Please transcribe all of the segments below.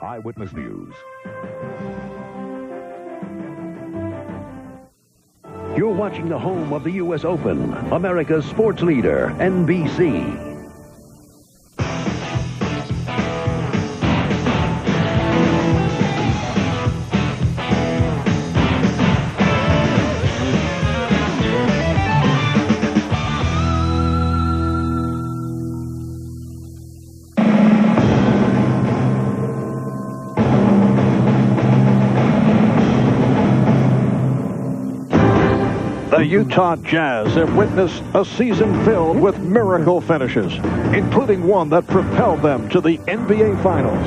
Eyewitness News. You're watching the home of the U.S. Open, America's sports leader, NBC. The Utah Jazz have witnessed a season filled with miracle finishes, including one that propelled them to the NBA Finals.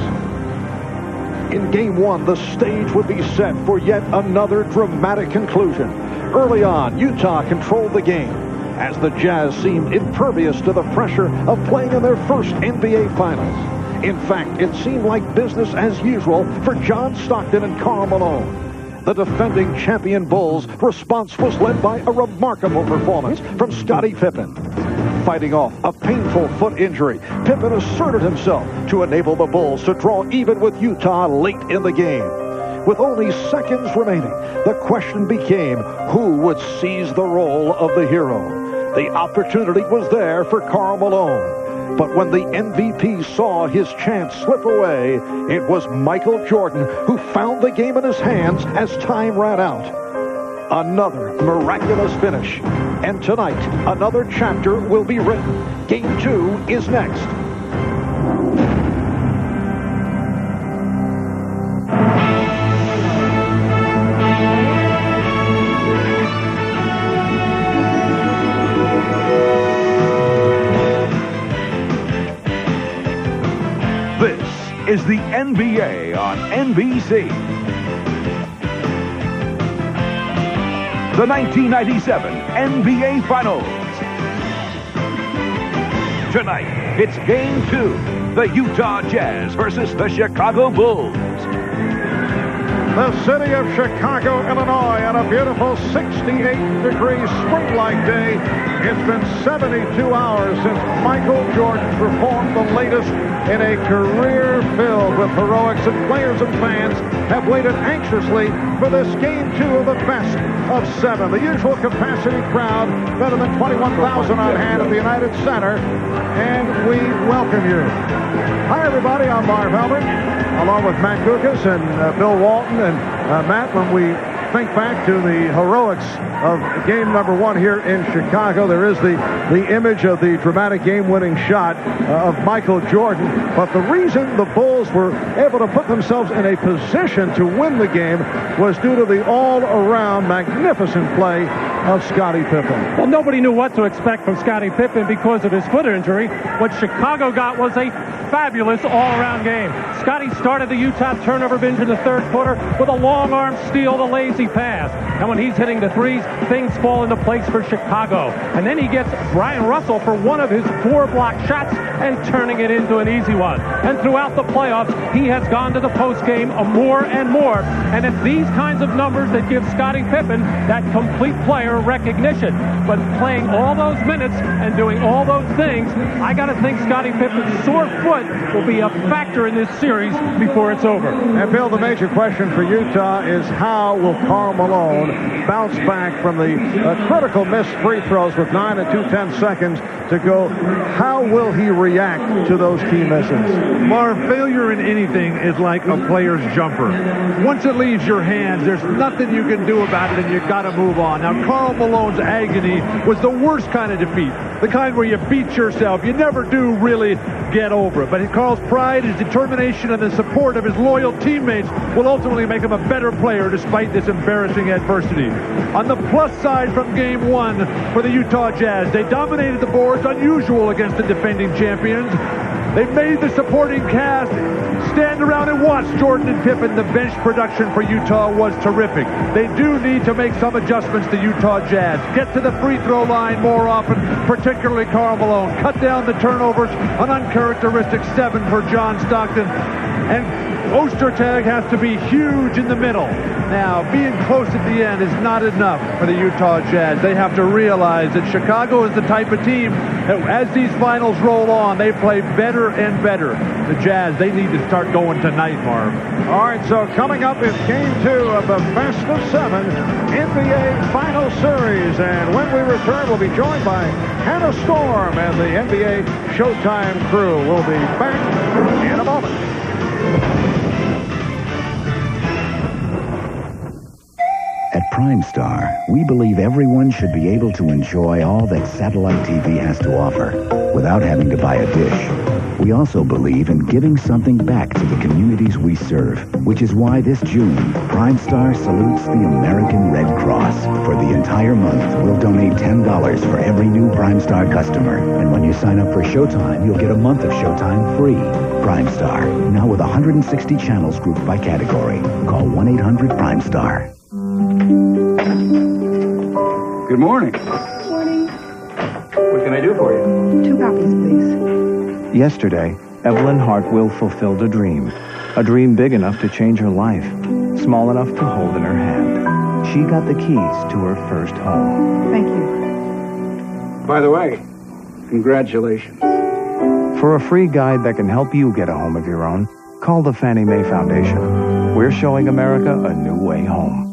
In Game 1, the stage would be set for yet another dramatic conclusion. Early on, Utah controlled the game, as the Jazz seemed impervious to the pressure of playing in their first NBA Finals. In fact, it seemed like business as usual for John Stockton and Karl Malone. The defending champion Bulls' response was led by a remarkable performance from Scottie Pippen. Fighting off a painful foot injury, Pippen asserted himself to enable the Bulls to draw even with Utah late in the game. With only seconds remaining, the question became who would seize the role of the hero. The opportunity was there for Karl Malone. But when the MVP saw his chance slip away, it was Michael Jordan who found the game in his hands as time ran out. Another miraculous finish. And tonight, another chapter will be written. Game 2 is next. Is the NBA on NBC. The 1997 NBA Finals. Tonight, it's Game 2. The Utah Jazz versus the Chicago Bulls. The city of Chicago, Illinois, on a beautiful 68-degree spring-like day. It's been 72 hours since Michael Jordan performed the latest in a career filled with heroics, and players and fans have waited anxiously for this Game 2 of the best of 7. The usual capacity crowd, better than 21,000 on hand at the United Center, and we welcome you. Hi, everybody. I'm Marv Albert, along with Matt Gukas and Bill Walton. And Matt, when we think back to the heroics of game number 1 here in Chicago, there is the image of the dramatic game-winning shot of Michael Jordan. But the reason the Bulls were able to put themselves in a position to win the game was due to the all-around magnificent play of Scottie Pippen. Well, nobody knew what to expect from Scottie Pippen because of his foot injury. What Chicago got was a fabulous all-around game. Scottie started the Utah turnover binge in the third quarter with a long-arm steal, the lazy pass. And when he's hitting the threes, things fall into place for Chicago. And then he gets Brian Russell for one of his 4 block shots and turning it into an easy one. And throughout the playoffs, he has gone to the postgame more and more. And it's these kinds of numbers that give Scottie Pippen that complete player recognition. But playing all those minutes and doing all those things, I got to think Scottie Pippen's sore foot will be a factor in this series before it's over. And Bill, the major question for Utah is how will Karl Malone bounce back from the critical missed free throws with 9 and 2/10 seconds to go? How will he react to those key misses? Marv, failure in anything is like a player's jumper. Once it leaves your hands, there's nothing you can do about it, and you've got to move on. Now, Karl Malone's agony was the worst kind of defeat, the kind where you beat yourself. You never do really get over it. But Karl's pride, his determination, and the support of his loyal teammates will ultimately make him a better player despite this embarrassing adversity. On the plus side from Game 1 for the Utah Jazz, they dominated the boards, unusual against the defending champions. They made the supporting cast stand around and watch Jordan and Pippen. The bench production for Utah was terrific. They do need to make some adjustments to Utah Jazz. Get to the free throw line more often, particularly Karl Malone. Cut down the turnovers, an uncharacteristic 7 for John Stockton. And Ostertag has to be huge in the middle. Now, being close at the end is not enough for the Utah Jazz. They have to realize that Chicago is the type of team that as these finals roll on, they play better and better. The Jazz, they need to start going tonight, Marv. All right, so coming up is Game 2 of the best of 7 NBA Final Series. And when we return, we'll be joined by Hannah Storm and the NBA Showtime crew. We'll be back in a moment. At Primestar, we believe everyone should be able to enjoy all that satellite TV has to offer without having to buy a dish. We also believe in giving something back to the communities we serve, which is why this June, Primestar salutes the American Red Cross. For the entire month, we'll donate $10 for every new Primestar customer. And when you sign up for Showtime, you'll get a month of Showtime free. Primestar, now with 160 channels grouped by category. Call 1-800-PRIMESTAR. Good morning. Morning. What can I do for you? 2 copies, please. Yesterday, Evelyn Hartwell fulfilled a dream big enough to change her life, small enough to hold in her hand. She got the keys to her first home. Thank you. By the way, congratulations. For a free guide that can help you get a home of your own, call the Fannie Mae Foundation. We're showing America a new way home.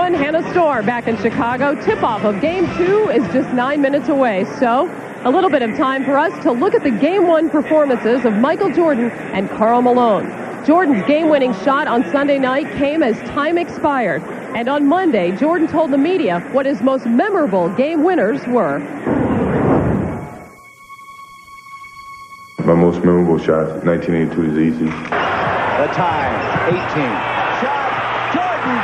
Hannah Storm back in Chicago. Tip-off of Game 2 is just 9 minutes away. So a little bit of time for us to look at the Game 1 performances of Michael Jordan and Karl Malone. Jordan's game-winning shot on Sunday night came as time expired. And on Monday, Jordan told the media what his most memorable game winners were. My most memorable shot, 1982, is easy. The time, 18. Shot, Jordan!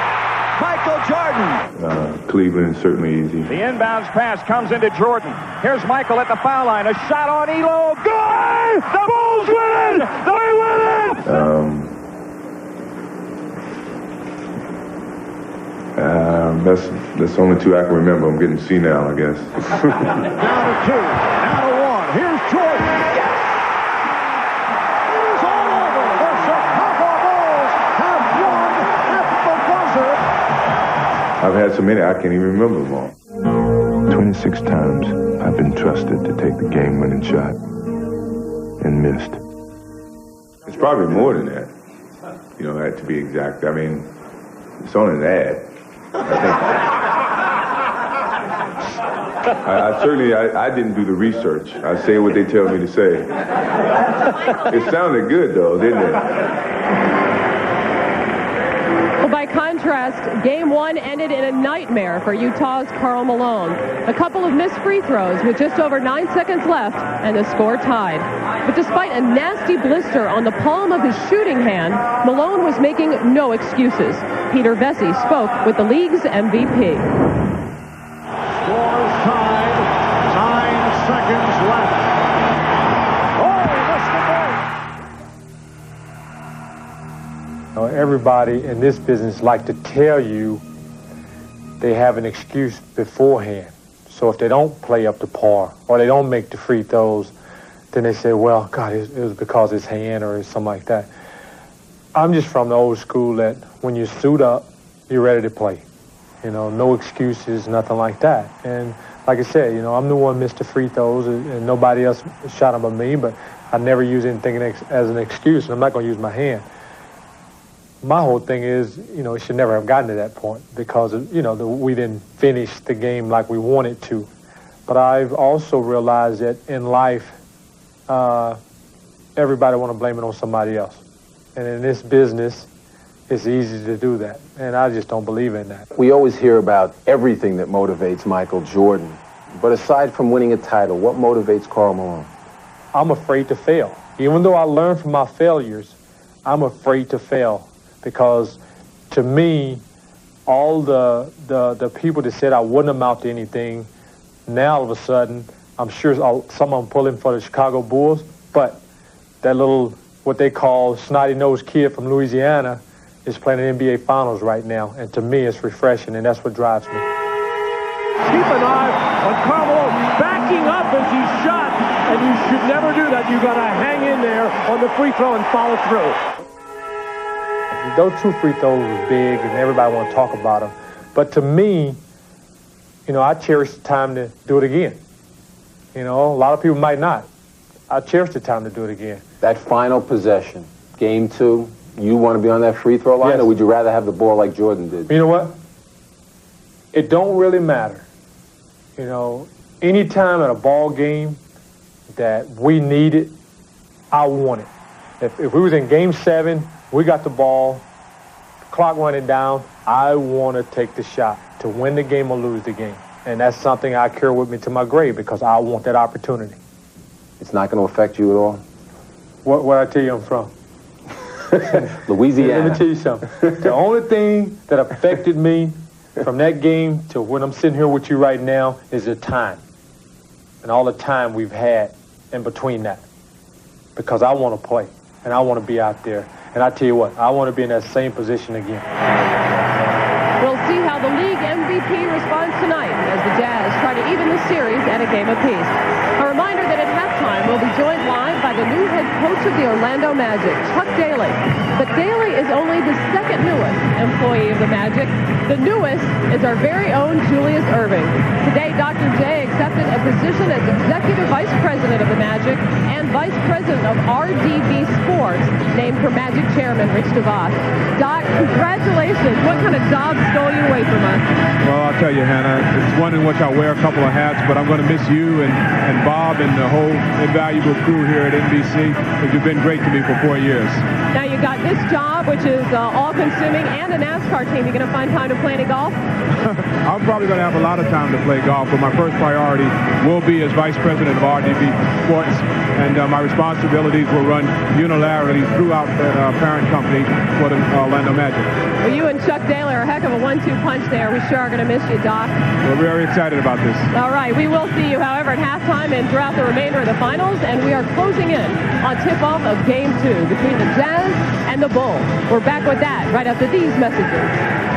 Michael Jordan. Cleveland is certainly easy. The inbounds pass comes into Jordan. Here's Michael at the foul line. A shot on Elo. Good! The Bulls win it! They win it! That's the only 2 I can remember. I'm getting senile, I guess. Down to 2. Now to 1. Here's Jordan. Yes! It is all over. The Chicago Bulls have won at the buzzer. I've had so many, I can't even remember them all. 26 times I've been trusted to take the game-winning shot and missed. It's probably more than that, you know, to be exact. I mean, it's on an ad. I didn't do the research. I say what they tell me to say. It sounded good, though, didn't it? Well, by contrast, Game 1 ended in a nightmare for Utah's Karl Malone. A couple of missed free throws with just over 9 seconds left, and the score tied. But despite a nasty blister on the palm of his shooting hand, Malone was making no excuses. Peter Vesey spoke with the league's MVP. Scores tied. 9 seconds left. Oh, missed the break. Everybody in this business like to tell you they have an excuse beforehand. So if they don't play up to par or they don't make the free throws, then they say, well, God, it was because his hand or something like that. I'm just from the old school that when you suit up, you're ready to play. You know, no excuses, nothing like that. And like I said, you know, I'm the one missed the free throws and nobody else shot them but me, but I never use anything as an excuse, and I'm not going to use my hand. My whole thing is, you know, it should never have gotten to that point because, you know, we didn't finish the game like we wanted to. But I've also realized that in life, everybody want to blame it on somebody else. And in this business, it's easy to do that. And I just don't believe in that. We always hear about everything that motivates Michael Jordan. But aside from winning a title, what motivates Karl Malone? I'm afraid to fail. Even though I learned from my failures, I'm afraid to fail. Because to me, all the people that said I wouldn't amount to anything, now all of a sudden, I'm sure some of them pulling for the Chicago Bulls, but that little, what they call snotty-nosed kid from Louisiana is playing in NBA Finals right now, and to me, it's refreshing, and that's what drives me. Keep an eye on Karl Malone backing up as he shot. and you should never do that. You got to hang in there on the free throw and follow through. Those 2 free throws were big, and everybody want to talk about them. But to me, you know, I cherish the time to do it again. You know, a lot of people might not. I cherish the time to do it again. That final possession, game 2, you want to be on that free throw line, yes. or would you rather have the ball like Jordan did? You know what? It don't really matter. You know, anytime at a ball game that we need it, I want it. If we was in game 7, we got the ball, clock running down, I want to take the shot to win the game or lose the game. And that's something I carry with me to my grave because I want that opportunity. It's not going to affect you at all? Where I tell you I'm from? Louisiana. Let me tell you something. The only thing that affected me from that game to when I'm sitting here with you right now is the time. And all the time we've had in between that. Because I want to play. And I want to be out there. And I tell you what, I want to be in that same position again. We'll see how the league MVP responds tonight as the Jazz try to even the series at a game apiece. A reminder that at halftime we'll be joined live by the new head coach of the Orlando Magic, Chuck Daly. But Daly is only the second newest employee of the Magic. The newest is our very own Julius Erving. Today, Dr. J accepted a position as Executive Vice President of the Magic and Vice President of RDB Sports, named for Magic Chairman Rich DeVos. Doc, congratulations. What kind of job stole you away from us? Well, I'll tell you, Hannah, it's one in which I wear a couple of hats, but I'm going to miss you and Bob and the whole invaluable crew here at NBC, because you've been great to me for 4 years. Now you got this job, which is all-consuming, and a NASCAR team. You're going to find time to play any golf? I'm probably going to have a lot of time to play golf, but my first priority will be as Vice President of RDB Sports, and my responsibilities will run unilaterally throughout the parent company for the Orlando Magic. Well, you and Chuck Daly are a heck of a 1-2 punch there. We sure are going to miss you, Doc. We're very excited about this. All right, we will see you, however, at halftime and throughout the remainder of the finals, and we are closing in on tip-off of Game 2 between the Jazz and the Bulls. We're back with that right after these messages.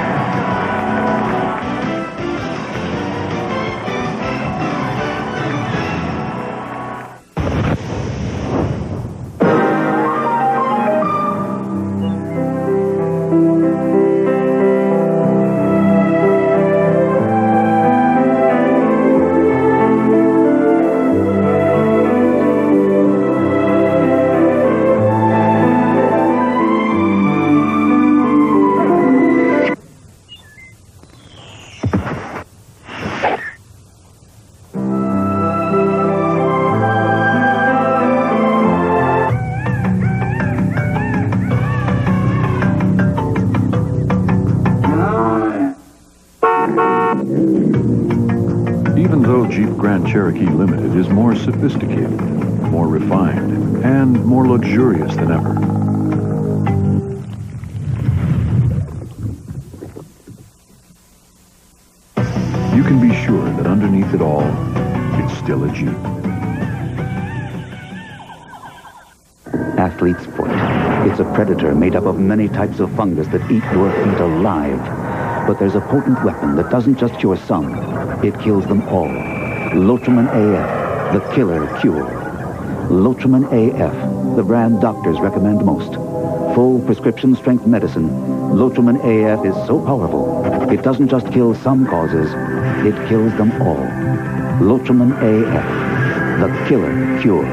Even though Jeep Grand Cherokee Limited is more sophisticated, more refined, and more luxurious than ever, you can be sure that underneath it all, it's still a Jeep. Athlete's foot. It's a predator made up of many types of fungus that eat your feet alive. But there's a potent weapon that doesn't just cure some, it kills them all. Lotramin AF, the killer cure. Lotramin AF, the brand doctors recommend most. Full prescription strength medicine, Lotramin AF is so powerful, it doesn't just kill some causes, it kills them all. Lotramin AF, the killer cure.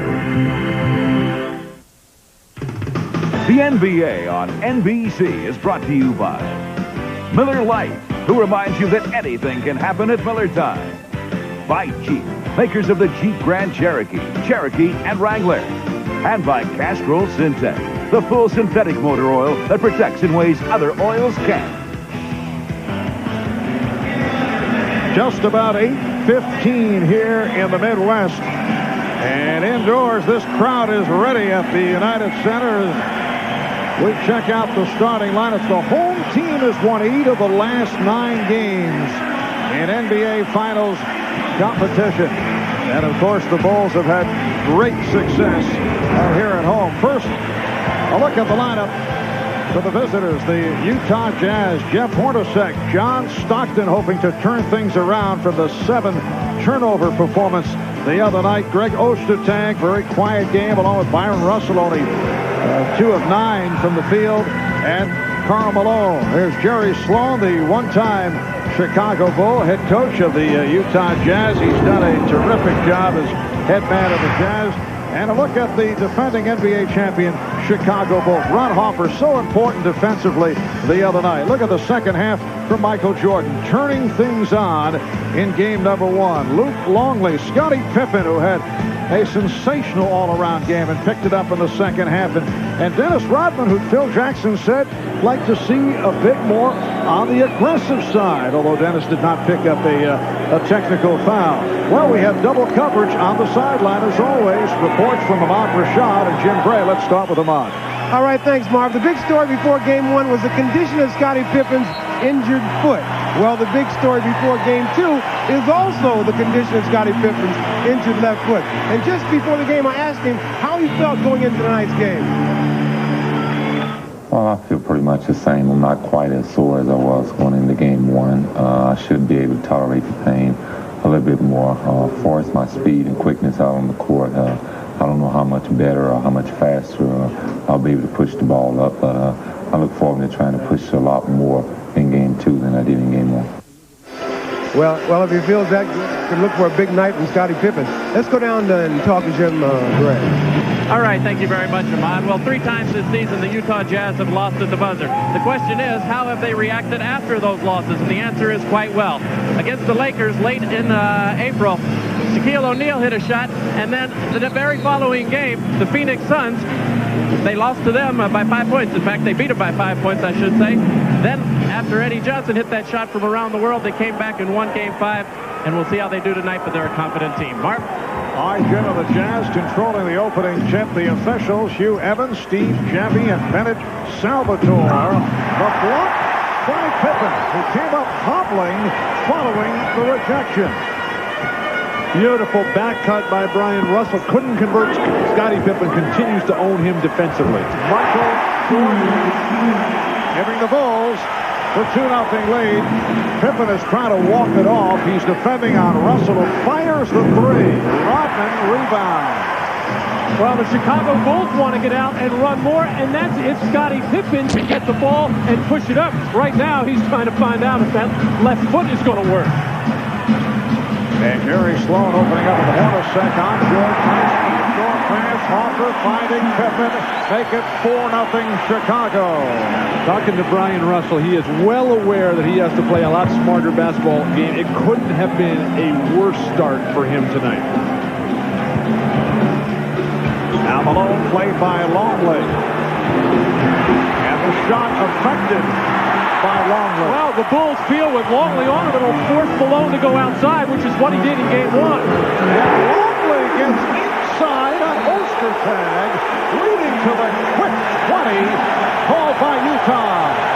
The NBA on NBC is brought to you by Miller Lite, who reminds you that anything can happen at Miller time. By Jeep, makers of the Jeep Grand Cherokee, Cherokee, and Wrangler. And by Castrol Syntex, the full synthetic motor oil that protects in ways other oils can't. Just about 8:15 here in the Midwest. And indoors, this crowd is ready at the United Center. We check out the starting lineups. The home team has won 8 of the last 9 games in NBA Finals competition. And, of course, the Bulls have had great success here at home. First, a look at the lineup for the visitors, the Utah Jazz. Jeff Hornacek, John Stockton hoping to turn things around from the 7 turnover performance the other night. Greg Ostertag, very quiet game, along with Byron Russell, only 2 of 9 from the field. And Karl Malone. There's Jerry Sloan, the one-time Chicago Bull, head coach of the Utah Jazz. He's done a terrific job as head man of the Jazz. And a look at the defending NBA champion Chicago Bulls. Ron Hoffer, so important defensively the other night. Look at the second half from Michael Jordan, turning things on in game number 1. Luke Longley, Scottie Pippen, who had a sensational all-around game and picked it up in the second half. And Dennis Rodman, who Phil Jackson said liked to see a bit more on the aggressive side, although Dennis did not pick up a technical foul. Well, we have double coverage on the sideline as always. Reports from Ahmad Rashad and Jim Gray. Let's start with Ahmad. All right, thanks, Marv. The big story before Game 1 was the condition of Scottie Pippen's injured foot. Well, the big story before Game 2 is also the condition of Scottie Pippen's injured left foot. And just before the game, I asked him how he felt going into tonight's game. Well, I feel pretty much the same. I'm not quite as sore as I was going into Game 1. I should be able to tolerate the pain a little bit more. As far as my speed and quickness out on the court, I don't know how much better or how much faster I'll be able to push the ball up, but I look forward to trying to push a lot more in Game 2 than I did in Game 1. Well, if he feels that good, you can look for a big night from Scottie Pippen. Let's go down and talk to Jim Gray. All right, thank you very much, Ahmad. Well, 3 times this season, the Utah Jazz have lost at the buzzer. The question is, how have they reacted after those losses? And the answer is quite well. Against the Lakers late in April, Shaquille O'Neal hit a shot, and then the very following game, the Phoenix Suns, they lost to them by 5 points. In fact, they beat them by 5 points, I should say. Then, after Eddie Johnson hit that shot from around the world, they came back and won Game 5, and we'll see how they do tonight, but they're a confident team. Mark? All right, Jim, of the Jazz controlling the opening tip. The officials, Hugh Evans, Steve Jeffy, and Bennett Salvatore. The block by Pippen, who came up hobbling following the rejection. Beautiful back cut by Brian Russell. Couldn't convert. Scottie Pippen continues to own him defensively. Michael Jordan giving the Bulls the 2-0 lead. Pippen is trying to walk it off. He's defending on Russell, who fires the 3. Rodman rebounds. Well, the Chicago Bulls want to get out and run more, and that's if Scottie Pippen can get the ball and push it up. Right now, he's trying to find out if that left foot is going to work. And Jerry Sloan opening up at the Hornacek on George. Short pass, Hoffer finding Pippen. Make it 4-0 Chicago. Talking to Brian Russell, he is well aware that he has to play a lot smarter basketball game. It couldn't have been a worse start for him tonight. Now Malone played by Longley. And the shot affected by Longley. Well, the Bulls feel with Longley on it, it'll force Malone to go outside, which is what he did in Game 1. And Longley gets inside on Ostertag, leading to the quick 20 called by Utah.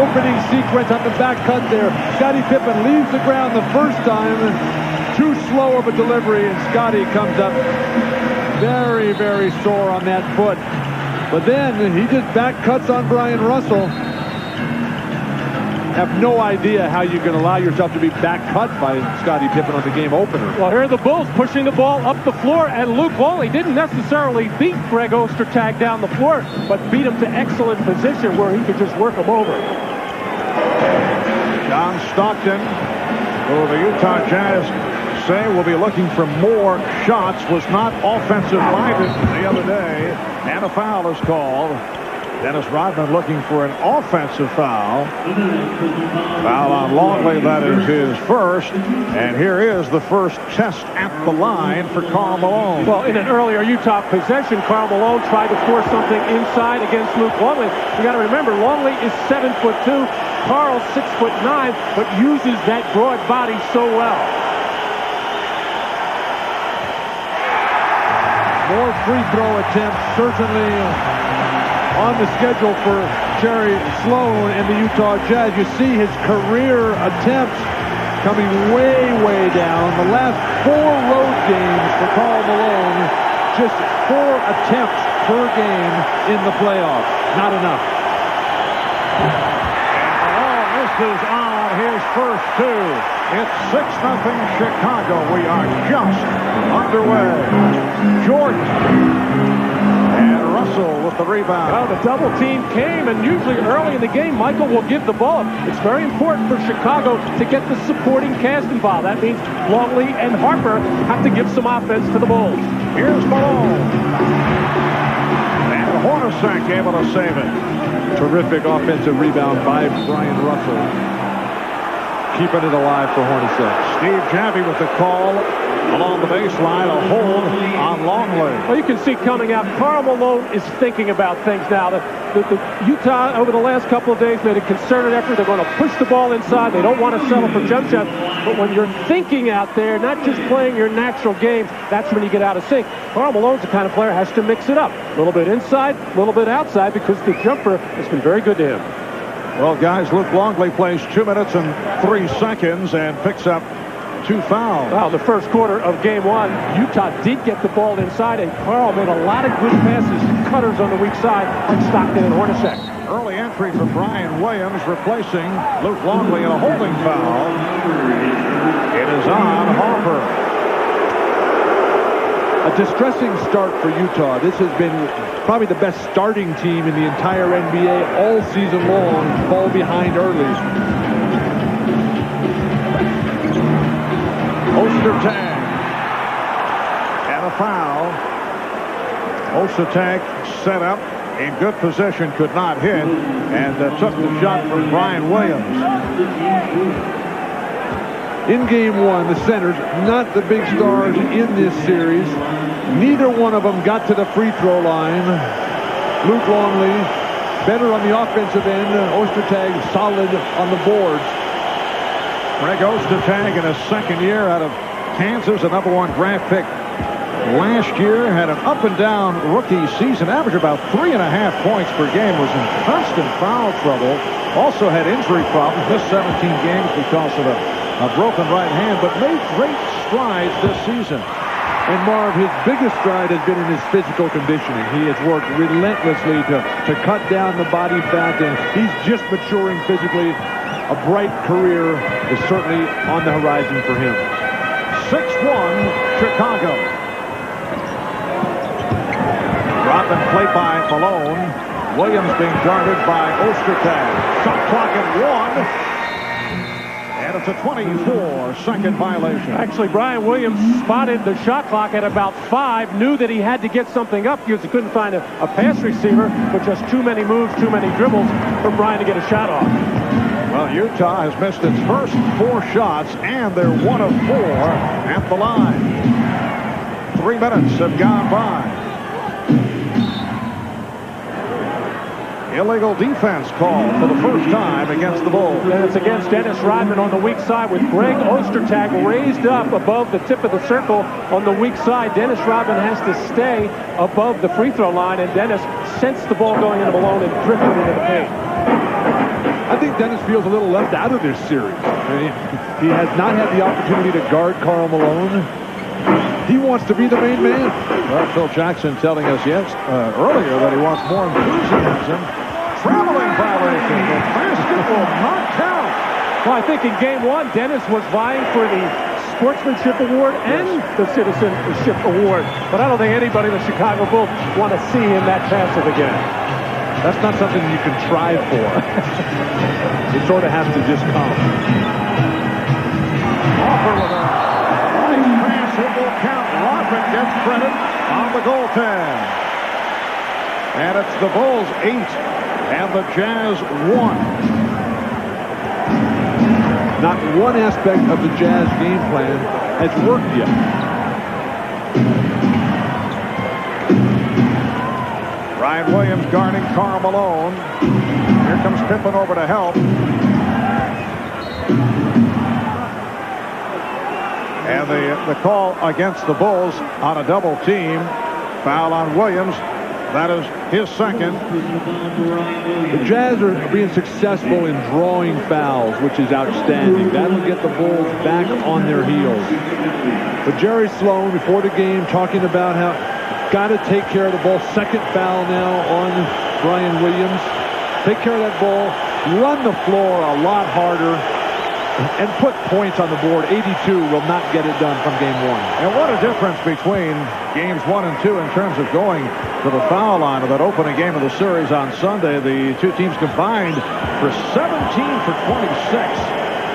Opening sequence on the back cut there. Scottie Pippen leaves the ground the first time. Too slow of a delivery, and Scottie comes up very, very sore on that foot. But then he just back cuts on Brian Russell. Have no idea how you can allow yourself to be back cut by Scottie Pippen on the game opener. Well, here are the Bulls pushing the ball up the floor, and Luke Longley didn't necessarily beat Greg Ostertag down the floor, but beat him to excellent position where he could just work him over. John Stockton, who the Utah Jazz say will be looking for more shots, was not offensive-minded the other day, and a foul is called. Dennis Rodman looking for an offensive foul. Foul on Longley, that is his first. And here is the first test at the line for Karl Malone. Well, in an earlier Utah possession, Karl Malone tried to force something inside against Luke Longley. You got to remember, Longley is 7'2", Karl's 6'9", but uses that broad body so well. More free throw attempts, certainly on the schedule for Jerry Sloan and the Utah Jazz. You see his career attempts coming way, way down. The last 4 road games for Karl Malone, just 4 attempts per game in the playoffs. Not enough. Malone misses on his first two. It's 6-0 Chicago. We are just underway. Jordan. And Russell with the rebound. Well, the double team came, and usually early in the game, Michael will give the ball up. It's very important for Chicago to get the supporting cast involved. That means Longley and Harper have to give some offense to the Bulls. Here's Malone. And Hornacek able to save it. Terrific offensive rebound by Brian Russell. Keeping it alive for Hornacek. Steve Javi with the call along the baseline, a hold on Longley. Well, you can see coming out, Karl Malone is thinking about things now. The Utah, over the last couple of days, made a concerted effort. They're going to push the ball inside. They don't want to settle for jump shots. But when you're thinking out there, not just playing your natural game, that's when you get out of sync. Karl Malone's the kind of player who has to mix it up. A little bit inside, a little bit outside, because the jumper has been very good to him. Well, guys, Luke Longley plays 2 minutes and 3 seconds and picks up 2 fouls. Well, the first quarter of game 1, Utah did get the ball inside, and Karl made a lot of good passes, cutters on the weak side, like Stockton and Hornacek. Early entry for Brian Williams, replacing Luke Longley in a holding foul. It is on Harper. A distressing start for Utah. This has been probably the best starting team in the entire NBA all season long. Fall behind early. Ostertag. And a foul. Ostertag set up in good position, could not hit, and took the shot from Brian Williams. In game 1, the centers, not the big stars in this series. Neither one of them got to the free throw line. Luke Longley, better on the offensive end. Ostertag, solid on the boards. Greg Ostertag in his second year out of Kansas, a #1 draft pick last year, had an up-and-down rookie season, averaged about 3.5 points per game, was in constant foul trouble, also had injury problems, missed 17 games because of a broken right hand, but made great strides this season. And Marv, his biggest stride has been in his physical conditioning. He has worked relentlessly to cut down the body fat, and he's just maturing physically. A bright career is certainly on the horizon for him. 6-1 Chicago. Drop and play by Malone. Williams being guarded by Ostertag. Shot clock at 1. And it's a 24-second violation. Actually, Brian Williams spotted the shot clock at about 5, knew that he had to get something up because he couldn't find a pass receiver, but just too many moves, too many dribbles for Brian to get a shot off. Well, Utah has missed its first 4 shots, and they're 1 of 4 at the line. 3 minutes have gone by. Illegal defense call for the first time against the Bulls. And it's against Dennis Rodman on the weak side with Greg Ostertag raised up above the tip of the circle on the weak side. Dennis Rodman has to stay above the free throw line, and Dennis sensed the ball going into Malone and drifted into the paint. I think Dennis feels a little left out of this series. He has not had the opportunity to guard Karl Malone. He wants to be the main man. Well, Phil Jackson telling us earlier that he wants more enthusiasm. Traveling violation. The basket will not count. Well, I think in game 1, Dennis was vying for the Sportsmanship Award and the Citizenship Award. But I don't think anybody in the Chicago Bulls want to see him that passive again. That's not something you can try for. It sort of has to just come. Offer with a nice pass. It will count. Larkin gets credit on the goaltend. And it's the Bulls 8 and the Jazz 1. Not one aspect of the Jazz game plan has worked yet. Brian Williams guarding Karl Malone. Here comes Pippen over to help. And the call against the Bulls on a double team. Foul on Williams. That is his second. The Jazz are being successful in drawing fouls, which is outstanding. That'll get the Bulls back on their heels. But Jerry Sloan, before the game, talking about how got to take care of the ball. Second foul now on Brian Williams. Take care of that ball. run the floor a lot harder and put points on the board. 82 will not get it done from game one. And what a difference between games 1 and 2 in terms of going to the foul line of that opening game of the series on Sunday. The two teams combined for 17 for 26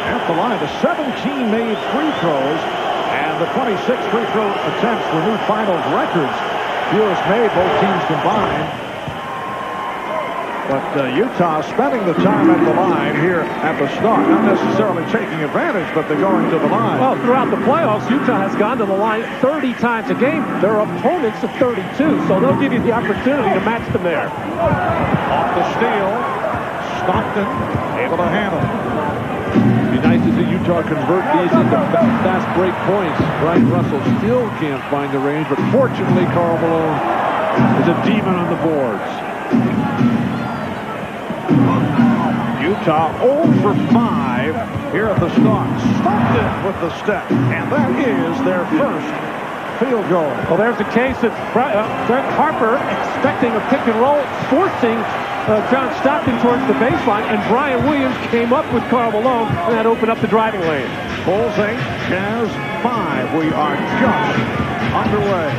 at the line. The 17 made free throws, and the 26 free throw attempts were new finals records. Fewest made, both teams combined. But Utah spending the time at the line here at the start. Not necessarily taking advantage, but they're going to the line. Well, throughout the playoffs, Utah has gone to the line 30 times a game. Their opponents are 32, so they'll give you the opportunity to match them there. Off the steal, Stockton able to handle. It'd be nice to see Utah convert these into fast break points. Brian Russell still can't find the range, but fortunately, Karl Malone is a demon on the boards. Utah 0 for 5 here at the start. Stockton with the step, and that is their first field goal. Well, there's a case of Brett Harper expecting a pick and roll, forcing John Stockton towards the baseline, and Brian Williams came up with Karl Malone, and that opened up the driving lane. Bulls 8, Jazz 5. We are just underway.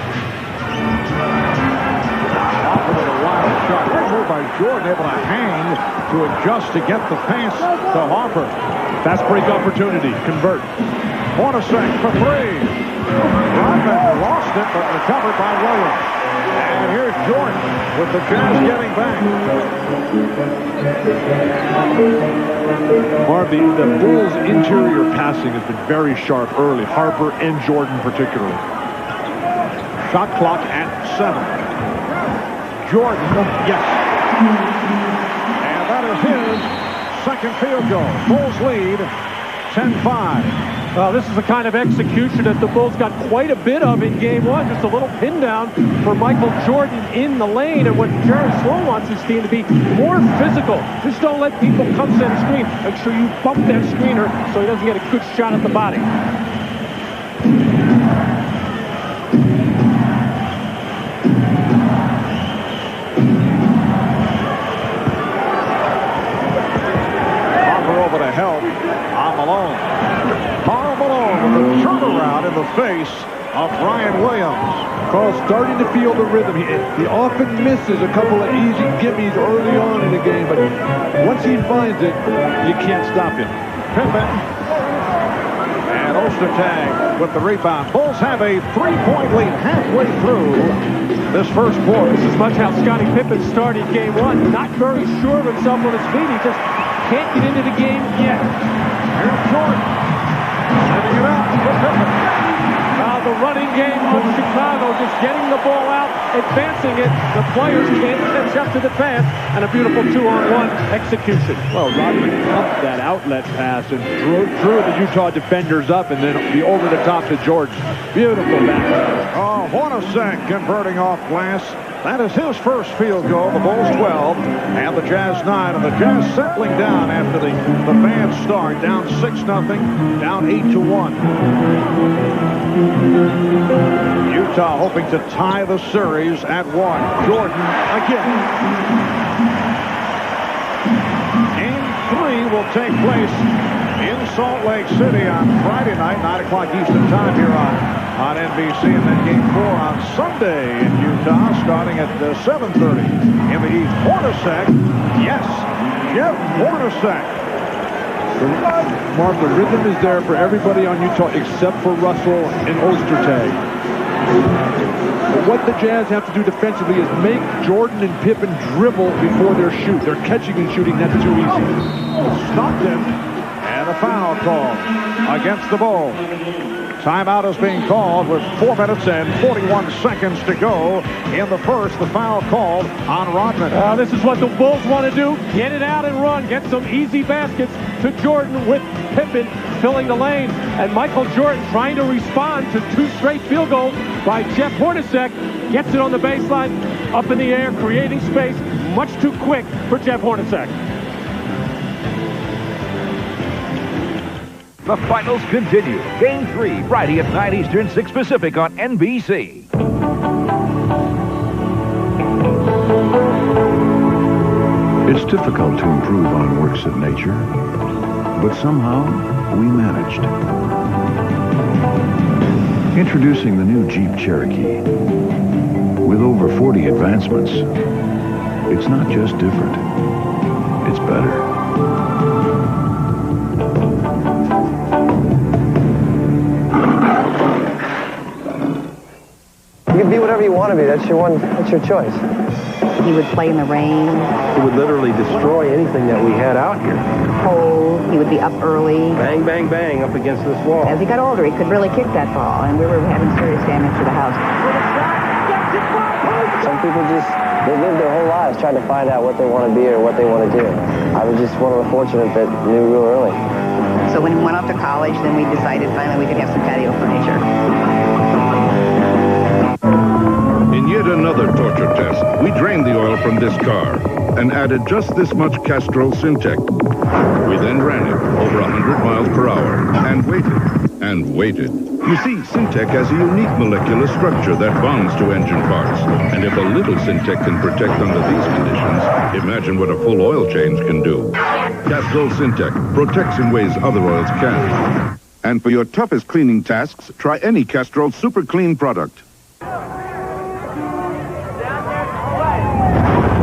Harper with a wild shot. Great move by Jordan, able to hang to adjust to get the pass to Harper. Fast break opportunity. Convert. Hornacek for 3. Rodman lost it, but recovered by Williams. And here's Jordan with the Jazz getting back. Marv, the Bulls' interior passing has been very sharp early. Harper and Jordan particularly. Shot clock at 7. Jordan, yes. And that is his second field goal. Bulls lead 10-5. Well, this is the kind of execution that the Bulls got quite a bit of in game one. Just a little pin down for Michael Jordan in the lane. And what Jerry Sloan wants his team to be more physical. Just don't let people come center screen. Make sure you bump that screener so he doesn't get a good shot at the body. Over to help on Malone. Karl Malone with a turnaround in the face of Brian Williams. Karl's starting to feel the rhythm. He often misses a couple of easy gimmies early on in the game, but once he finds it, you can't stop him. Pippen and Ostertag with the rebound. Bulls have a 3-point lead halfway through this first quarter. This is much how Scottie Pippen started game one. Not very sure of himself on his feet. He just can't get into the game yet. Here's Jordan. Sending it out for Pippen. The running game of Chicago, just getting the ball out, advancing it. The players can't catch up to the pass, and a beautiful 2-on-1 execution. Well, Rodman pumped that outlet pass and drew the Utah defenders up, and then the over the top to Jordan. Beautiful back. Oh, Hornacek converting off glass. That is his first field goal. The Bulls 12 and the Jazz 9. And the Jazz settling down after the bad start. Down 6-0, down 8-1. Utah hoping to tie the series at 1. Jordan again. Game 3 will take place in Salt Lake City on Friday night, 9 o'clock Eastern time here on NBC, and then game 4 on Sunday in Utah, starting at 7:30 in the East. Hornacek, yes, Jeff Hornacek. Mark, the rhythm is there for everybody on Utah except for Russell and Ostertag. But what the Jazz have to do defensively is make Jordan and Pippen dribble before they shoot. They're catching and shooting. That's too easy. Stockton, and a foul call against the Bulls. Timeout is being called with 4 minutes and 41 seconds to go in the first. The foul called on Rodman. This is what the Bulls want to do. Get it out and run. Get some easy baskets to Jordan with Pippen filling the lane. And Michael Jordan trying to respond to 2 straight field goals by Jeff Hornacek. Gets it on the baseline, up in the air, creating space. Much too quick for Jeff Hornacek. The finals continue. Game 3, Friday at 9 Eastern, 6 Pacific on NBC. It's difficult to improve on works of nature, but somehow we managed. Introducing the new Jeep Cherokee. With over 40 advancements, it's not just different, it's better. You can be whatever you want to be. That's your choice. He would play in the rain. He would literally destroy anything that we had out here. Cold. He would be up early. Bang, bang, bang up against this wall. As he got older, he could really kick that ball, and we were having serious damage to the house. Some people they live their whole lives trying to find out what they want to be or what they want to do. I was just one of the fortunate that knew real early. So when we went off to college, then we decided finally we could have some patio furniture. In yet another torture test, we drained the oil from this car and added just this much Castrol Syntec. We then ran it over 100 miles per hour and waited and waited. You see, Syntec has a unique molecular structure that bonds to engine parts. And if a little Syntec can protect under these conditions, imagine what a full oil change can do. Castrol Syntec protects in ways other oils can't. And for your toughest cleaning tasks, try any Castrol Super Clean product.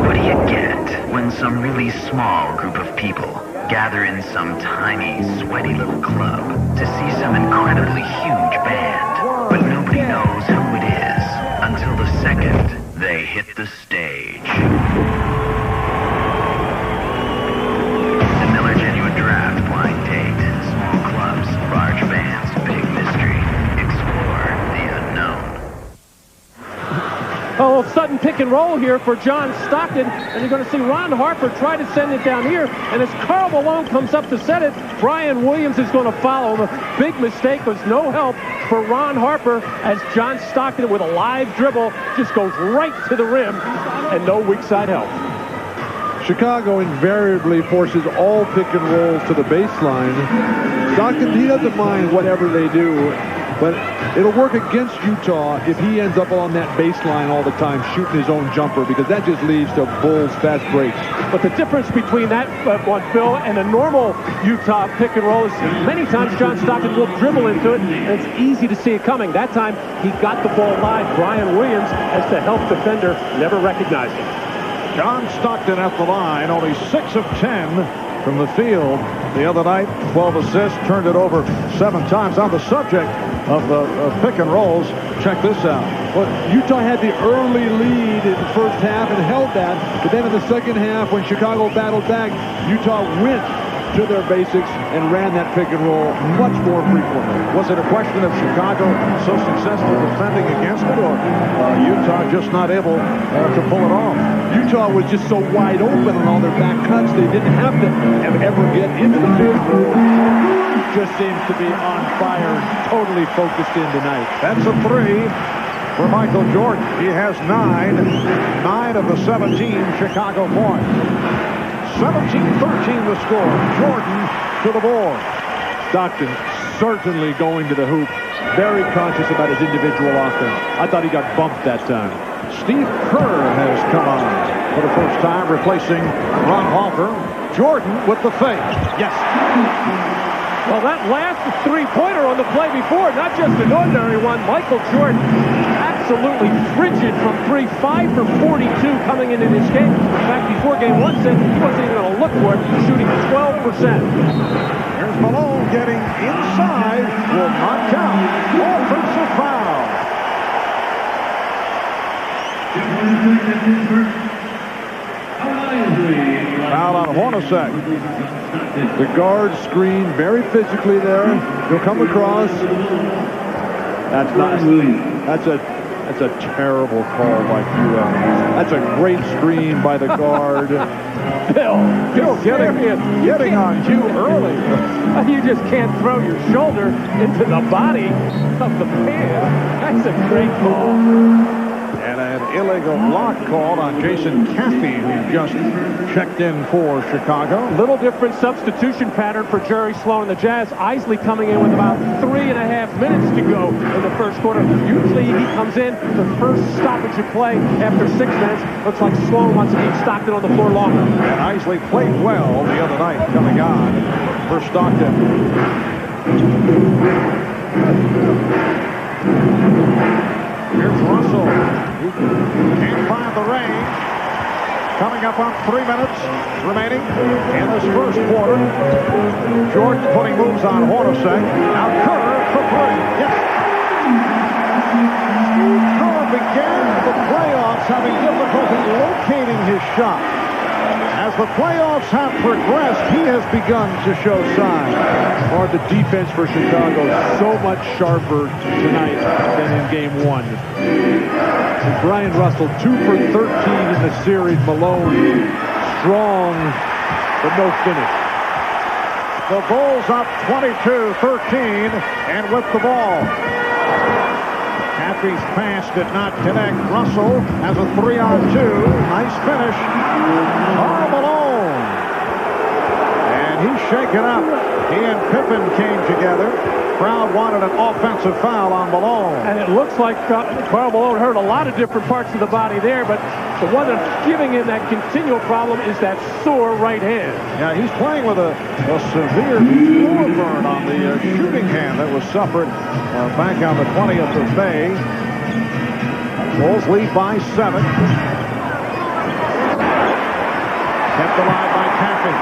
What do you get when some really small group of people gather in some tiny, sweaty little club to see some incredibly huge band, but nobody knows who it is until the second they hit the stage? The Miller Genuine Draft Blind Date. Small clubs, large bands, big mystery. Explore the unknown. Oh, sudden pick and roll here for John Stockton, and you're going to see Ron Harper try to send it down here, and as Carl Malone comes up to set it, Brian Williams is going to follow. The big mistake was no help for Ron Harper as John Stockton with a live dribble just goes right to the rim, and no weak side help. Chicago invariably forces all pick and rolls to the baseline. Stockton, he doesn't mind whatever they do, but it'll work against Utah if he ends up on that baseline all the time shooting his own jumper, because that just leads to Bulls fast breaks. But the difference between that one, Phil, and a normal Utah pick and roll is many times John Stockton will dribble into it, and it's easy to see it coming. That time, he got the ball live. Brian Williams, as the help defender, never recognized him. John Stockton at the line, only 6 of 10 from the field. The other night, 12 assists, turned it over 7 times. On the subject of the pick and rolls, check this out. Well, Utah had the early lead in the first half and held that, but then in the second half, when Chicago battled back, Utah went to their basics and ran that pick and roll much more frequently. Was it a question of Chicago so successful defending against it, or Utah just not able to pull it off? Utah was just so wide open on all their back cuts, they didn't have to ever get into the pick and roll. Just seems to be on fire, totally focused in tonight. That's a 3 for Michael Jordan. He has 9 of the 17 Chicago points. 17-13 the score. Jordan to the board. Stockton certainly going to the hoop. Very conscious about his individual offense. I thought he got bumped that time. Steve Kerr has come on for the first time, replacing Ron Harper. Jordan with the fake. Yes. Well, that last three-pointer on the play before, not just an ordinary one. Michael Jordan, absolutely frigid from 3, 5 for 42 coming into this game. In fact, before game 1 said he wasn't even going to look for it, shooting 12%. Here's Malone getting inside, will not count. Offensive foul. Foul on Hornacek. The guard screen very physically there. He'll come across. That's a terrible call by QL. That's a great screen by the guard. Bill getting on Hugh early. You just can't throw your shoulder into the body of the man. That's a great call. And And an illegal block called on Jason Caffey, who just checked in for Chicago. Little different substitution pattern for Jerry Sloan and the Jazz. Isley coming in with about 3.5 minutes to go in the first quarter. Usually he comes in the first stoppage of play after 6 minutes. Looks like Sloan wants to keep Stockton on the floor longer. And Isley played well the other night coming on for Stockton. Here's Russell. He can't find the range. Coming up on 3 minutes remaining in this first quarter. Jordan putting moves on Hornacek. Now Kerr for three. Yes. Kerr began the playoffs having difficulty locating his shot. As the playoffs have progressed, he has begun to show signs. Or the defense for Chicago so much sharper tonight than in game one. And Brian Russell 2 for 13 in the series. Malone strong, but no finish. The Bulls up 22-13 and with the ball. Caffey's pass did not connect. Russell has a 3-on-2. Nice finish. Karl Malone. And he's shaken up. He and Pippen came together. Crowd wanted an offensive foul on Malone. And it looks like Karl Malone hurt a lot of different parts of the body there, but the one that's giving him that continual problem is that sore right hand. Yeah, he's playing with a severe floor burn on the shooting hand that was suffered back on the 20th of May. Bulls lead by 7. Kept alive by Caffey.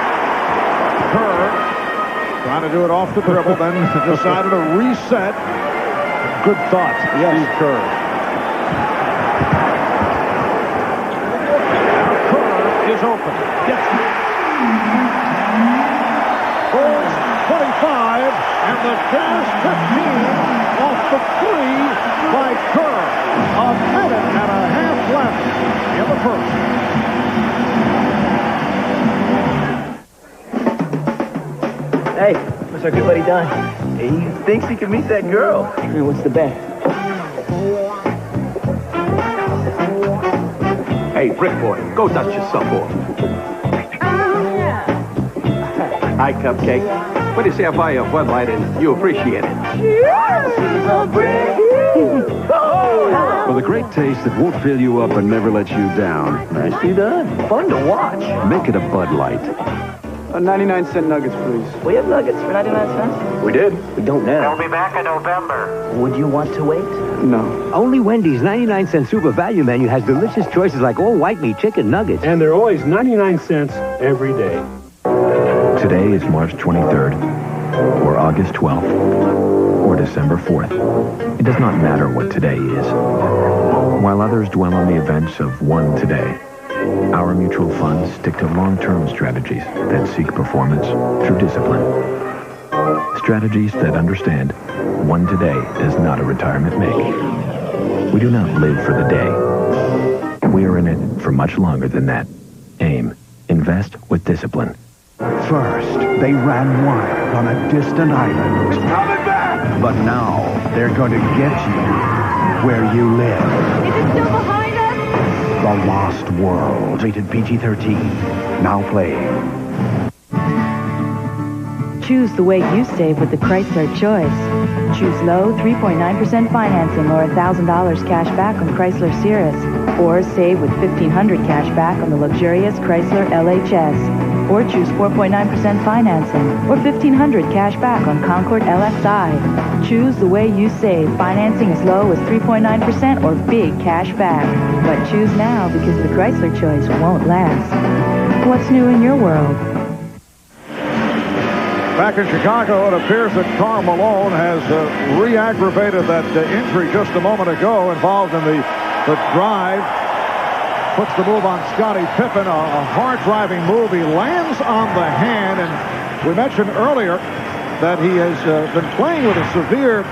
Kerr trying to do it off the dribble, then decided to reset. Good thought, yes. Steve Kerr. Now Kerr is open. Yes. Bulls 25, and the Jazz 15 off the 3 by Kerr. A minute and a half left in the first. Hey, what's our good buddy Don? He thinks he can meet that girl. Hey, what's the bet? Hey, Brick Boy, go dust yourself off. Hi, Cupcake. What do you say I buy you a Bud Light and you appreciate it? With a great taste that won't fill you up and never let you down. Nicely done. Fun to watch. Make it a Bud Light. 99-cent nuggets, please. We have nuggets for 99 cents? We did. We don't now. They'll be back in November. Would you want to wait? No. Only Wendy's 99-cent super value menu has delicious choices like all white meat chicken nuggets. And they're always 99 cents every day. Today is March 23rd, or August 12th, or December 4th. It does not matter what today is. While others dwell on the events of one today, our mutual funds stick to long-term strategies that seek performance through discipline. Strategies that understand one today does not a retirement make. We do not live for the day. We are in it for much longer than that. AIM. Invest with discipline. First, they ran wild on a distant island. Coming back! But now, they're going to get you where you live. Is it still behind us? The Lost World. Rated PG-13. Now playing. Choose the way you save with the Chrysler Choice. Choose low 3.9% financing or $1,000 cash back on Chrysler Cirrus. Or save with $1,500 cash back on the luxurious Chrysler LHS. Or choose 4.9% financing or $1,500 cash back on Concord LXI. Choose the way you save. Financing as low as 3.9% or big cash back. But choose now because the Chrysler Choice won't last. What's new in your world? Back in Chicago, it appears that Karl Malone has re-aggravated that injury just a moment ago involved in the drive. Puts the move on Scottie Pippen, a hard-driving move. He lands on the hand, and we mentioned earlier that he has been playing with a severe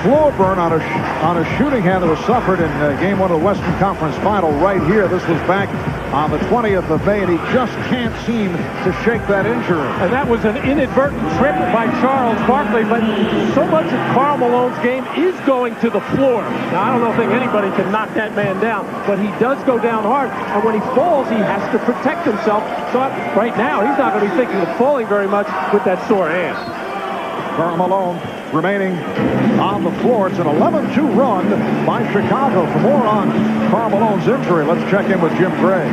floor burn on a shooting hand that was suffered in Game 1 of the Western Conference Final right here. This was back on the 20th of May, and he just can't seem to shake that injury. And that was an inadvertent trip by Charles Barkley, but so much of Karl Malone's game is going to the floor. Now, I don't think anybody can knock that man down, but he does go down hard, and when he falls, he has to protect himself. So right now, he's not going to be thinking of falling very much with that sore hand. Karl Malone remaining on the floor. It's an 11-2 run by Chicago. For more on Karl Malone's injury, let's check in with Jim Gray.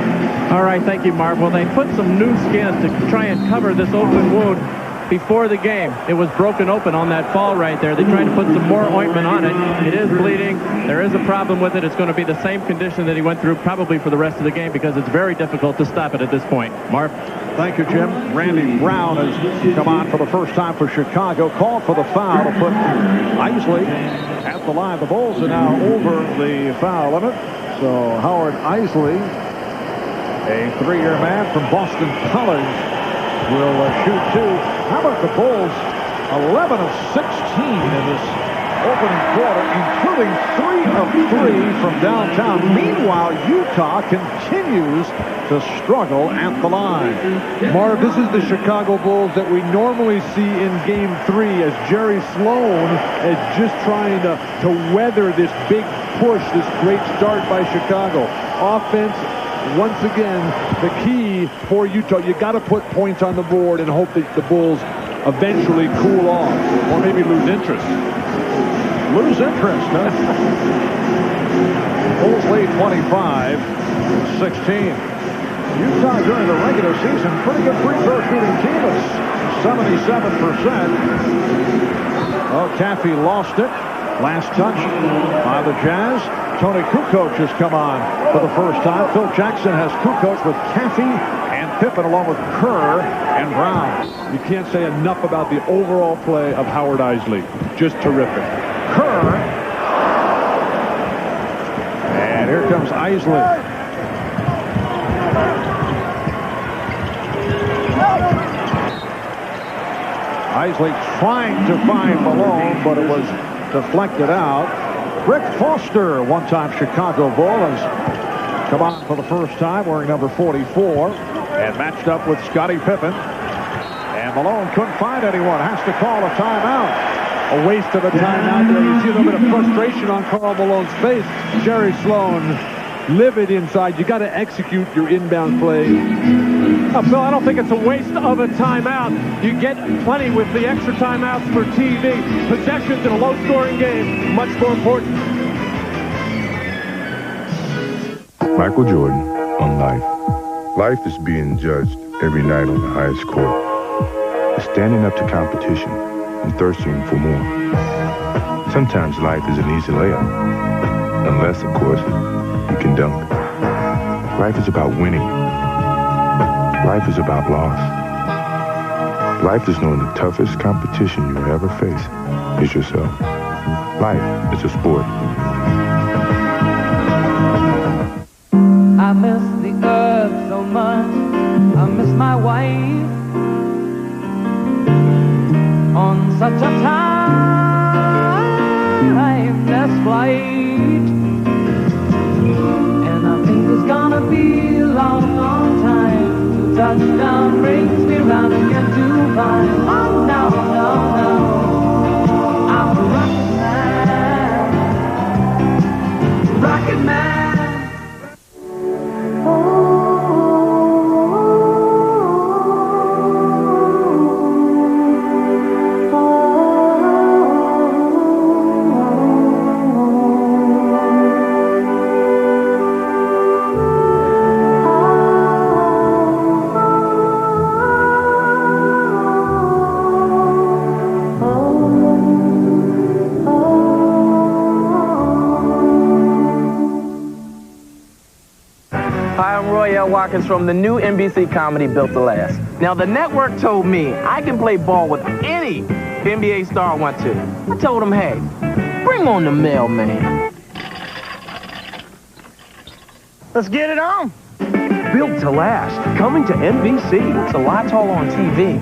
All right, thank you, Marv. Well, they put some new skin to try and cover this open wound before the game. It was broken open on that fall right there. They tried to put some more ointment on it. It is bleeding. There is a problem with it. It's going to be the same condition that he went through probably for the rest of the game because it's very difficult to stop it at this point. Marv? Thank you, Jim. Randy Brown has come on for the first time for Chicago. Called for the foul to put Isley at the line. The Bulls are now over the foul limit. So Howard Isley, a three-year man from Boston College, will shoot two. How about the Bulls? 11 of 16 in this opening quarter, including 3 of 3 from downtown. Meanwhile, Utah continues to struggle at the line. Marv, this is the Chicago Bulls that we normally see in Game 3 as Jerry Sloan is just trying to weather this big push, this great start by Chicago. Offense, once again, the key for Utah. You got to put points on the board and hope that the Bulls eventually cool off or maybe lose interest. Lose interest, huh? Bulls lead 25-16. Utah during the regular season, pretty good free throw shooting team at 77%. Oh, Caffey lost it. Last touch by the Jazz. Tony Kukoc has come on for the first time. Phil Jackson has Kukoc with Caffey and Pippen along with Kerr and Brown. You can't say enough about the overall play of Howard Isley. Just terrific. Kerr. And here comes Isley. Isley trying to find Malone, but it was deflected out. Rick Foster, one-time Chicago Bull, has come on for the first time wearing number 44 and matched up with Scottie Pippen. And Malone couldn't find anyone. Has to call a timeout. A waste of a timeout there. You see a little bit of frustration on Karl Malone's face. Jerry Sloan, livid inside. You got to execute your inbound play. Phil, I don't think it's a waste of a timeout. You get plenty with the extra timeouts for TV. Possessions in a low-scoring game, much more important. Michael Jordan on Life. Life is being judged every night on the highest court. It's standing up to competition and thirsting for more. Sometimes life is an easy layup. Unless, of course, you can dunk. Life is about winning. Life is about loss. Life is knowing the toughest competition you will ever face is yourself. Life is a sport. I miss the earth so much. I miss my wife. On such a timeless flight. And I think it's gonna be a long, long time. Touchdown brings me round again to find. Oh, no, no, no. I'm a rocket man. Rocket man. Watkins from the new NBC comedy Built to Last. Now, the network told me I can play ball with any NBA star I want to. I told them, hey, bring on the mailman. Let's get it on. Built to Last, coming to NBC. It's a lot taller on TV.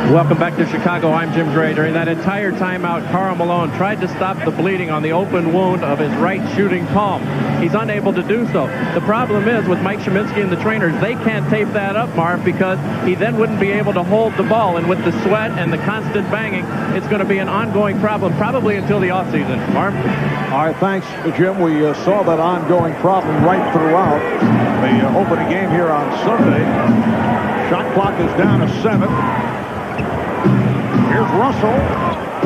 Welcome back to Chicago. I'm Jim Gray. During that entire timeout, Karl Malone tried to stop the bleeding on the open wound of his right shooting palm. He's unable to do so. The problem is with Mike Cheminsky and the trainers, they can't tape that up, Marv, because he then wouldn't be able to hold the ball. And with the sweat and the constant banging, it's going to be an ongoing problem, probably until the offseason. Marv? All right, thanks, Jim. We saw that ongoing problem right throughout the opening game here on Sunday. Shot clock is down to 7. Here's Russell.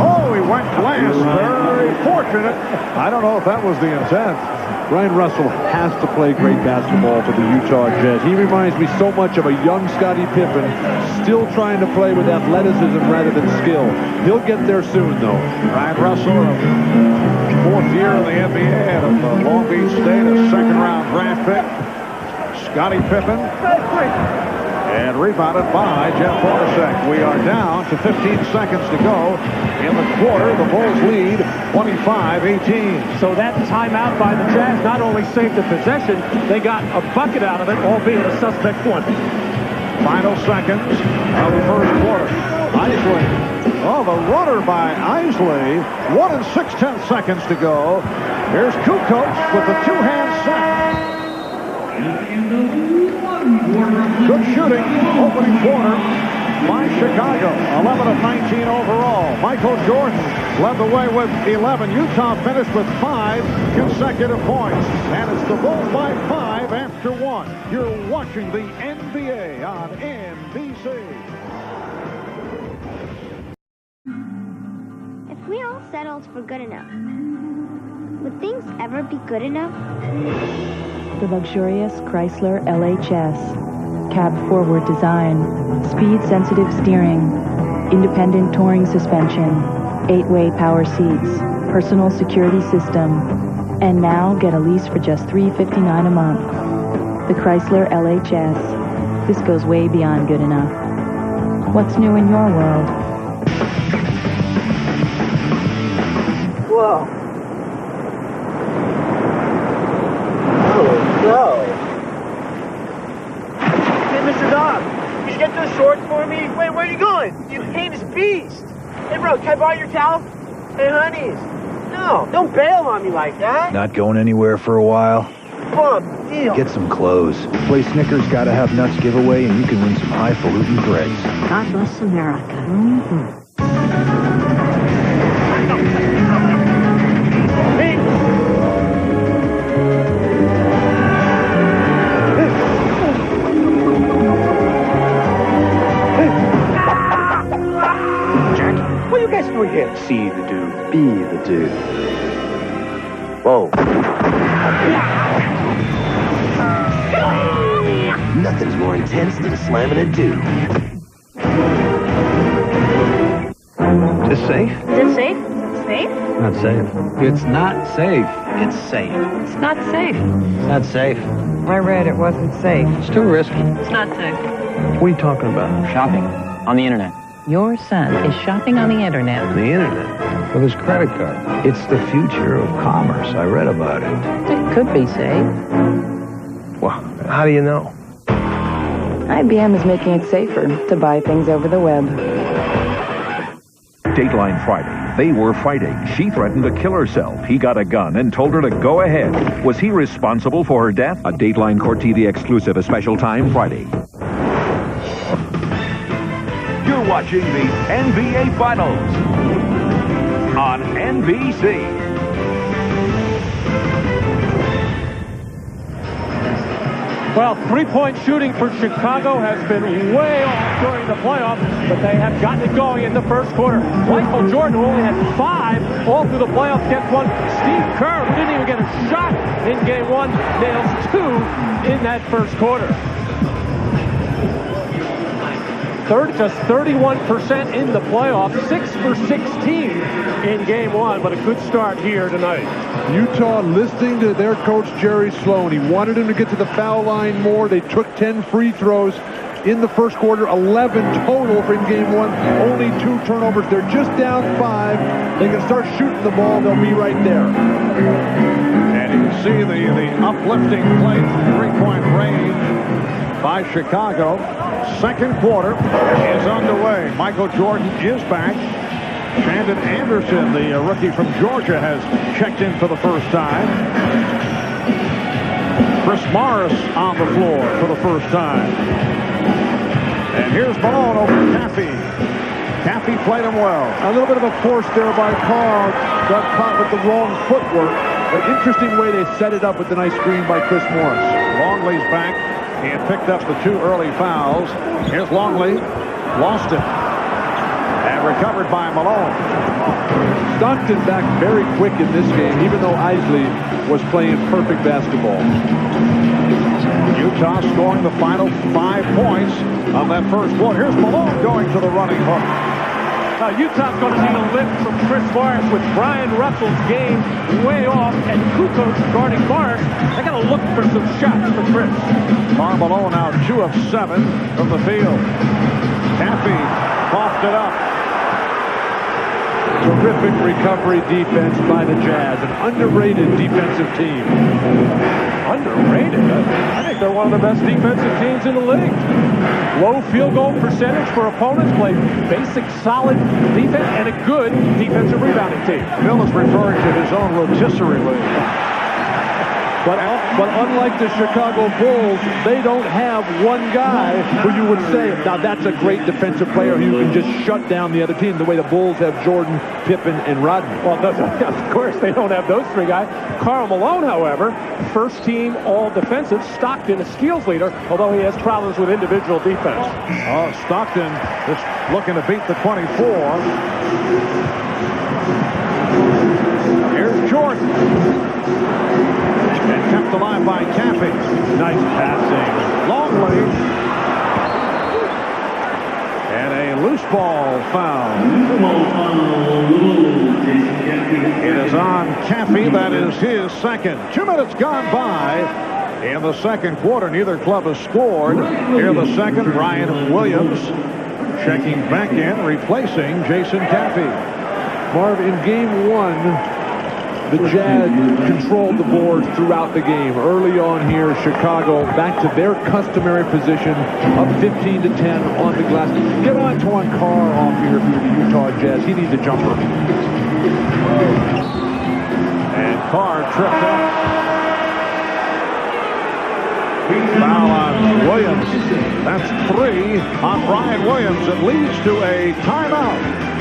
Oh, he went glass. Very fortunate. I don't know if that was the intent. Ryan Russell has to play great basketball for the Utah Jazz. He reminds me so much of a young Scottie Pippen, still trying to play with athleticism rather than skill. He'll get there soon, though. Ryan Russell, fourth year in the NBA out of Long Beach State, a second-round draft pick. Scottie Pippen. And rebounded by Jeff Hornacek. We are down to 15 seconds to go in the quarter. The Bulls lead 25-18. So that timeout by the Jazz not only saved the possession, they got a bucket out of it, albeit a suspect one. Final seconds of the first quarter. Isley. Oh, the runner by Isley. 1 and 6/10 seconds to go. Here's Kukoc with the two-hand set. Good shooting, opening quarter by Chicago. 11 of 19 overall. Michael Jordan led the way with 11. Utah finished with 5 consecutive points. And it's the Bulls by 5 after 1. You're watching the NBA on NBC. If we all settled for good enough, would things ever be good enough? The luxurious Chrysler LHS. Cab-forward design, speed-sensitive steering, independent touring suspension, 8-way power seats, personal security system, and now get a lease for just $359 a month. The Chrysler LHS. This goes way beyond good enough. What's new in your world? Whoa. Oh, no. Mr. Dog, can you get those shorts for me? Wait, where are you going? You heinous beast. Hey, bro, can I borrow your towel? Hey, honeys. No, don't bail on me like that. Not going anywhere for a while? Bum deal. Get some clothes. Play Snickers Gotta Have Nuts giveaway and you can win some highfalutin threads. God bless America. Mm-hmm. Here. See the dude. Be the dude. Whoa. Nothing's more intense than slamming a dude. Is this safe? Is it safe? Safe? Not safe. It's not safe. It's safe. It's not safe. It's not safe. I read it wasn't safe. It's too risky. It's not safe. What are you talking about? Shopping on the internet. Your son is shopping on the internet. The internet? With his credit card. It's the future of commerce. I read about it. It could be safe. Well, how do you know? IBM is making it safer to buy things over the web. Dateline Friday. They were fighting. She threatened to kill herself. He got a gun and told her to go ahead. Was he responsible for her death? A Dateline Court TV exclusive, a special time Friday. You're watching the NBA Finals on NBC. Well, three-point shooting for Chicago has been way off during the playoffs, but they have gotten it going in the first quarter. Michael Jordan, who only had 5 all through the playoffs, gets one. Steve Kerr, who didn't even get a shot in game 1, nails 2 in that first quarter. Just 31% in the playoffs, 6 for 16 in game 1, but a good start here tonight. Utah listening to their coach, Jerry Sloan. He wanted him to get to the foul line more. They took 10 free throws in the first quarter, 11 total in game 1, only 2 turnovers. They're just down 5. They can start shooting the ball. They'll be right there. And you can see the uplifting play from three-point range by Chicago. Second quarter is underway. Michael Jordan is back. Shandon Anderson, the rookie from Georgia, has checked in for the first time. Chris Morris on the floor for the first time. And here's Malone over Caffey. Caffey played him well. A little bit of a force there by Carl. Got caught with the wrong footwork. But interesting way they set it up with the nice screen by Chris Morris. Longley's back. He had picked up the 2 early fouls. Here's Longley. Lost it. And recovered by Malone. Stockton back very quick in this game, even though Isley was playing perfect basketball. Utah scoring the final 5 points of that first quarter. Here's Malone going to the running hook. Now, Utah's going to need a lift from Chris Morris with Brian Russell's game way off and Kukoc guarding Morris. They got to look for some shots for Chris. Karl Malone now 2 of 7 from the field. Caffey coughed it up. Terrific recovery defense by the Jazz. An underrated defensive team. Underrated? I think they're one of the best defensive teams in the league. Low field goal percentage for opponents, play basic, solid defense, and a good defensive rebounding team. Bill is referring to his own rotisserie league. But unlike the Chicago Bulls, they don't have one guy who you would say, now that's a great defensive player who can just shut down the other team, the way the Bulls have Jordan, Pippen, and Rodney. Well, of course, they don't have those 3 guys. Karl Malone, however, first team all-defensive. Stockton, a steals leader, although he has problems with individual defense. Oh, Stockton is looking to beat the 24. Here's Jordan. And kept alive by Caffey. Nice passing. Longley. And a loose ball foul. It is on Caffey. That is his second. 2 minutes gone by in the second quarter. Neither club has scored. Here the second, Ryan Williams checking back in, replacing Jason Caffey. Marv, in game 1, the Jazz controlled the boards throughout the game. Early on here, Chicago back to their customary position of 15-10 on the glass. Get Antoine Carr off here for the Utah Jazz. He needs a jumper. And Carr tripped up. Foul on Williams. That's 3 on Brian Williams. It leads to a timeout.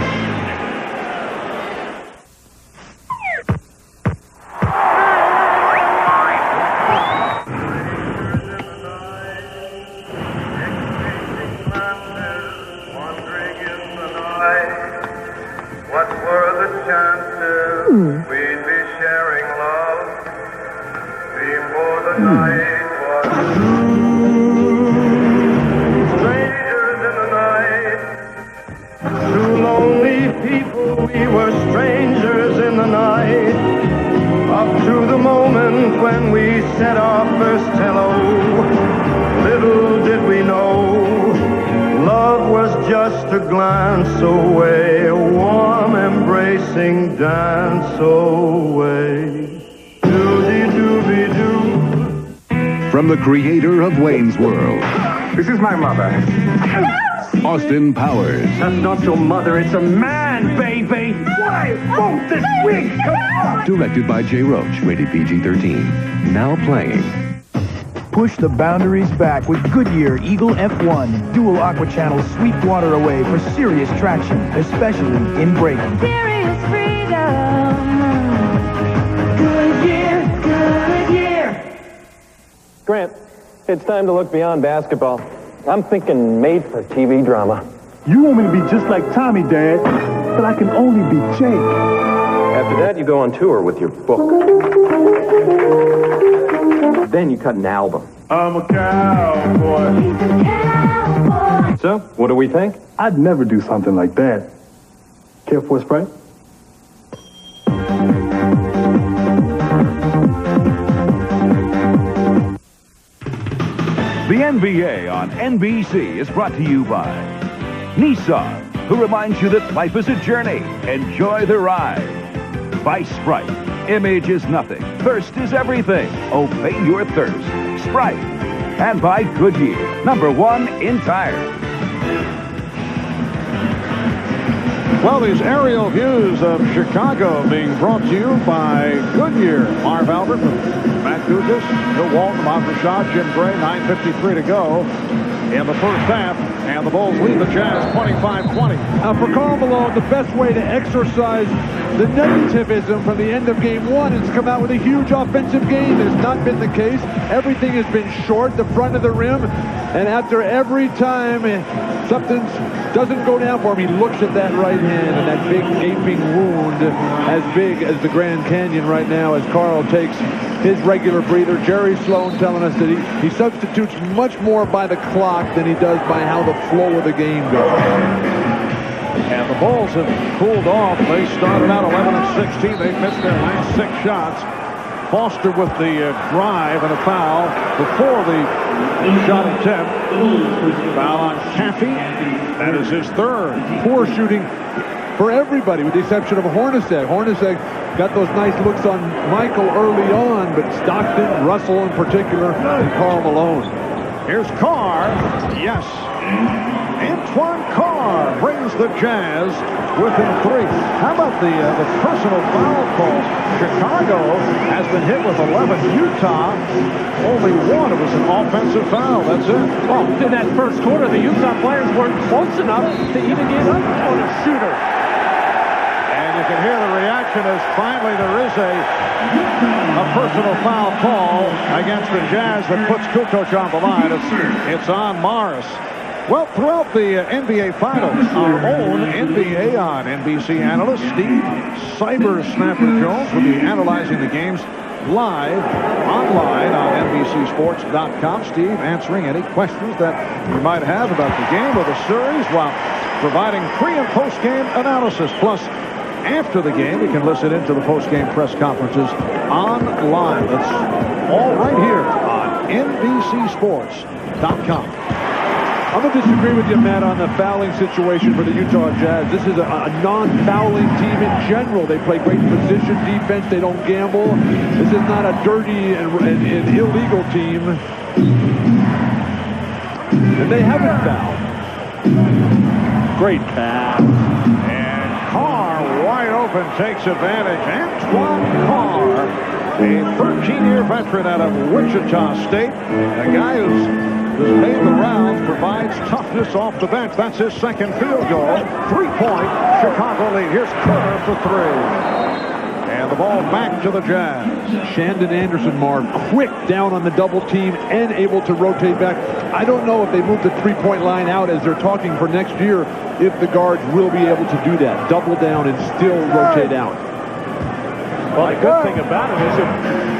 From the creator of Wayne's World. This is my mother. Austin Powers. That's not your mother, it's a man, baby! Why won't this wig come off? Directed by Jay Roach, rated PG-13. Now playing. Push the boundaries back with Goodyear Eagle F1. Dual aqua channels sweep water away for serious traction, especially in braking. Serious freedom. Goodyear, Goodyear. Grant, it's time to look beyond basketball. I'm thinking made-for-TV drama. You want me to be just like Tommy, Dad, but I can only be Jake. After that, you go on tour with your book. Then you cut an album. I'm a cowboy. He's a cowboy. So, what do we think? I'd never do something like that. Care for a Sprite? The NBA on NBC is brought to you by Nissan, who reminds you that life is a journey. Enjoy the ride. By Sprite. Image is nothing. Thirst is everything. Obey your thirst. Sprite. And by Goodyear, #1 in tires. Well, these aerial views of Chicago being brought to you by Goodyear. Marv Albert, Matt Guzis, Bill Walton, Bob Rashad, Jim Gray, 9:53 to go in the first half, and the Bulls lead the Jazz 25-20. Now for Karl Malone, the best way to exercise the negativism from the end of game one is to come out with a huge offensive game. It has not been the case. Everything has been short, the front of the rim, and after every time something doesn't go down for him, he looks at that right hand and that big gaping wound as big as the Grand Canyon right now as Karl takes his regular breather. Jerry Sloan telling us that he substitutes much more by the clock than he does by how the flow of the game goes. And the Bulls have cooled off. They started out 11-16. They've missed their last 6 shots. Foster with the drive and a foul before the shot attempt. Foul on Caffey. That is his 3rd. Poor shooting for everybody with the exception of Hornacek. Hornacek got those nice looks on Michael early on, but Stockton, Russell in particular, and Karl Malone. Here's Carr. Yes. Antoine Carr brings the Jazz within 3. How about the personal foul call? Chicago has been hit with 11. Utah, only 1. It was an offensive foul. That's it. Well, in that first quarter, the Utah players weren't close enough to even get up on a shooter. And you can hear the reaction as finally there is a personal foul call against the Jazz that puts Kukoc on the line. It's on Morris. Well, throughout the NBA Finals, our own NBA on NBC analyst Steve Cyber-Snapper-Jones will be analyzing the games live online on NBCSports.com. Steve answering any questions that you might have about the game or the series while providing pre- and post-game analysis. Plus, after the game, you can listen into the post-game press conferences online. That's all right here on NBCSports.com. I'm going to disagree with you, Matt, on the fouling situation for the Utah Jazz. This is a non-fouling team in general. They play great position defense. They don't gamble. This is not a dirty and illegal team. And they haven't fouled. Great pass. And Carr, wide open, takes advantage. Antoine Carr, a 13-year veteran out of Wichita State. A guy who's made the rounds, provides toughness off the bench. That's his 2nd field goal. 3-point Chicago lead. Here's Kerr for 3. And the ball back to the Jazz. Shandon Anderson, Marv, quick down on the double team and able to rotate back. I don't know if they move the 3-point line out as they're talking for next year, if the guards will be able to do that. Double down and still rotate out. Well, the good thing about it is that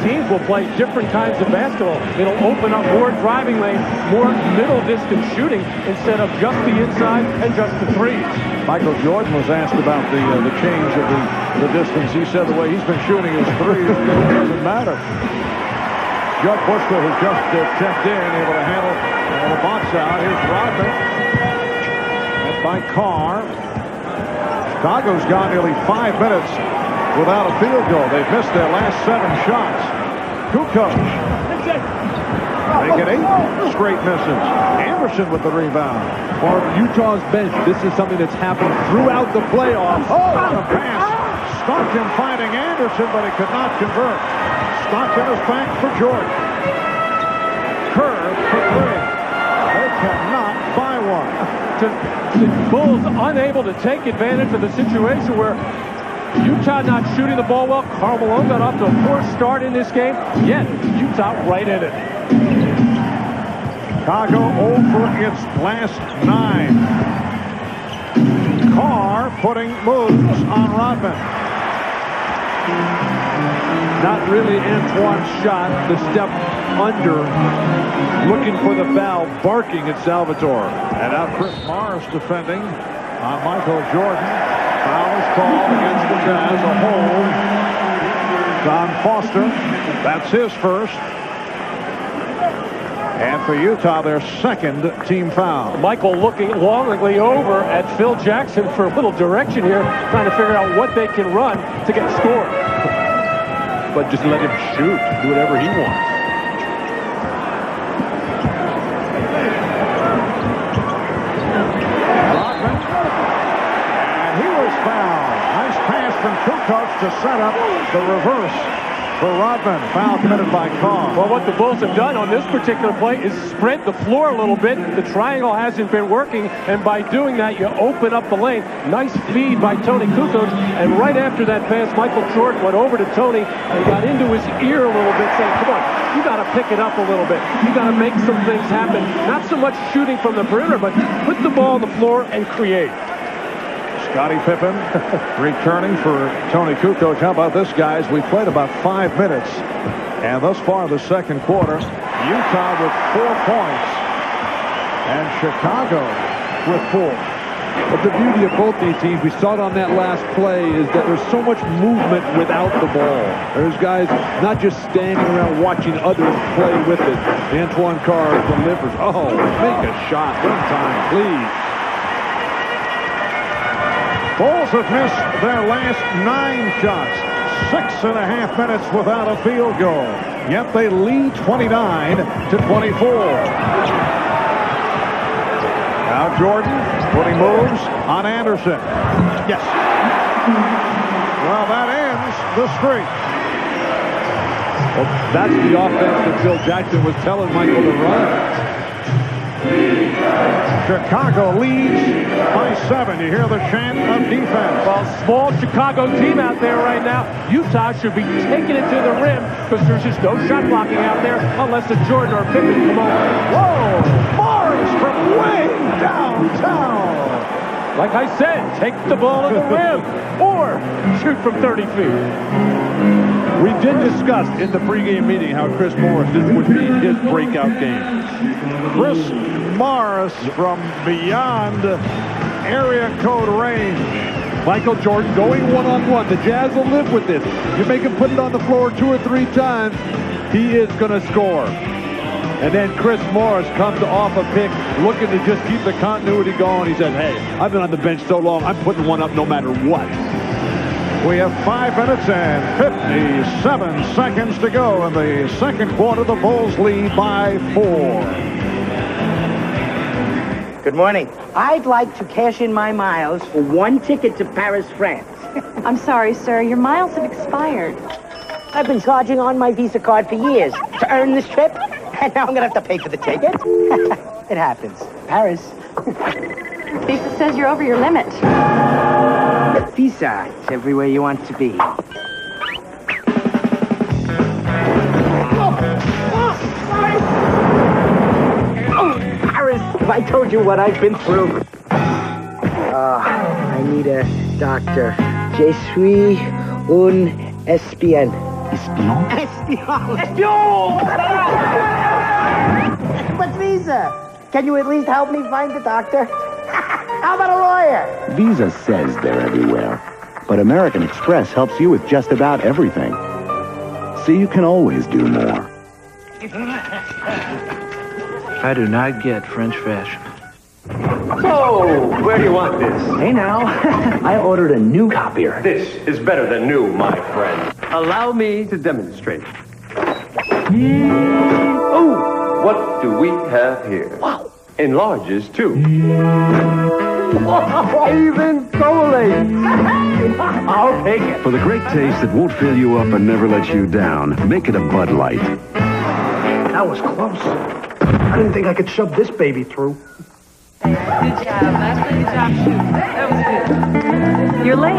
teams will play different kinds of basketball. It'll open up more driving lane, more middle distance shooting instead of just the inside and just the threes. Michael Jordan was asked about the change of the distance. He said the way he's been shooting his threes, it doesn't matter. Judd Bushler has just checked in, able to handle the box out. Here's Rodman. And by Carr. Chicago's gone nearly 5 minutes without a field goal. They've missed their last 7 shots. Kukoc. Make it 8 straight misses. Anderson with the rebound. For Utah's bench, this is something that's happened throughout the playoffs. Oh, the pass. Stockton finding Anderson, but he could not convert. Stockton is back for Jordan. Kerr for 3. They cannot buy one. The Bulls unable to take advantage of the situation where Utah not shooting the ball well. Karl Malone got off to a poor start in this game, yet Utah right in it. Chicago over its last 9. Carr putting moves on Rodman. Not really Antoine's shot. The step under, looking for the foul, barking at Salvatore. And now Chris Morris defending on Michael Jordan. Foul is called against the Jazz. A hold. Don Foster. That's his first. And for Utah, their 2nd team foul. Michael looking longingly over at Phil Jackson for a little direction here, trying to figure out what they can run to get scored. But just let him shoot, do whatever he wants. from Kukoc to set up the reverse for Rodman. Foul committed by Carr. Well, what the Bulls have done on this particular play is spread the floor a little bit. The triangle hasn't been working, and by doing that, you open up the lane. Nice feed by Tony Kukoc, and right after that pass, Michael Jordan went over to Tony and got into his ear a little bit, saying, come on, you got to pick it up a little bit. You got to make some things happen. Not so much shooting from the perimeter, but put the ball on the floor and create. Scottie Pippen returning for Tony Kukoc. How about this, guys? We played about 5 minutes, and thus far the second quarter, Utah with 4 points, and Chicago with 4. But the beauty of both these teams, we saw it on that last play, is that there's so much movement without the ball. There's guys not just standing around watching others play with it. Antoine Carr delivers. Oh, make a shot one time, please. Bulls have missed their last 9 shots. 6.5 minutes without a field goal. Yet they lead 29-24. Now Jordan putting moves on Anderson. Yes. Well, that ends the streak. Well, that's the offense that Phil Jackson was telling Michael to run. Chicago leads by 7. You hear the chant of defense. Well, small Chicago team out there right now. Utah should be taking it to the rim because there's just no shot blocking out there unless it's Jordan or Pippen come over. Whoa! Morris from way downtown. Like I said, take the ball to the rim or shoot from 30 feet. We did discuss in the pregame meeting how Chris Morris, this would be his breakout game. Chris Morris from beyond area code range. Michael Jordan going one-on-one. The Jazz will live with this. You make him put it on the floor 2 or 3 times, he is going to score. And then Chris Morris comes off a pick looking to just keep the continuity going. He says, hey, I've been on the bench so long, I'm putting one up no matter what. We have 5 minutes and 57 seconds to go in the second quarter. The Bulls lead by 4. Good morning. I'd like to cash in my miles for 1 ticket to Paris, France. I'm sorry, sir. Your miles have expired. I've been charging on my Visa card for years to earn this trip, and now I'm going to have to pay for the ticket. It happens. Paris. Visa says you're over your limit. Visa, it's everywhere you want to be. Paris, if I told you what I've been through. I need a doctor. Je suis un espion. Espion? Espion! But Visa, can you at least help me find the doctor? How about a lawyer? Visa says they're everywhere, but American Express helps you with just about everything. So you can always do more. I do not get French fashion. So, where do you want this? Hey now, I ordered a new copier. This is better than new, my friend. Allow me to demonstrate. Oh, what do we have here? Wow. Enlarges, too. Even so late. I'll take it. For the great taste that won't fill you up and never let you down, make it a Bud Light. That was close. I didn't think I could shove this baby through. Good job. Last good job shooting. That was good. You're late.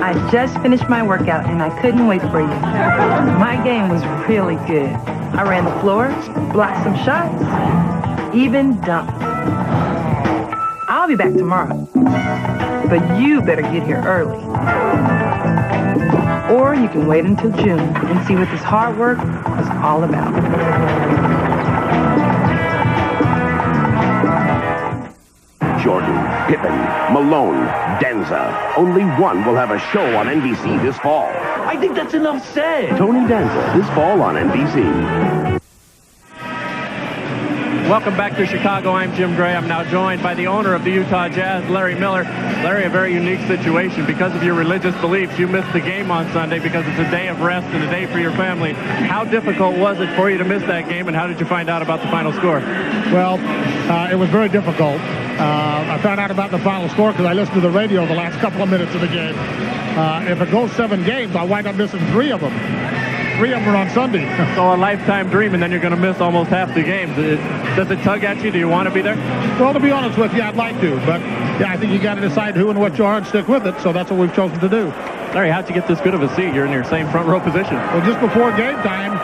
I just finished my workout and I couldn't wait for you. My game was really good. I ran the floor, blocked some shots, even dunked. I'll be back tomorrow. But you better get here early. Or you can wait until June and see what this hard work is all about. Jordan, Pippen, Malone, Danza. Only one will have a show on NBC this fall. I think that's enough said. Tony Danza, this fall on NBC. Welcome back to Chicago. I'm Jim Gray. I'm now joined by the owner of the Utah Jazz, Larry Miller. Larry, a very unique situation. Because of your religious beliefs, you missed the game on Sunday because it's a day of rest and a day for your family. How difficult was it for you to miss that game, and how did you find out about the final score? Well, it was very difficult. I found out about the final score because I listened to the radio the last couple of minutes of the game. If it goes 7 games, I'll wind up missing 3 of them. 3 of them are on Sunday. So a lifetime dream, and then you're going to miss almost half the games. Does it tug at you? Do you want to be there? Well, to be honest with you, I'd like to. But, yeah, I think you got to decide who and what you are and stick with it. So that's what we've chosen to do. Larry, how'd you get this good of a seat? You're in your same front row position. Well, just before game time,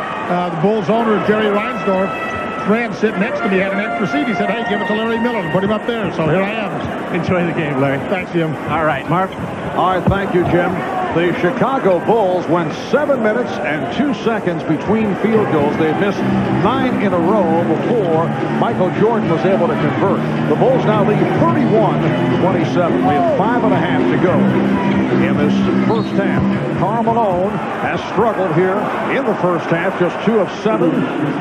the Bulls owner, Jerry Reinsdorf, friend sitting next to me, had an extra seat. He said, hey, give it to Larry Miller and put him up there. So here I am. Enjoy the game, Larry. Thanks, Jim. All right, Mark. All right, thank you, Jim. The Chicago Bulls went 7 minutes and 2 seconds between field goals. They had missed 9 in a row before Michael Jordan was able to convert. The Bulls now lead 31-27. We have 5.5 to go in this first half. Karl Malone has struggled here in the first half. Just 2 of 7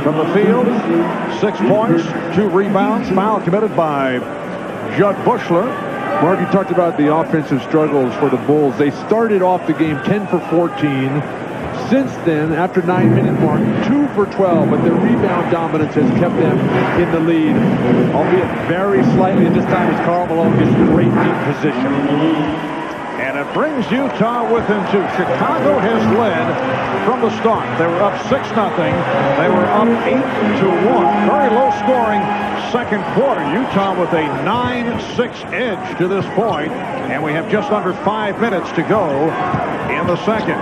from the field. 6 points, 2 rebounds. Foul committed by Judd Buechler. Mark, you talked about the offensive struggles for the Bulls. They started off the game 10 for 14. Since then, after 9-minute mark, 2 for 12, but their rebound dominance has kept them in the lead, albeit very slightly. And this time as Karl Malone gets great deep position. And it brings Utah within 2. Chicago has led from the start. They were up 6-0. They were up 8-1. Very low scoring second quarter. Utah with a 9-6 edge to this point. And we have just under 5 minutes to go in the second.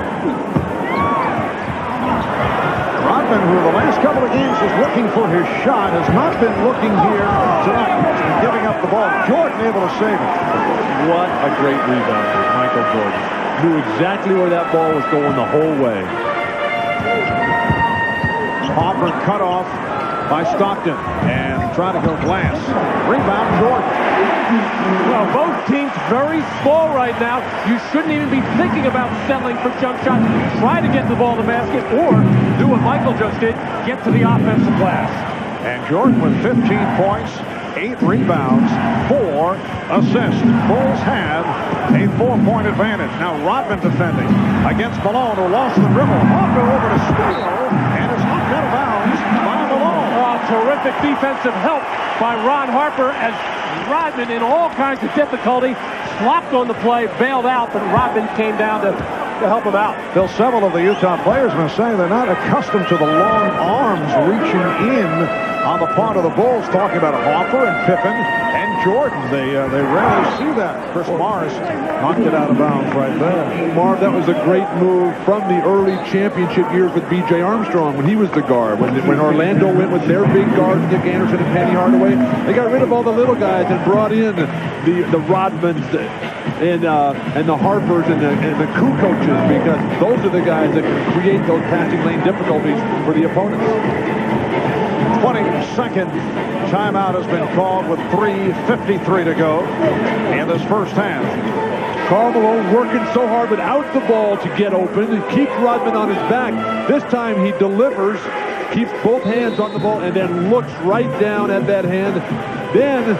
Rodman, who the last couple of games was looking for his shot, has not been looking here tonight. Giving up the ball. Jordan able to save it. What a great rebound for Michael Jordan. Knew exactly where that ball was going the whole way. Hopper cut off by Stockton and trying to go glass. Rebound Jordan. Well, both teams very small right now. You shouldn't even be thinking about settling for jump shots. Try to get the ball in the basket or do what Michael just did, get to the offensive glass. And Jordan with 15 points, 8 rebounds, 4 assists. Bulls have a 4-point advantage. Now Rodman defending against Malone, who lost the dribble. Hopper over to steal, and it's knocked out of bounds by Malone. Oh, terrific defensive help by Ron Harper as Rodman, in all kinds of difficulty, flopped on the play, bailed out, but Rodman came down to help him out. Bill, several of the Utah players have been saying they're not accustomed to the long arms reaching in on the part of the Bulls, talking about Hopper and Pippen and Jordan. They rarely see that. Chris Morris knocked it out of bounds right there. Marv, that was a great move from the early championship years with B.J. Armstrong when he was the guard. When Orlando went with their big guards, Nick Anderson and Penny Hardaway, they got rid of all the little guys and brought in the Rodmans and the Harpers and the Koo coaches, because those are the guys that can create those passing lane difficulties for the opponents. 22nd timeout has been called with 3:53 to go in this first half. Karl Malone working so hard without the ball to get open and keep Rodman on his back. This time he delivers, keeps both hands on the ball, and then looks right down at that hand. Then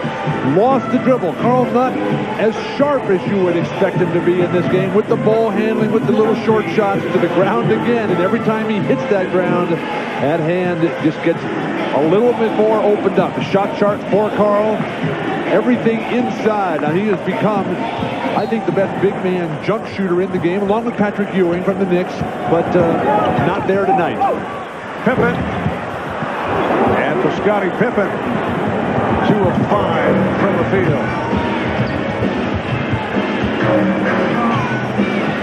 lost the dribble. Karl not as sharp as you would expect him to be in this game with the ball handling, with the little short shots to the ground again. And every time he hits that ground, that hand just gets a little bit more opened up. The shot chart for Karl, everything inside. Now he has become, I think, the best big man jump shooter in the game, along with Patrick Ewing from the Knicks, but not there tonight. Pippen. And for Scottie Pippen, 2 of 5 from the field.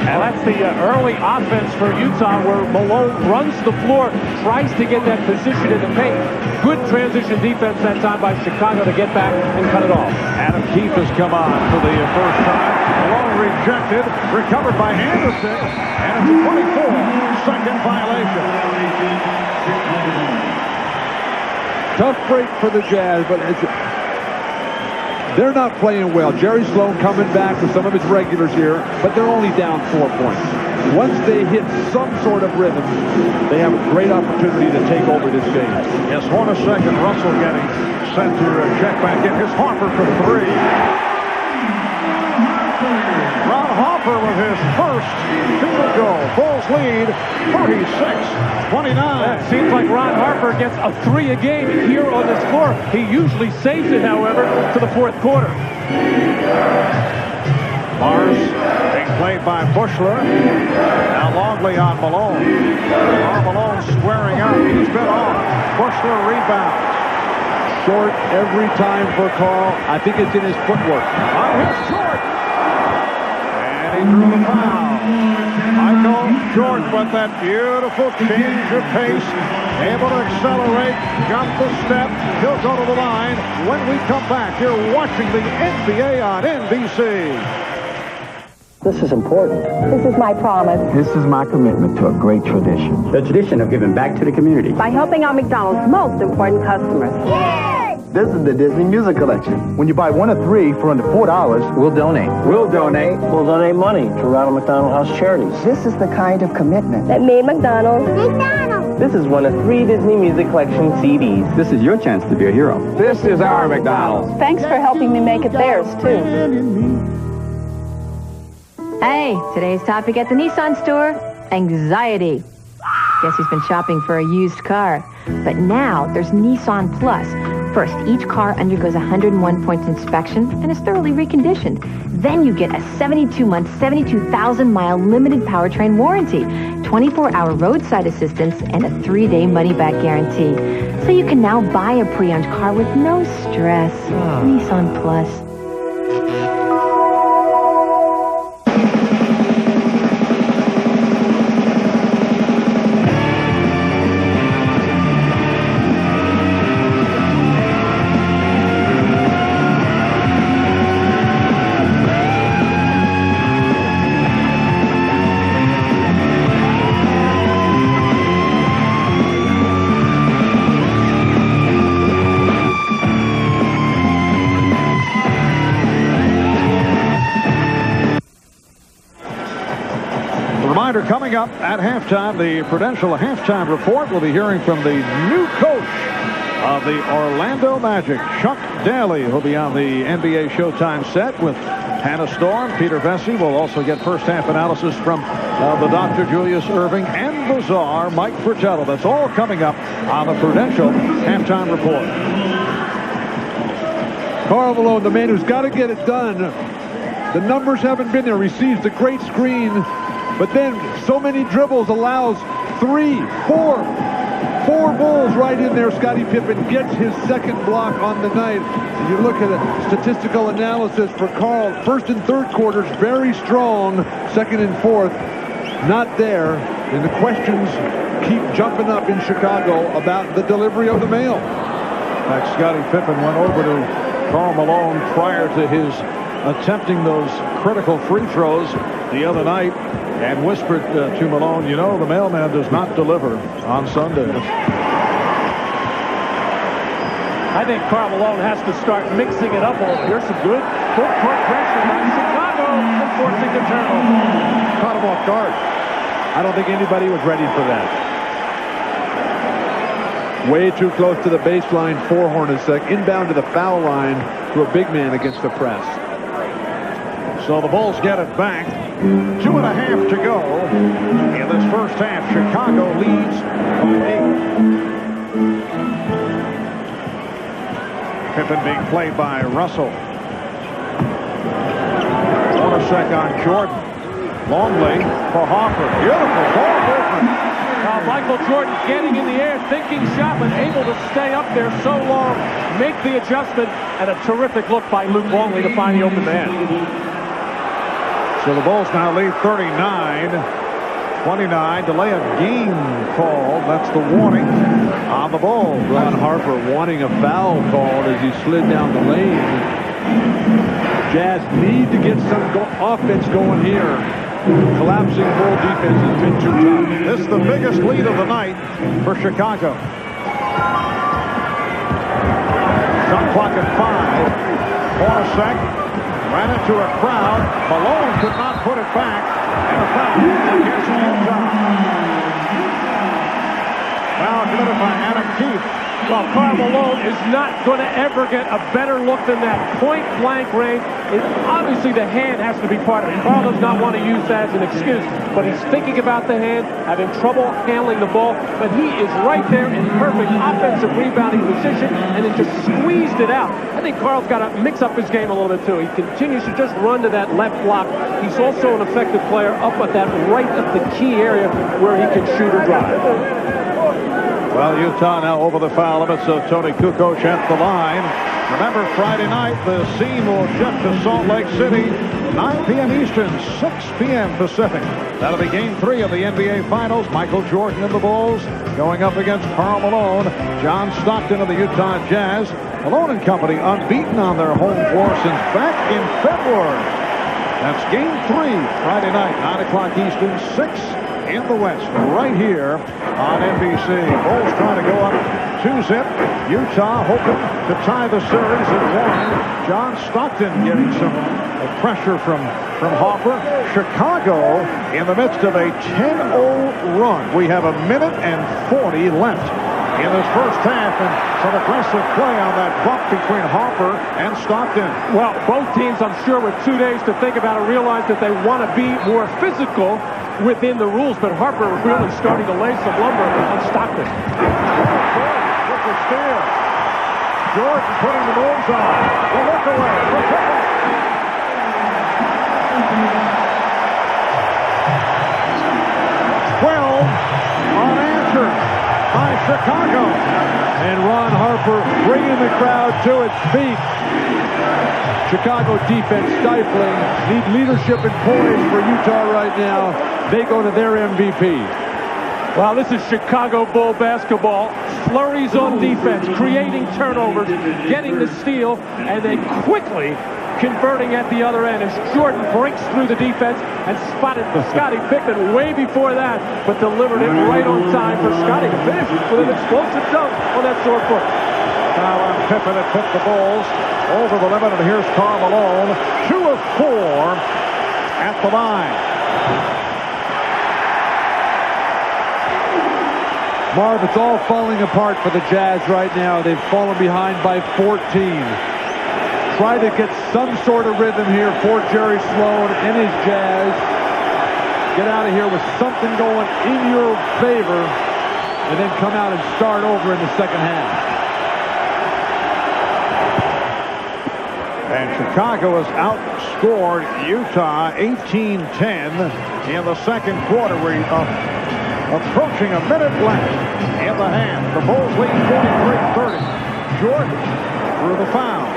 And that's the early offense for Utah, where Malone runs the floor, tries to get that position in the paint. Good transition defense that time by Chicago to get back and cut it off. Adam Keefe has come on for the first time. Malone rejected, recovered by Anderson, and it's a 24-second violation. Tough break for the Jazz, but they're not playing well. Jerry Sloan coming back with some of his regulars here, but they're only down 4 points. Once they hit some sort of rhythm, they have a great opportunity to take over this game. Yes, 1 second. Russell getting sent to check back in. Here's Harper for 3. Ron Harper with his first field goal Bulls lead 36-29. It seems like Ron Harper gets a 3 a game here on this floor. He usually saves it, however, to the fourth quarter. Mars being played by Bushler. Now Longley on Malone. Malone squaring up. He's been off. Bushler rebounds. Short every time for Carl. I think it's in his footwork. Here's Short. And he drew the foul. Michael Jordan with that beautiful change of pace. Able to accelerate. Got the step. He'll go to the line. When we come back, you're watching the NBA on NBC. This is important. This is my promise. This is my commitment to a great tradition. The tradition of giving back to the community. By helping out McDonald's most important customers. Yay! This is the Disney Music Collection. When you buy one of 3 for under $4, we'll donate. We'll donate money to Ronald McDonald House charities. This is the kind of commitment that made McDonald's. This is one of 3 Disney Music Collection CDs. This is your chance to be a hero. This is our McDonald's. Thanks for helping me make it theirs, too. Hey, today's topic at the Nissan store, anxiety. Guess who's been shopping for a used car? But now there's Nissan Plus. First, each car undergoes a 101-point inspection and is thoroughly reconditioned. Then you get a 72-month, 72,000-mile limited powertrain warranty, 24-hour roadside assistance, and a 3-day money-back guarantee. So you can now buy a pre-owned car with no stress. Nissan Plus. Coming up at halftime, the Prudential halftime report. We'll be hearing from the new coach of the Orlando Magic, Chuck Daly, who'll be on the NBA Showtime set with Hannah Storm. Peter Vesey will also get first half analysis from the Dr. Julius Irving and Bazaar, Mike Fratello. That's all coming up on the Prudential halftime report. Karl Malone, the man who's got to get it done. The numbers haven't been there. Receives the great screen. But then so many dribbles allows 3, 4 Bulls right in there. Scottie Pippen gets his second block on the night. And you look at the statistical analysis for Karl. First and third quarters, very strong. Second and fourth, not there. And the questions keep jumping up in Chicago about the delivery of the mail. In fact, Scottie Pippen went over to Karl Malone prior to his attempting those critical free throws the other night and whispered to Malone, you know, the mailman does not deliver on Sundays. I think Karl Malone has to start mixing it up a little. Here's some good full-court pressure by Chicago and forcing the turnover. Caught him off guard. I don't think anybody was ready for that. Way too close to the baseline for Hornacek. Inbound to the foul line to a big man against the press. So the Bulls get it back. 2.5 to go in this first half. Chicago leads by 8. Pippen being played by Russell. Hornacek on Jordan. Longley for Hoffer. Beautiful ball movement. Michael Jordan getting in the air, thinking shot, but able to stay up there so long, make the adjustment, and a terrific look by Luke Longley to find the open man. So the Bulls now lead 39-29. Delay of game called. That's the warning on the Bulls. Ron Harper wanting a foul called as he slid down the lane. Jazz need to get some offense going here. Collapsing Bull defense has been too tough. This is the biggest lead of the night for Chicago. Shot clock at 5. Hornacek ran into a crowd. Malone could not put it back. And a foul against Utah. Foul committed by Adam Keefe. Well, Karl Malone is not going to ever get a better look than that. Point-blank range. Obviously, the hand has to be part of it. Karl does not want to use that as an excuse, but he's thinking about the hand, having trouble handling the ball, but he is right there in perfect offensive rebounding position, and it just squeezed it out. I think Karl's got to mix up his game a little bit, too. He continues to just run to that left block. He's also an effective player up at that right at the key area where he can shoot or drive. Well, Utah now over the foul limit, so Tony Kukoc at the line. Remember, Friday night, the scene will shift to Salt Lake City, 9 p.m. Eastern, 6 p.m. Pacific. That'll be Game 3 of the NBA Finals. Michael Jordan and the Bulls going up against Karl Malone. John Stockton of the Utah Jazz. Malone and company unbeaten on their home floor since back in February. That's Game 3, Friday night, 9 o'clock Eastern, 6 in the West, right here on NBC. Bulls trying to go up 2-zip. Utah hoping to tie the series at 1. John Stockton getting some pressure from Hopper. Chicago in the midst of a 10-0 run. We have 1 minute and 40 left in this first half, and some aggressive play on that bump between Hopper and Stockton. Well, both teams, I'm sure, with 2 days to think about it, realize that they want to be more physical within the rules, but Harper really starting to lay some lumber on Stockton. With the steal. Jordan putting the moves on. The look away. 12 unanswered by Chicago. And Ron Harper bringing the crowd to its feet. Chicago defense stifling. Need leadership and poise for Utah right now. They go to their MVP. Well, this is Chicago Bull basketball. Flurries on defense, creating turnovers, getting the steal, and then quickly converting at the other end as Jordan breaks through the defense and spotted Scottie Pippen way before that, but delivered it right on time for Scottie to finish with an explosive dunk on that sore foot. Foul on Pippen. It put the Bulls over the limit, and here's Karl Malone, 2 of 4 at the line. Marv, it's all falling apart for the Jazz right now. They've fallen behind by 14. Try to get some sort of rhythm here for Jerry Sloan and his Jazz. Get out of here with something going in your favor, and then come out and start over in the second half. And Chicago has outscored Utah 18-10 in the second quarter. We're approaching a minute left in the half. The Bulls lead 43-30. Jordan through the foul.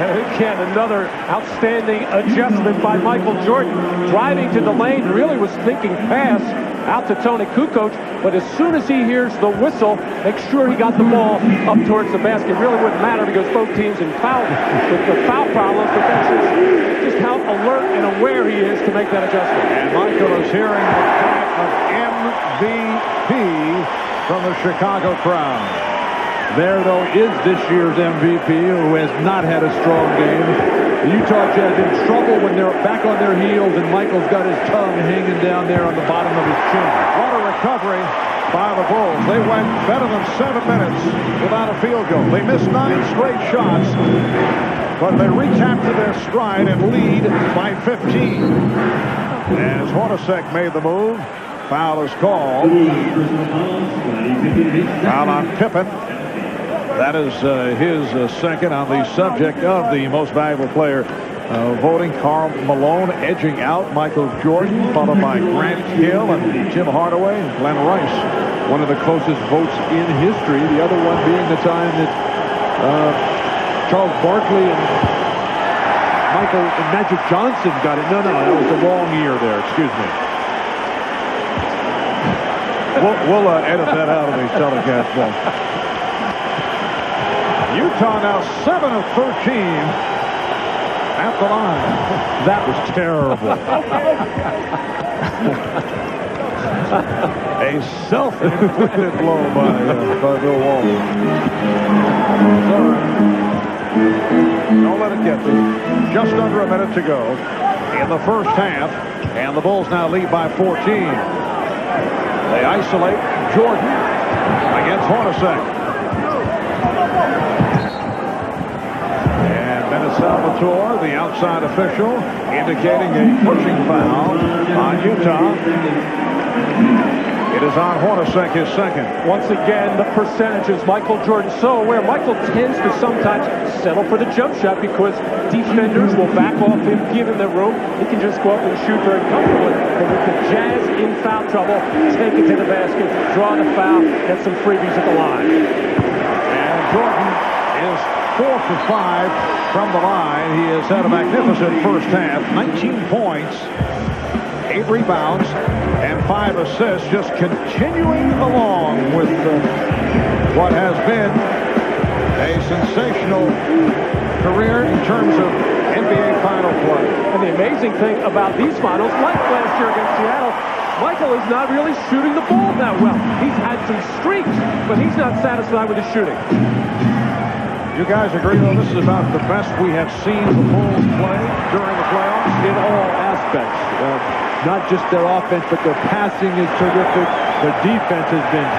And again, another outstanding adjustment by Michael Jordan. Driving to the lane, really was thinking pass out to Tony Kukoc, but as soon as he hears the whistle, make sure he got the ball up towards the basket. Really wouldn't matter because both teams in foul with the foul problems, but that's just how alert and aware he is to make that adjustment. And Michael is hearing the chant of MVP from the Chicago crowd. There, though, is this year's MVP, who has not had a strong game. The Utah Jazz in trouble when they're back on their heels, and Michael's got his tongue hanging down there on the bottom of his chin. What a recovery by the Bulls. They went better than 7 minutes without a field goal. They missed 9 straight shots, but they recaptured their stride and lead by 15. As Hornacek made the move, foul is called. Foul on Pippen. That is his second on the subject of the most valuable player voting. Karl Malone edging out Michael Jordan, followed by Grant Hill and Tim Hardaway and Glenn Rice. One of the closest votes in history. The other one being the time that Charles Barkley and Michael and Magic Johnson got it. No, that was the wrong year there. Excuse me. We'll edit that out of these telecast balls. Utah now 7 of 13 at the line. That was terrible. A self-inflicted blow by Bill Walton. Don't let it get to you. Just under a minute to go in the first half, and the Bulls now lead by 14. They isolate Jordan against Hornacek. And Salvatore, the outside official, indicating a pushing foul on Utah. It is on Hornacek, his second. Once again, the percentages. Michael Jordan so aware. Michael tends to sometimes settle for the jump shot because defenders will back off him, give him the room. He can just go up and shoot very comfortably. But with the Jazz in foul trouble, take it to the basket, draw the foul, get some freebies at the line. And Jordan is 4 for 5 from the line. He has had a magnificent first half. 19 points, 8 rebounds, and 5 assists, just continuing along with what has been a sensational career in terms of NBA final play. And the amazing thing about these finals, like last year against Seattle, Michael is not really shooting the ball that well. He's had some streaks, but he's not satisfied with his shooting. You guys agree, though, this is about the best we have seen the Bulls play during the playoffs? In all aspects. Not just their offense, but their passing is terrific. Their defense has been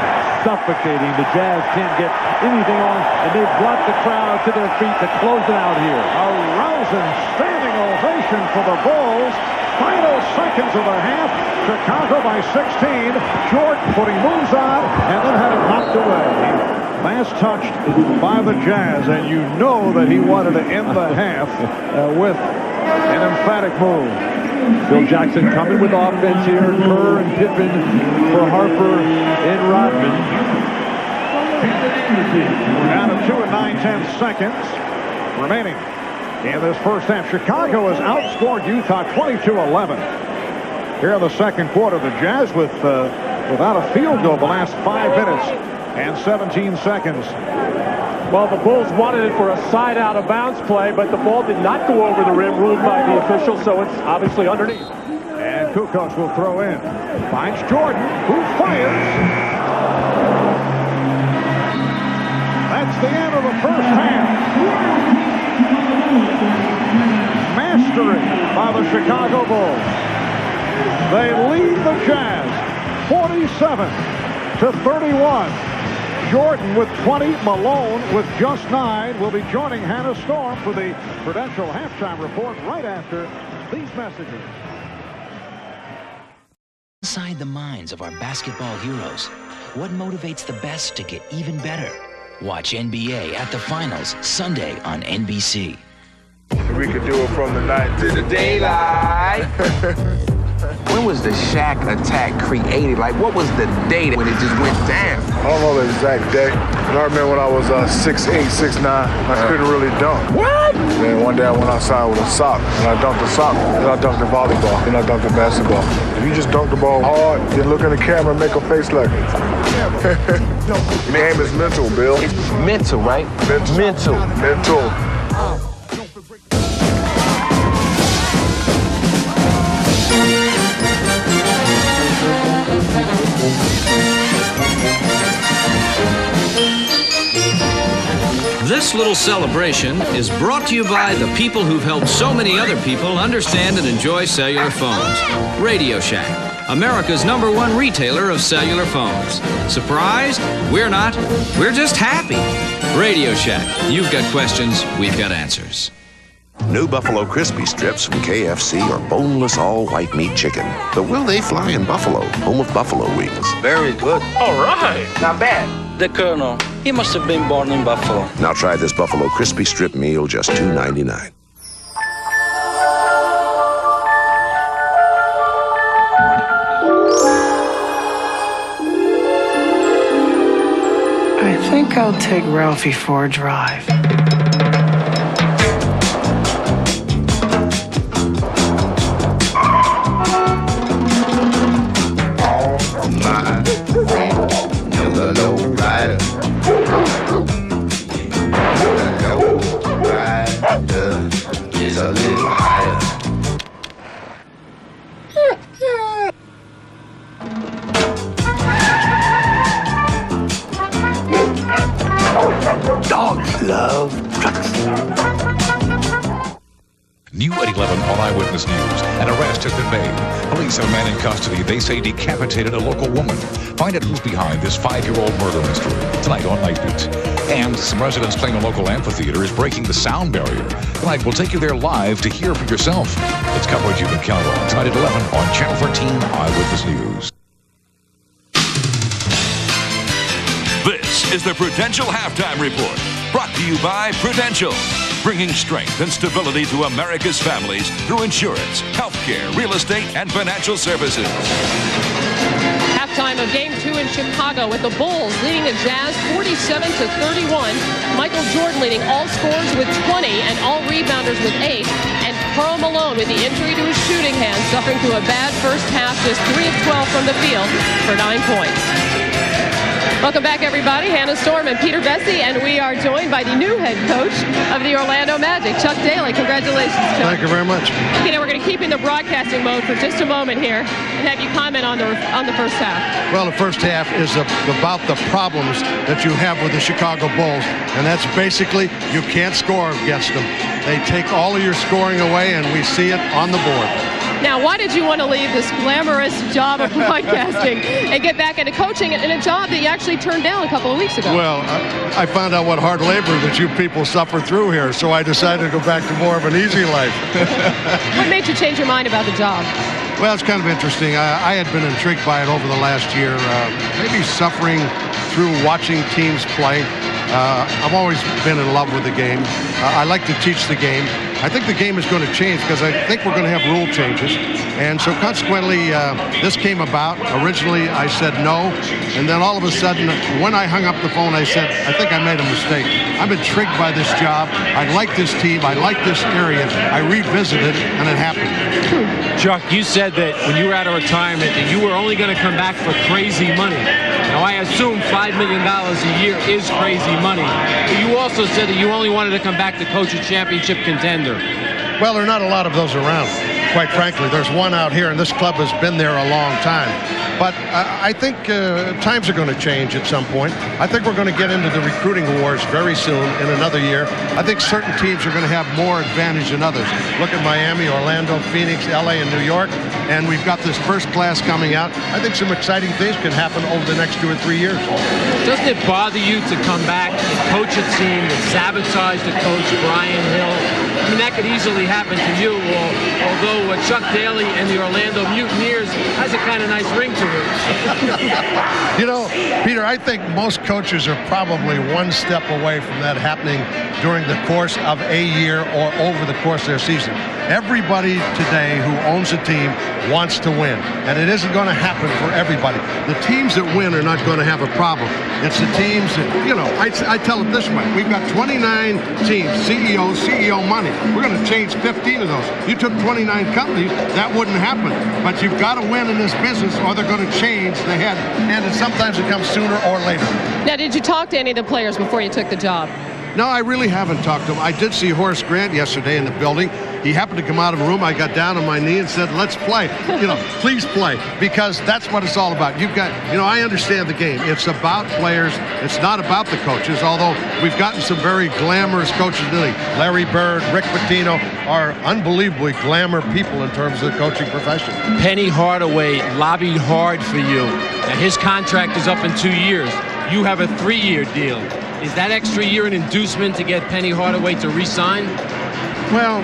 suffocating. The Jazz can't get anything on, and they've brought the crowd to their feet to close it out here. A rousing standing ovation for the Bulls. Final seconds of the half. Chicago by 16. Jordan putting moves on and then had it knocked away. Last touched by the Jazz, and you know that he wanted to end the half with an emphatic move. Phil Jackson coming with offense here. Kerr and Pippen for Harper and Rodman. We're down to 2 and 9/10 seconds remaining in this first half. Chicago has outscored Utah 22-11. Here in the second quarter, the Jazz without a field goal the last 5 minutes and 17 seconds. Well, the Bulls wanted it for a side out of bounds play, but the ball did not go over the rim, ruled by the official, so it's obviously underneath. And Kukoc will throw in. Finds Jordan, who fires. That's the end of the first half. Mastery by the Chicago Bulls. They lead the Jazz 47-31. Jordan with 20, Malone with just 9. We'll be joining Hannah Storm for the Prudential halftime report right after these messages. Inside the minds of our basketball heroes, what motivates the best to get even better? Watch NBA at the finals Sunday on NBC. We could do it from the night to the daylight. When was the Shaq attack created? Like, what was the date when it just went down? I don't know the exact date, but I remember when I was 6'8", 6'9", I couldn't really dunk. What? Then one day I went outside with a sock, and I dunked the sock, then I dunked the volleyball, then I dunked the basketball. If you just dunk the ball hard, then look in the camera and make a face like it. The game is mental, Bill. It's mental, right? Mental. This little celebration is brought to you by the people who've helped so many other people understand and enjoy cellular phones. Radio Shack, America's #1 retailer of cellular phones. Surprised? We're not. We're just happy. Radio Shack, you've got questions, we've got answers. New Buffalo Crispy Strips from KFC are boneless all-white meat chicken. But will they fly in Buffalo, home of buffalo wings? Very good. All right. Not bad. The Colonel, he must have been born in Buffalo. Now try this Buffalo Crispy Strip meal, just $2.99. I think I'll take Ralphie for a drive. Dogs love trucks. New at 11 on Eyewitness News. An arrest has been made. Police have a man in custody they say decapitated a local woman. Find out who's behind this 5-year-old murder mystery tonight on Night Beat. And some residents claim a local amphitheater is breaking the sound barrier. Tonight, we'll take you there live to hear for yourself. It's coverage you can count on. Tonight at 11 on Channel 13 Eyewitness News. This is the Prudential Halftime Report, brought to you by Prudential, bringing strength and stability to America's families through insurance, healthcare, real estate, and financial services. Halftime of Game 2 in Chicago with the Bulls leading the Jazz 47-31. Michael Jordan leading all scorers with 20 and all rebounders with 8. And Karl Malone with the injury to his shooting hand, suffering through a bad first half, just 3 of 12 from the field for 9 points. Welcome back, everybody. Hannah Storm and Peter Bessie, and we are joined by the new head coach of the Orlando Magic, Chuck Daly. Congratulations, Chuck. Thank you very much. You know, we're going to keep in the broadcasting mode for just a moment here and have you comment on the first half. Well, the first half is about the problems that you have with the Chicago Bulls, and that's basically you can't score against them. They take all of your scoring away, and we see it on the board. Now, why did you want to leave this glamorous job of broadcasting and get back into coaching in a job that you actually turned down a couple of weeks ago? Well, I found out what hard labor that you people suffer through here, so I decided to go back to more of an easy life. What made you change your mind about the job? Well, it's kind of interesting. I had been intrigued by it over the last year, maybe suffering through watching teams play. I've always been in love with the game. I like to teach the game. I think the game is going to change because I think we're going to have rule changes. And so consequently, this came about. Originally, I said no. And then all of a sudden, when I hung up the phone, I said, I think I made a mistake. I'm intrigued by this job. I like this team. I like this area. I revisited, and it happened. Chuck, you said that when you were out of retirement that you were only going to come back for crazy money. Now, I assume $5 million a year is crazy money. But you also said that you only wanted to come back to coach a championship contender. Well, there are not a lot of those around, quite frankly. There's one out here, and this club has been there a long time. But I think times are going to change at some point. I think we're going to get into the recruiting wars very soon in another year. I think certain teams are going to have more advantage than others. Look at Miami, Orlando, Phoenix, LA, and New York. And we've got this first class coming out. I think some exciting things can happen over the next 2 or 3 years. Doesn't it bother you to come back and coach a team that sabotaged the coach, Brian Hill? I mean, that could easily happen to you, although Chuck Daly and the Orlando Mutineers has a kind of nice ring to it. You know, Peter, I think most coaches are probably one step away from that happening during the course of a year or over the course of their season. Everybody today who owns a team wants to win, and it isn't going to happen for everybody. The teams that win are not going to have a problem. It's the teams that, you know, I tell it this way. We've got 29 teams, CEO money. We're going to change 15 of those. You took 29 companies, that wouldn't happen. But you've got to win in this business or they're going to change the head, and sometimes it comes sooner or later. Now, did you talk to any of the players before you took the job? No, I really haven't talked to him. I did see Horace Grant yesterday in the building. He happened to come out of a room. I got down on my knee and said, let's play. You know, please play, because that's what it's all about. You've got, you know, I understand the game. It's about players. It's not about the coaches, although we've gotten some very glamorous coaches in the league. Larry Bird, Rick Pitino are unbelievably glamour people in terms of the coaching profession. Penny Hardaway lobbied hard for you. Now, his contract is up in 2 years. You have a 3-year deal. Is that extra year an inducement to get Penny Hardaway to re-sign? Well,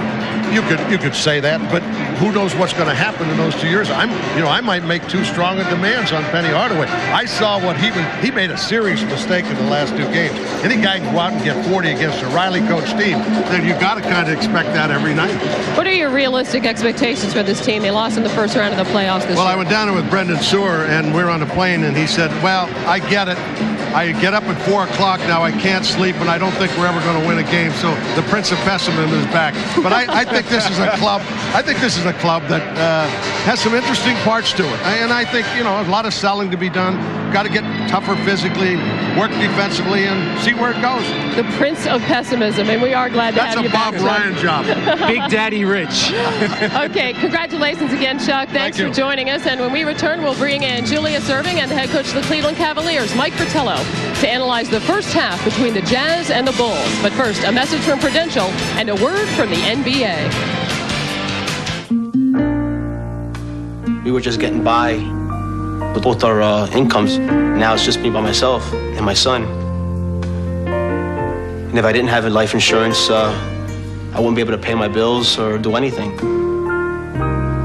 you could say that, but who knows what's going to happen in those 2 years? I might make too strong demands on Penny Hardaway. I saw what he made a serious mistake in the last 2 games. Any guy can go out and get 40 against a Riley coach team, then you got to kind of expect that every night. What are your realistic expectations for this team? They lost in the first round of the playoffs this year. Well, I went down there with Brendan Sewer, and we were on the plane, and he said, well, I get it. I get up at 4 o'clock now. I can't sleep, and I don't think we're ever going to win a game. So the Prince of Pessimism is back. But I think this is a club. I think this is a club that has some interesting parts to it. And I think, you know, a lot of selling to be done. Got to get tougher physically, work defensively, and see where it goes. The Prince of Pessimism, and we are glad to have you back. That's a Bob Ryan job. Big Daddy Rich. Okay, congratulations again, Chuck. Thanks for joining us. And when we return, we'll bring in Julius Erving and the head coach of the Cleveland Cavaliers, Mike Fratello, to analyze the first half between the Jazz and the Bulls. But first, a message from Prudential and a word from the NBA. We were just getting by with both our incomes. Now it's just me by myself and my son. And if I didn't have a life insurance, I wouldn't be able to pay my bills or do anything.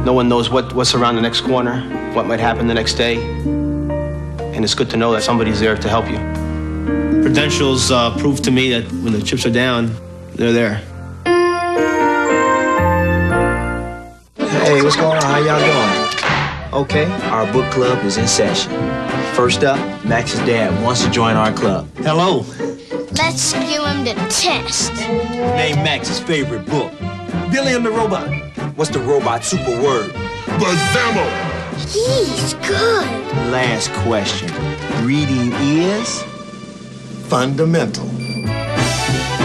No one knows what's around the next corner, what might happen the next day. And it's good to know that somebody's there to help you. Prudential's prove to me that when the chips are down, they're there. Hey, what's going on? How y'all doing? Okay, our book club is in session. First up, Max's dad wants to join our club. Hello. Let's give him the test. Name Max's favorite book. Billy and the Robot. What's the robot super word? Bazamo. He's good. Last question. Reading is fundamental.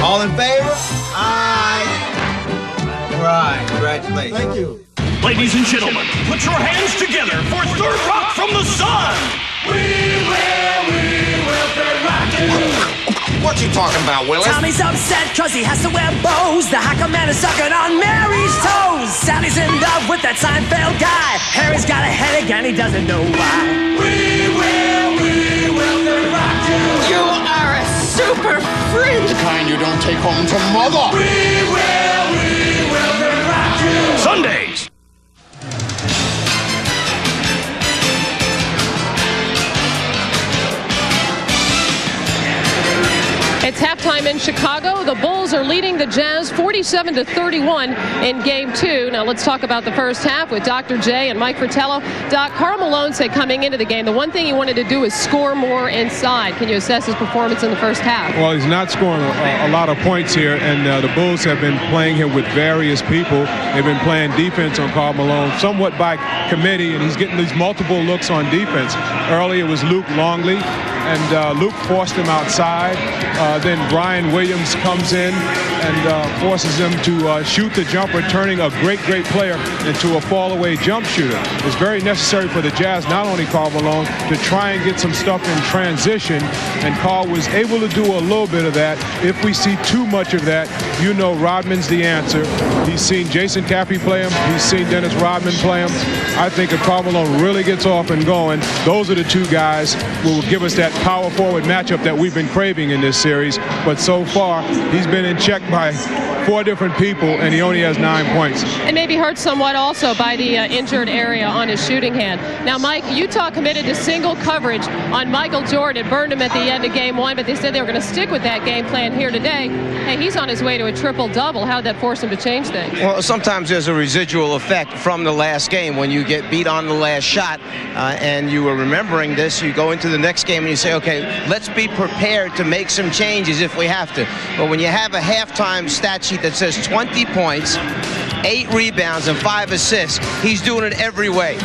All in favor? Aye. All right, congratulations. Thank you. Ladies and gentlemen, put your hands together for Third Rock from the Sun. We will Third Rock you. What you talking about, Willis? Tommy's upset cause he has to wear bows. The hacker man is sucking on Mary's toes. Sally's in love with that Seinfeld guy. Harry's got a headache and he doesn't know why. We will Third Rock you. You are a super freak. The kind you don't take home to mother. We will Third Rock you. Sundays. It's halftime in Chicago. The Bulls are leading the Jazz 47-31 in Game 2. Now let's talk about the first half with Dr. J and Mike Fratello. Doc, Karl Malone said coming into the game, the one thing he wanted to do is score more inside. Can you assess his performance in the first half? Well, he's not scoring a lot of points here, and the Bulls have been playing him with various people. They've been playing defense on Karl Malone, somewhat by committee, and he's getting these multiple looks on defense. Early it was Luke Longley, and Luke forced him outside. Then Brian Williams comes in and forces him to shoot the jumper, turning a great player into a fall-away jump shooter. It's very necessary for the Jazz, not only Karl Malone, to try and get some stuff in transition, and Karl was able to do a little bit of that. If we see too much of that, you know Rodman's the answer. He's seen Jason Cappy play him. He's seen Dennis Rodman play him. I think if Karl Malone really gets off and going, those are the two guys who will give us that power forward matchup that we've been craving in this series. But so far, he's been in check by 4 different people, and he only has 9 points. And maybe hurt somewhat also by the injured area on his shooting hand. Now, Mike, Utah committed to single coverage on Michael Jordan. It burned him at the end of Game 1, but they said they were going to stick with that game plan here today. Hey, he's on his way to a triple-double. How'd that force him to change things? Well, sometimes there's a residual effect from the last game. When you get beat on the last shot and you are remembering this, you go into the next game and you say, okay, let's be prepared to make some changes if we have to. But when you have a halftime stat sheet that says 20 points, 8 rebounds, and 5 assists, he's doing it every way.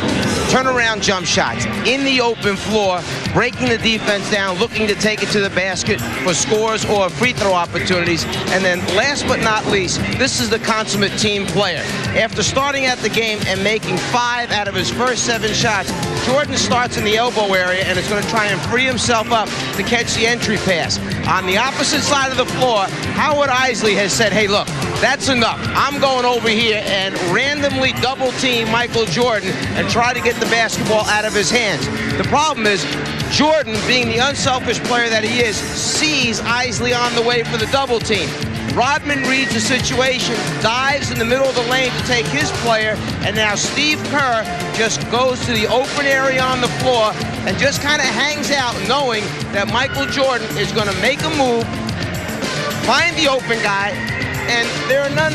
Turnaround jump shots, in the open floor, breaking the defense down, looking to take it to the basket for scores or free throw opportunities. And then last but not least, this is the consummate team player. After starting at the game and making 5 out of his first 7 shots, Jordan starts in the elbow area and is going to try and free himself up to catch the entry pass. On the opposite side of the floor, Howard Isley has said, hey, look, that's enough. I'm going over here and randomly double team Michael Jordan and try to get the basketball out of his hands. The problem is Jordan, being the unselfish player that he is, sees Isley on the way for the double team. Rodman reads the situation, dives in the middle of the lane to take his player, and now Steve Kerr just goes to the open area on the floor and just kind of hangs out knowing that Michael Jordan is going to make a move, find the open guy, and there are none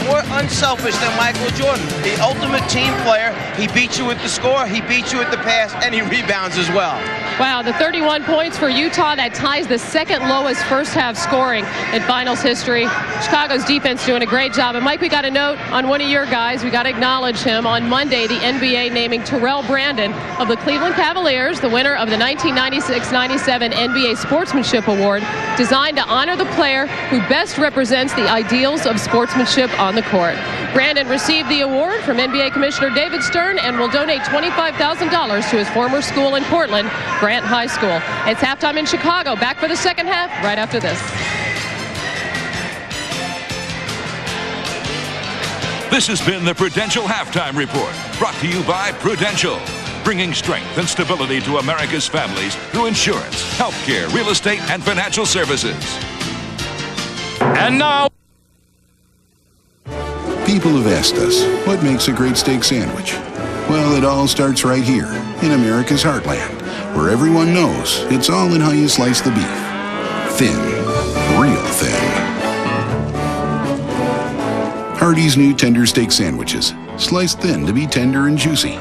more unselfish than Michael Jordan. The ultimate team player. He beats you with the score, he beats you with the pass, and he rebounds as well. Wow, the 31 points for Utah, that ties the second lowest first half scoring in finals history. Chicago's defense doing a great job. And Mike, we got a note on one of your guys. We got to acknowledge him. On Monday, the NBA naming Terrell Brandon of the Cleveland Cavaliers the winner of the 1996-97 NBA Sportsmanship Award, designed to honor the player who best represents the ideals of sportsmanship on the court. Brandon received the award from NBA Commissioner David Stern and will donate $25,000 to his former school in Portland, Grant High School. It's halftime in Chicago. Back for the second half right after this. This has been the Prudential Halftime Report, brought to you by Prudential, bringing strength and stability to America's families through insurance, healthcare, real estate, and financial services. And now, people have asked us, what makes a great steak sandwich? Well, it all starts right here in America's heartland, where everyone knows it's all in how you slice the beef. Thin, real thin. Hardee's new tender steak sandwiches, sliced thin to be tender and juicy.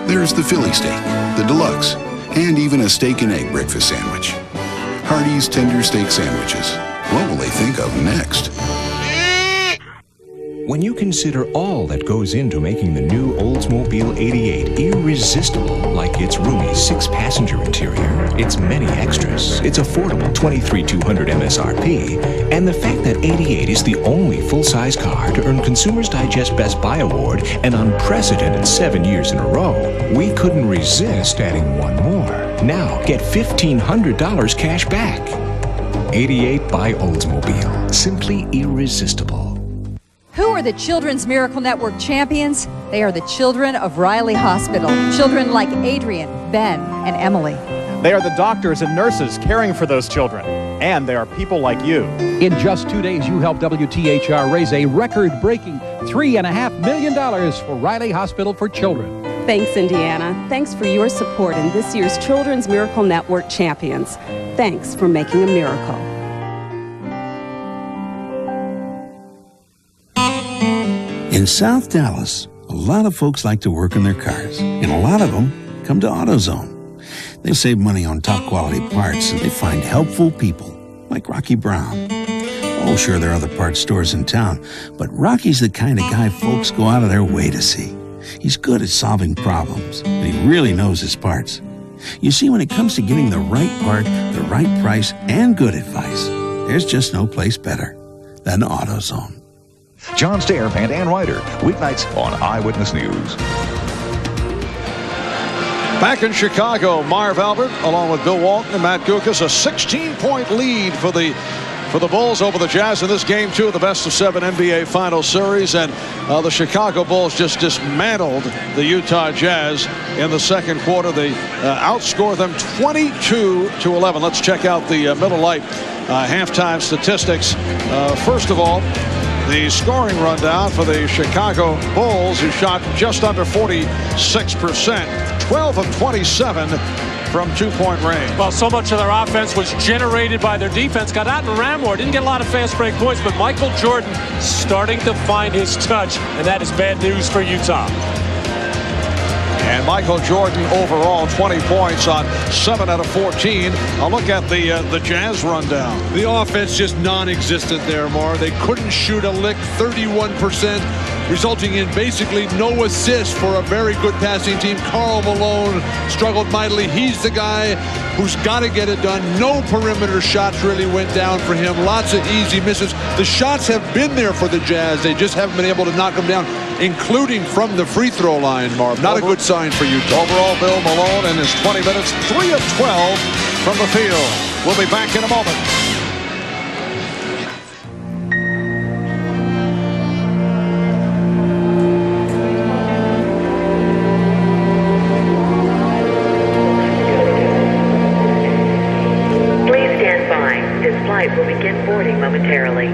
There's the Philly steak, the deluxe, and even a steak and egg breakfast sandwich. Hardee's tender steak sandwiches. What will they think of next? When you consider all that goes into making the new Oldsmobile 88 irresistible, like its roomy 6-passenger interior, its many extras, its affordable $23,200 MSRP, and the fact that 88 is the only full-size car to earn Consumers Digest Best Buy Award an unprecedented 7 years in a row, we couldn't resist adding one more. Now, get $1,500 cash back. 88 by Oldsmobile. Simply irresistible. Who are the Children's Miracle Network champions? They are the children of Riley Hospital. Children like Adrian, Ben, and Emily. They are the doctors and nurses caring for those children. And they are people like you. In just 2 days, you helped WTHR raise a record-breaking $3.5 million for Riley Hospital for Children. Thanks, Indiana. Thanks for your support in this year's Children's Miracle Network champions. Thanks for making a miracle. In South Dallas, a lot of folks like to work on their cars, and a lot of them come to AutoZone. They save money on top-quality parts, and they find helpful people, like Rocky Brown. Oh, sure, there are other parts stores in town, but Rocky's the kind of guy folks go out of their way to see. He's good at solving problems, and he really knows his parts. You see, when it comes to getting the right part, the right price, and good advice, there's just no place better than AutoZone. John Stair and Ann Ryder, weeknights on Eyewitness News. Back in Chicago, Marv Albert, along with Bill Walton and Matt Guokas, a 16-point lead for the Bulls over the Jazz in this game 2 of the best-of-7 NBA Finals series, and the Chicago Bulls just dismantled the Utah Jazz in the second quarter. They outscored them 22-11. Let's check out the Miller Lite halftime statistics. First of all, the scoring rundown for the Chicago Bulls, who shot just under 46%, 12 of 27 from two-point range. Well, so much of their offense was generated by their defense. Got out and ran more. Didn't get a lot of fast break points, but Michael Jordan starting to find his touch, and that is bad news for Utah. And Michael Jordan overall 20 points on 7 out of 14. I'll look at the Jazz rundown. The offense just non-existent there, Mar. They couldn't shoot a lick, 31%, resulting in basically no assists for a very good passing team. Karl Malone struggled mightily. He's the guy who's got to get it done. No perimeter shots really went down for him. Lots of easy misses. The shots have been there for the Jazz. They just haven't been able to knock them down, including from the free throw line, Marv. Not a good sign for Utah. Overall, Bill Malone in his 20 minutes, 3 of 12 from the field. We'll be back in a moment. Please stand by. This flight will begin boarding momentarily.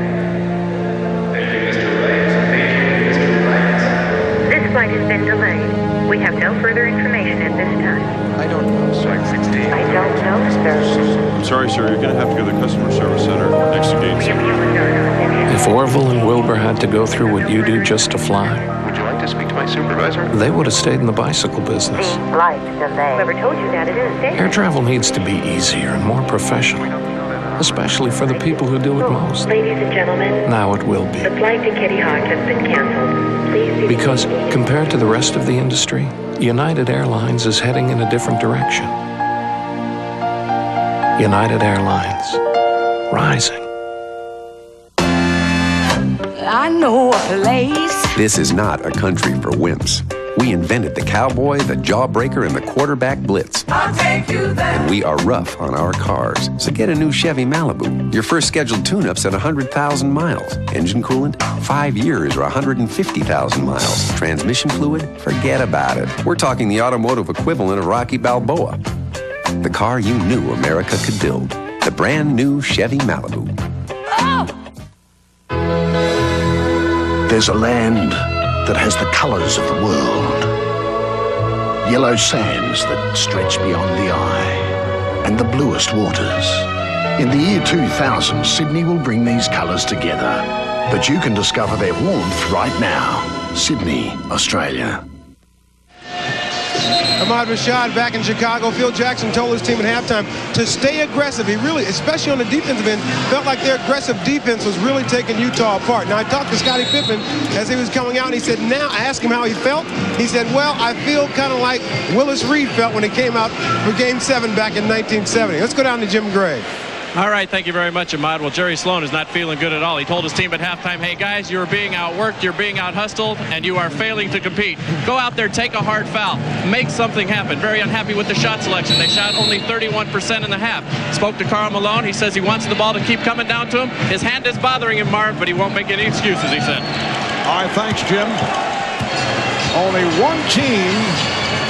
This flight has been delayed. We have no further information at this time. I don't know, sir. I don't know, sir. I'm sorry, sir. You're going to have to go to the customer service center next to gate 7. If Orville and Wilbur had to go through what you do just to fly, Would you like to speak to my supervisor? they would have stayed in the bicycle business. Flight delay. Whoever told you that, it is safe. Air travel needs to be easier and more professional, especially for the people who do it most. Ladies and gentlemen, Now it will be. the flight to Kitty Hawk has been canceled. Please be Because compared to the rest of the industry, United Airlines is heading in a different direction. United Airlines, rising. I know a place. This is not a country for wimps. We invented the cowboy, the jawbreaker, and the quarterback blitz. I'll take you there. And we are rough on our cars. So get a new Chevy Malibu. Your first scheduled tune-up's at 100,000 miles. Engine coolant, 5 years or 150,000 miles. Transmission fluid, forget about it. We're talking the automotive equivalent of Rocky Balboa. The car you knew America could build. The brand new Chevy Malibu. Oh! There's a land that has the colors of the world. Yellow sands that stretch beyond the eye, and the bluest waters. In the year 2000, Sydney will bring these colors together. But you can discover their warmth right now. Sydney, Australia. Ahmad Rashad back in Chicago. Phil Jackson told his team at halftime to stay aggressive. He really, especially on the defensive end, felt like their aggressive defense was really taking Utah apart. Now, I talked to Scottie Pippen as he was coming out, and he said, now, I asked him how he felt. He said, well, I feel kind of like Willis Reed felt when he came out for Game 7 back in 1970. Let's go down to Jim Gray. All right, thank you very much, Ahmad. Well, Jerry Sloan is not feeling good at all. He told his team at halftime, hey, guys, you're being outworked, you're being out-hustled, and you are failing to compete. Go out there, take a hard foul, make something happen. Very unhappy with the shot selection. They shot only 31% in the half. Spoke to Karl Malone. He says he wants the ball to keep coming down to him. His hand is bothering him, Marv, but he won't make any excuses, he said. All right, thanks, Jim. Only one team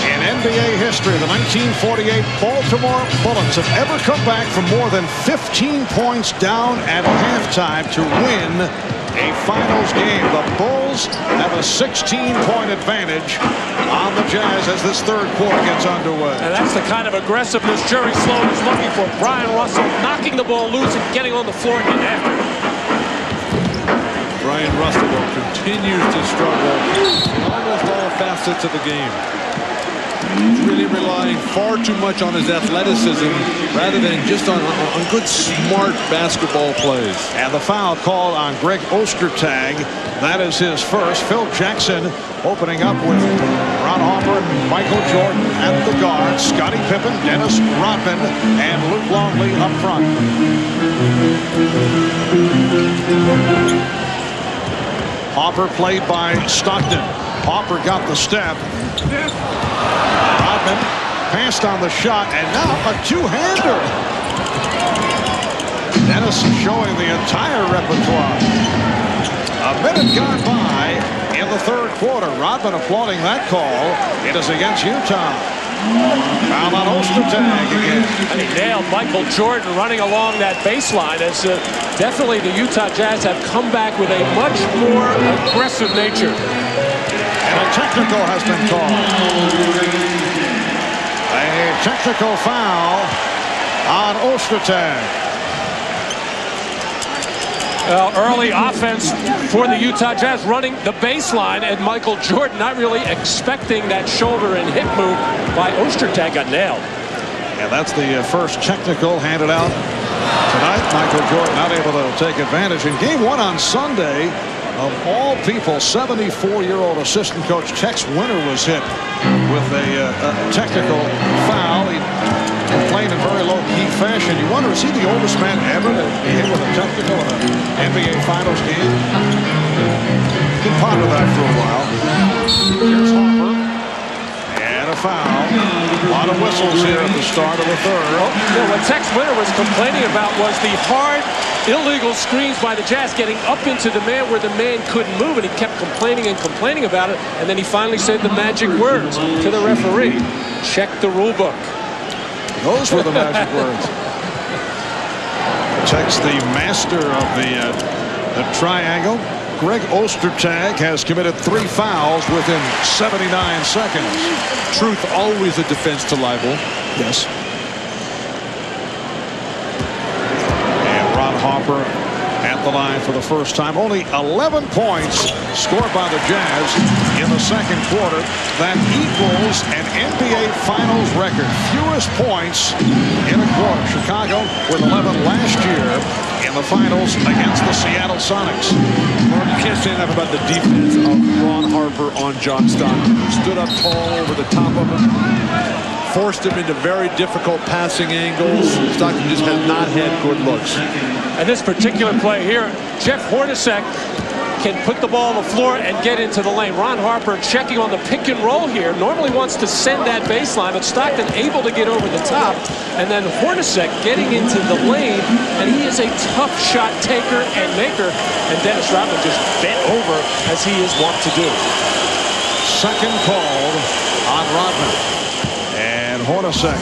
in NBA history, the 1948 Baltimore Bullets, have ever come back from more than 15 points down at halftime to win a finals game. The Bulls have a 16-point advantage on the Jazz as this third quarter gets underway. And that's the kind of aggressiveness Jerry Sloan is looking for. Brian Russell knocking the ball loose and getting on the floor and getting after it. Brian Russell continues to struggle in almost all facets of the game. He's really relying far too much on his athleticism rather than just on good, smart basketball plays. And the foul called on Greg Ostertag. That is his first. Phil Jackson opening up with Ron Harper, Michael Jordan at the guard, Scottie Pippen, Dennis Rodman, and Luke Longley up front. Harper played by Stockton. Harper got the step. Rodman passed on the shot, and now a two-hander. Dennis showing the entire repertoire. A minute gone by in the third quarter. Rodman applauding that call. It is against Utah. Foul on Ostertag again. And he nailed Michael Jordan running along that baseline as definitely the Utah Jazz have come back with a much more aggressive nature. And a technical has been called. A technical foul on Ostertag. Well, early offense for the Utah Jazz running the baseline, and Michael Jordan not really expecting that shoulder and hip move by Ostertag got nailed. And that's the first technical handed out tonight. Michael Jordan not able to take advantage. In game one on Sunday, of all people, 74-year-old assistant coach Tex Winter was hit with a technical foul. He playing in very low-key fashion. You wonder, is he the oldest man ever to be hit with a technical in an NBA Finals game? You can ponder that for a while. Here's Harper. And a foul. A lot of whistles here at the start of the third. Well, what Tex Winter was complaining about was the hard, illegal screens by the Jazz getting up into the man where the man couldn't move, and he kept complaining and complaining about it, and then he finally said the magic words to the referee. Check the rule book. Those were the magic words. Tex, the master of the triangle. Greg Ostertag has committed 3 fouls within 79 seconds. Truth always a defense to libel. Yes. And Ron Harper at the line for the first time. Only 11 points scored by the Jazz in the second quarter. That equals an NBA Finals record. Fewest points in a quarter. Chicago with 11 last year in the finals against the Seattle Sonics. Mark, you can't say enough about the defense of Ron Harper on John Stockton. Stood up tall over the top of him. Forced him into very difficult passing angles. Stockton just has not had good looks. And this particular play here, Jeff Hornacek can put the ball on the floor and get into the lane. Ron Harper checking on the pick and roll here. Normally wants to send that baseline, but Stockton able to get over the top. And then Hornacek getting into the lane, and he is a tough shot taker and maker. And Dennis Rodman just bent over as he is wont to do. Second called on Rodman. And Hornacek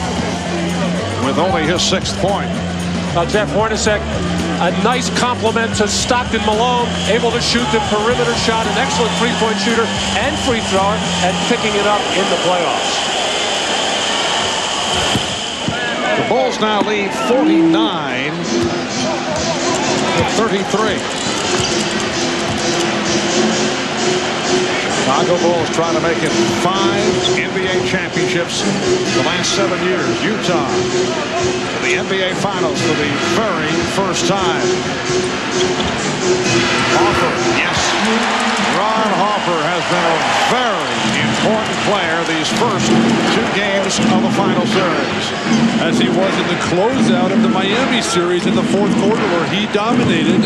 with only his 6th point. Jeff Hornacek, a nice compliment to Stockton Malone, able to shoot the perimeter shot, an excellent three-point shooter and free thrower, and picking it up in the playoffs. The Bulls now lead 49-33. Chicago Bulls trying to make it 5 NBA championships the last 7 years. Utah to the NBA Finals for the very first time. Harper, yes. Ron Harper has been a very important player these first 2 games of the final series. As he was in the closeout of the Miami series in the 4th quarter where he dominated.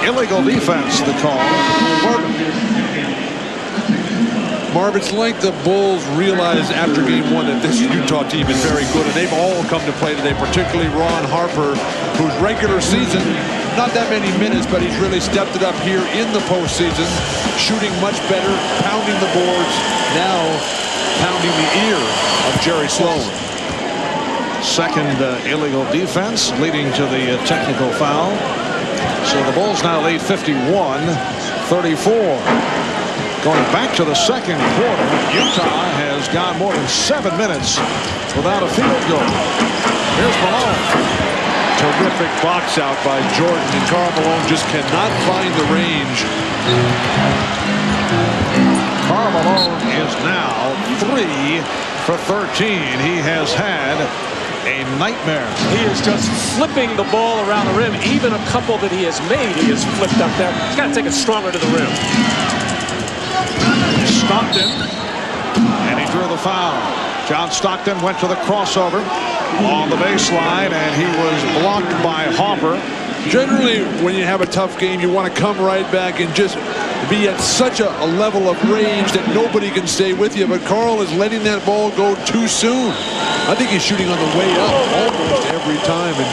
Illegal defense, the call. Marv, it's like the Bulls realized after game 1 that this Utah team is very good, and they've all come to play today, particularly Ron Harper, whose regular season, not that many minutes, but he's really stepped it up here in the postseason, shooting much better, pounding the boards, now pounding the ear of Jerry Sloan. Second illegal defense leading to the technical foul. So the Bulls now lead 51-34. Going back to the second quarter, Utah has gone more than 7 minutes without a field goal. Here's Malone. Terrific box out by Jordan, and Karl Malone just cannot find the range. Karl Malone is now 3 for 13. He has had a nightmare. He is just flipping the ball around the rim. Even a couple that he has made, he has flipped up there. He's got to take it stronger to the rim. Stockton, and he drew the foul. John Stockton went to the crossover on the baseline, and he was blocked by Harper. Generally, when you have a tough game, you want to come right back and just be at such a level of range that nobody can stay with you. But Karl is letting that ball go too soon. I think he's shooting on the way up almost every time and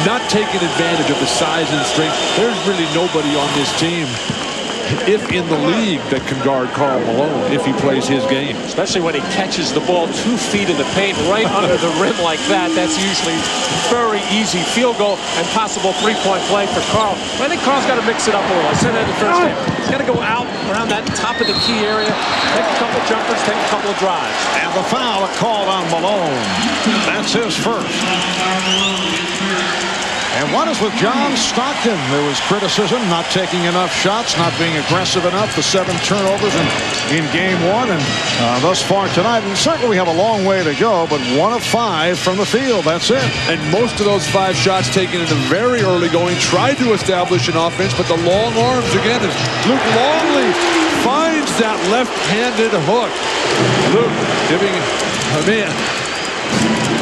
not taking advantage of the size and strength. There's really nobody on this team, if in the league, that can guard Karl Malone if he plays his game. Especially when he catches the ball 2 feet in the paint right under the rim like that. That's usually very easy field goal and possible 3-point play for Karl. But I think Karl's got to mix it up a little. I said that in the first game. He's got to go out around that top of the key area, take a couple jumpers, take a couple of drives. And the foul called on Malone. That's his first. And what is with John Stockton? There was criticism, not taking enough shots, not being aggressive enough. The 7 turnovers in game 1 and thus far tonight. And certainly we have a long way to go, but 1 of 5 from the field. That's it. And most of those 5 shots taken in the very early going, tried to establish an offense, but the long arms again as Luke Longley finds that left-handed hook. Luke giving a man.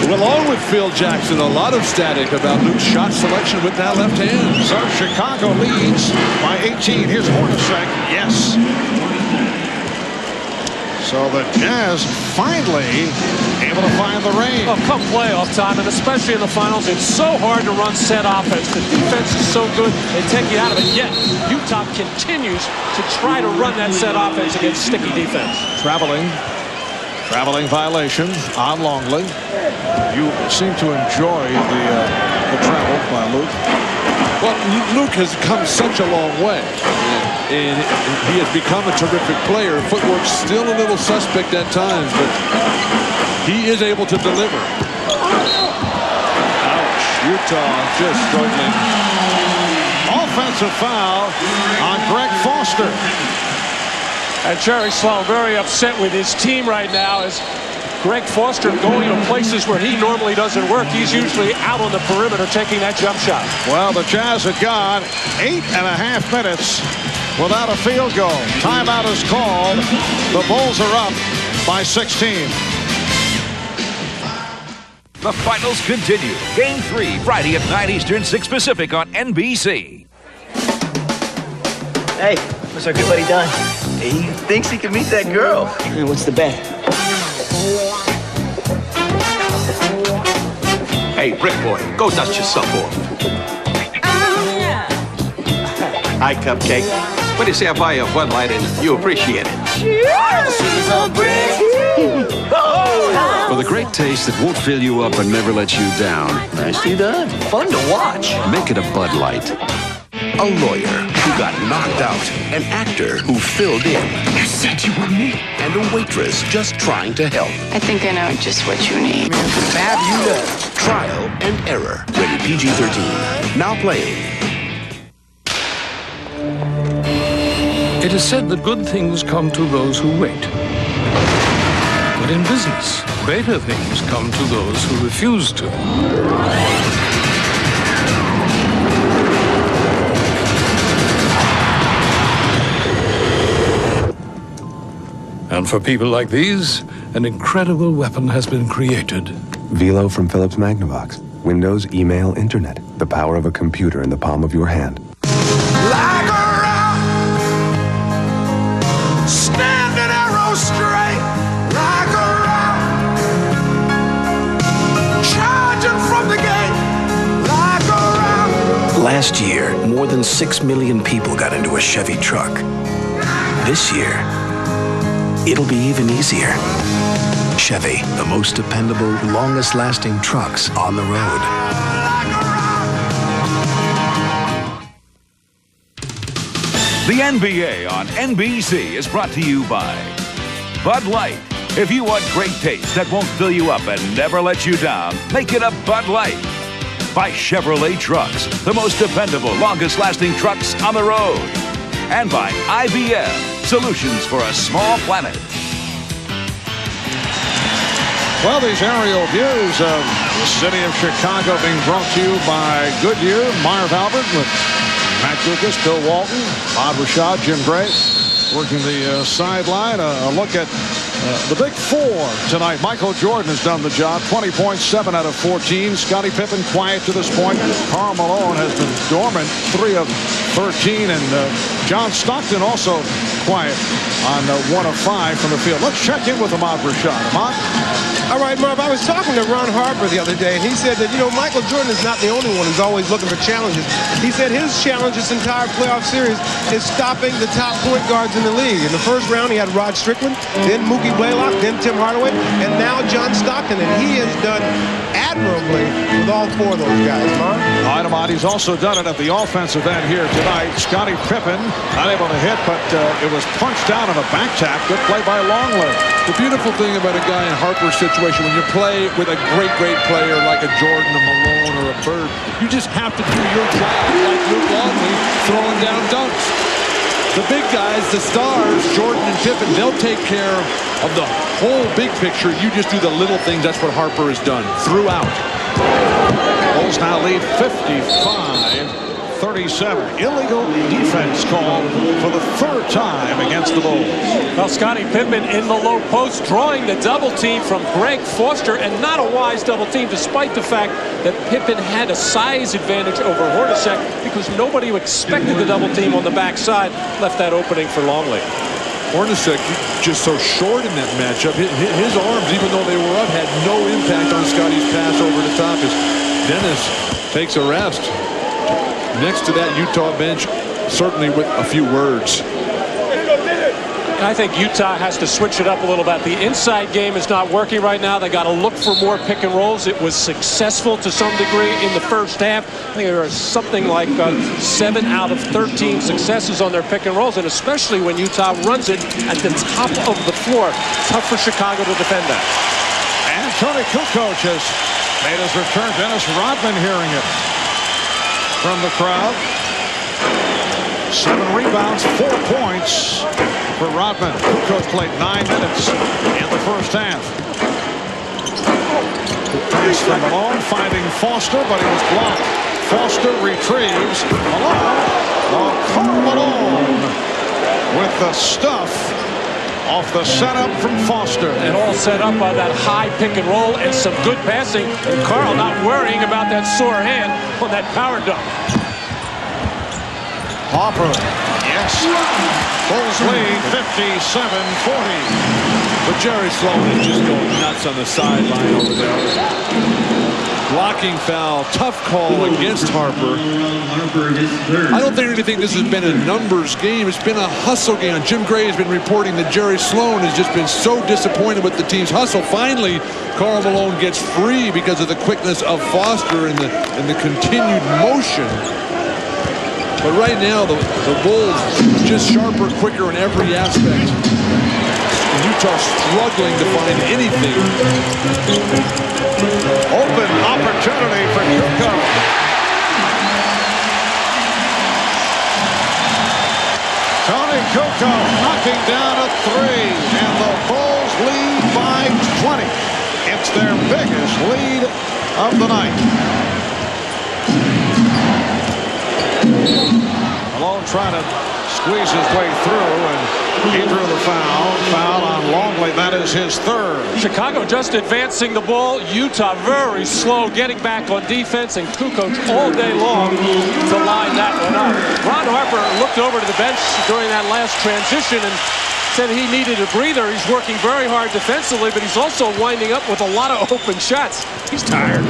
Along with Phil Jackson, a lot of static about Luke's shot selection with that left hand. So Chicago leads by 18. Here's Hornacek. Yes. So the Jazz finally able to find the range. Oh, come playoff time, and especially in the finals, it's so hard to run set offense. The defense is so good, they take you out of it. Yet, Utah continues to try to run that set offense against sticky defense. Traveling violation on Longley. You seem to enjoy the travel by Luke. Well, Luke has come such a long way, and he has become a terrific player. Footwork's still a little suspect at times, but he is able to deliver. Ouch. Utah just struggling. Offensive foul on Greg Foster. And Jerry Sloan very upset with his team right now as Greg Foster going to places where he normally doesn't work. He's usually out on the perimeter taking that jump shot. Well, the Jazz have gone 8.5 minutes without a field goal. Timeout is called. The Bulls are up by 16. The finals continue. Game 3, Friday at 9 Eastern, 6 Pacific on NBC. Hey, what's our good buddy Don? He thinks he can meet that girl. What's the bet? Hey, Brick Boy, go dust yourself off. Hi, Cupcake. What do you say I buy you a Bud Light and you appreciate it? She's a brick. For the great taste that won't fill you up and never let you down. Nicely done. Fun to watch. Make it a Bud Light. A lawyer who got knocked out. An actor who filled in. You said you were me. And a waitress just trying to help. I think I know just what you need. Have you know? Trial and Error. Rated PG-13. Now playing. It is said that good things come to those who wait. But in business, greater things come to those who refuse to. And for people like these, an incredible weapon has been created. Velo from Philips Magnavox. Windows, email, internet. The power of a computer in the palm of your hand. Like a rock, standing arrow straight. Like a rock, charging from the gate. Like a rock. Last year, more than 6 million people got into a Chevy truck. This year, it'll be even easier. Chevy, the most dependable, longest-lasting trucks on the road. The NBA on NBC is brought to you by Bud Light. If you want great taste that won't fill you up and never let you down, make it a Bud Light. By Chevrolet Trucks, the most dependable, longest-lasting trucks on the road. And by IBM, solutions for a small planet. Well, these aerial views of the city of Chicago being brought to you by Goodyear, Marv Albert with Matt Lucas, Bill Walton, Bob Rashad, Jim Gray working the sideline. A look at the big four tonight. Michael Jordan has done the job. 20 points, 7 out of 14. Scottie Pippen quiet to this point. Karl Malone has been dormant, 3 of 13. And John Stockton also quiet on 1 of 5 from the field. Let's check in with Ahmad Rashad. Ahmad? All right, Marv, I was talking to Ron Harper the other day, and he said that, Michael Jordan is not the only one who's always looking for challenges. He said his challenge this entire playoff series is stopping the top point guards in the league. In the first round, he had Rod Strickland, then Mookie Blaylock, then Tim Hardaway, and now John Stockton, and he has done admirably with all 4 of those guys, Marv. All right, Ahmad, he's also done it at the offensive end here tonight. Scottie Pippen, not able to hit, but it was punched down on a back tap. Good play by Longley. The beautiful thing about a guy in Harper's situation, when you play with a great player like a Jordan, a Malone, or a Bird, you just have to do your job like Luke Longley throwing down dunks. The big guys, the stars, Jordan and Pippen, they'll take care of the whole big picture. You just do the little things. That's what Harper has done throughout. Bulls now lead 55-37. Illegal defense called for the 3rd time against the Bulls. Well, Scottie Pippen in the low post, drawing the double team from Greg Foster, and not a wise double team, despite the fact that Pippen had a size advantage over Hornacek, because nobody who expected the double team on the backside left that opening for Longley. Hornacek just so short in that matchup. His arms, even though they were up, had no impact on Scottie's pass over the top as Dennis takes a rest. Next to that Utah bench, certainly with a few words. I think Utah has to switch it up a little bit. The inside game is not working right now. They got to look for more pick and rolls. It was successful to some degree in the first half. I think there was something like 7 out of 13 successes on their pick and rolls, and especially when Utah runs it at the top of the floor. Tough for Chicago to defend that. And Tony Kukoc has made his return. Dennis Rodman hearing it from the crowd. 7 rebounds, 4 points for Rodman. Kukoc played 9 minutes in the first half. Pass from Malone, finding Foster, but he was blocked. Foster retrieves. Malone. Karl Malone with the stuff Off the setup from Foster. And all set up by that high pick and roll and some good passing. And Carl not worrying about that sore hand on that power dunk. Hopper, yes. Bulls lead 57-40. But Jerry Sloan is just going nuts on the sideline over there. Blocking foul, tough call against Harper. I don't think this has been a numbers game. It's been a hustle game. Jim Gray has been reporting that Jerry Sloan has just been so disappointed with the team's hustle. Finally, Karl Malone gets free because of the quickness of Foster and the continued motion. But right now, the Bulls just sharper, quicker in every aspect. Utah struggling to find anything. Open opportunity for Kukoc. Tony Kukoc knocking down a three, and the Bulls lead by 20. It's their biggest lead of the night. Malone trying to squeeze his way through, and he drew the foul on Longley. That is his third. Chicago just advancing the ball. Utah very slow getting back on defense, and Kukoc all day long to line that one up. Ron Harper looked over to the bench during that last transition and said he needed a breather. He's working very hard defensively, but he's also winding up with a lot of open shots. He's tired.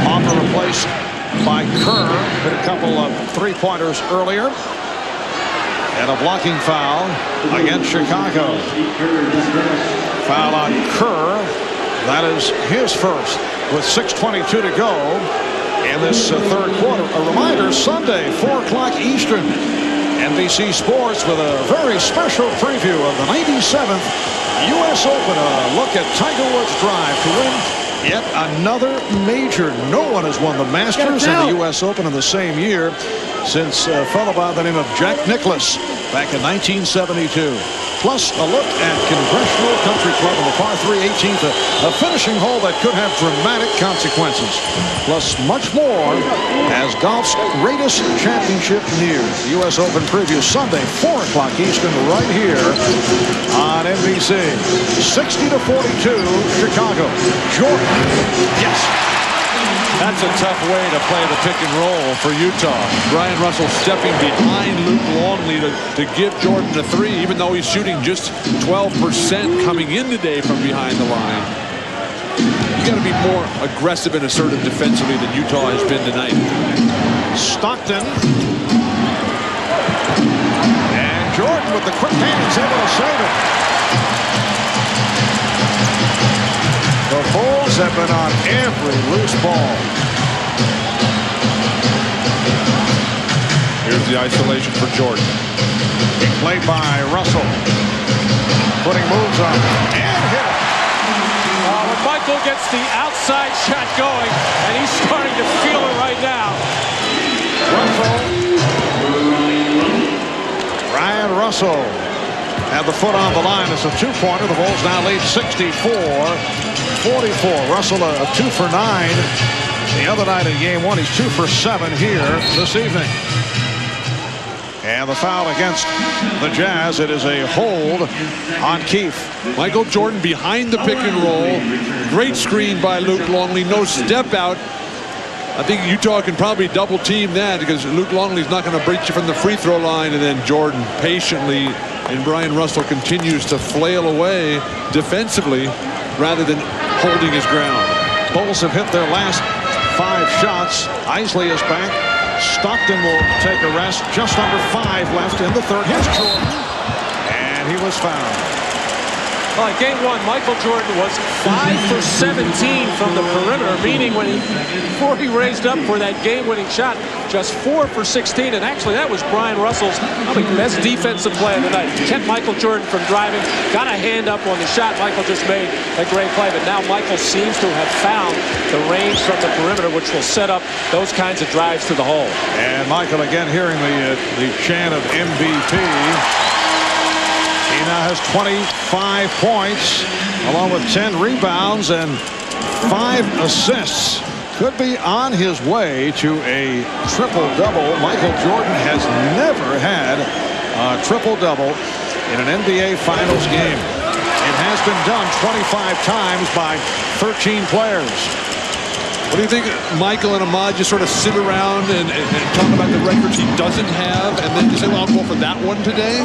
Harper replaced by Kerr. Hit a couple of three-pointers earlier. And a blocking foul against Chicago. Foul on Kerr. That is his first with 6:22 to go in this third quarter. A reminder, Sunday, 4 o'clock Eastern. NBC Sports with a very special preview of the 97th U.S. Open. A look at Tiger Woods' drive to win yet another major. No one has won the Masters and the U.S. Open in the same year since a fellow by the name of Jack Nicklaus back in 1972. Plus a look at Congressional Country Club in the par 3 18th, a finishing hole that could have dramatic consequences. Plus much more as golf's greatest championship nears. The U.S. Open preview Sunday, 4 o'clock Eastern, right here on NBC. 60-42, Chicago. Jordan. Yes. That's a tough way to play the pick and roll for Utah. Brian Russell stepping behind Luke Longley to give Jordan a three, even though he's shooting just 12% coming in today from behind the line. You got to be more aggressive and assertive defensively than Utah has been tonight. Stockton. And Jordan with the quick hands able to save it. The Bulls have been on every loose ball. Here's the isolation for Jordan. Played by Russell. Putting moves on and hit it. When Michael gets the outside shot going, and he's starting to feel it right now. Russell. Ryan Russell had the foot on the line. It's a two-pointer. The Bulls now lead 64-44. Russell a 2 for 9 the other night in game 1. He's 2 for 7 here this evening. And the foul against the Jazz. It is a hold on Keefe. Michael Jordan behind the pick and roll. Great screen by Luke Longley. No step out. I think Utah can probably double team that because Luke Longley's not going to breach you from the free throw line. And then Jordan patiently, and Brian Russell continues to flail away defensively rather than holding his ground. Bulls have hit their last 5 shots. Isley is back. Stockton will take a rest. Just under 5 left in the third. Here's Jordan. And he was fouled. Well, in game 1, Michael Jordan was 5 for 17 from the perimeter, meaning before he raised up for that game-winning shot, just 4 for 16. And actually, that was Brian Russell's probably best defensive play of the night. Kept Michael Jordan from driving, got a hand up on the shot Michael just made. A great play, but now Michael seems to have found the range from the perimeter, which will set up those kinds of drives to the hole. And Michael again hearing the chant of MVP. He now has 25 points, along with 10 rebounds and 5 assists. Could be on his way to a triple-double. Michael Jordan has never had a triple-double in an NBA Finals game. It has been done 25 times by 13 players. What do you think, Michael and Ahmad just sort of sit around and talk about the records he doesn't have and then just say, well, I'll go for that one today?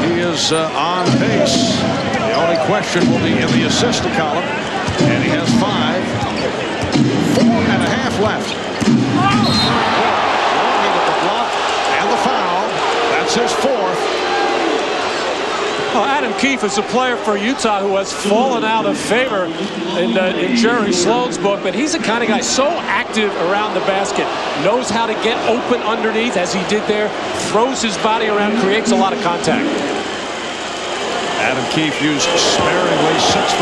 He is on pace. The only question will be in the assist column. And he has 5. 4.5 left. With the block and the foul. That's his 4th. Well, Adam Keefe is a player for Utah who has fallen out of favor in Jerry Sloan's book, but he's the kind of guy so active around the basket, knows how to get open underneath as he did there, throws his body around, creates a lot of contact. Adam Keefe used sparingly, 6'9",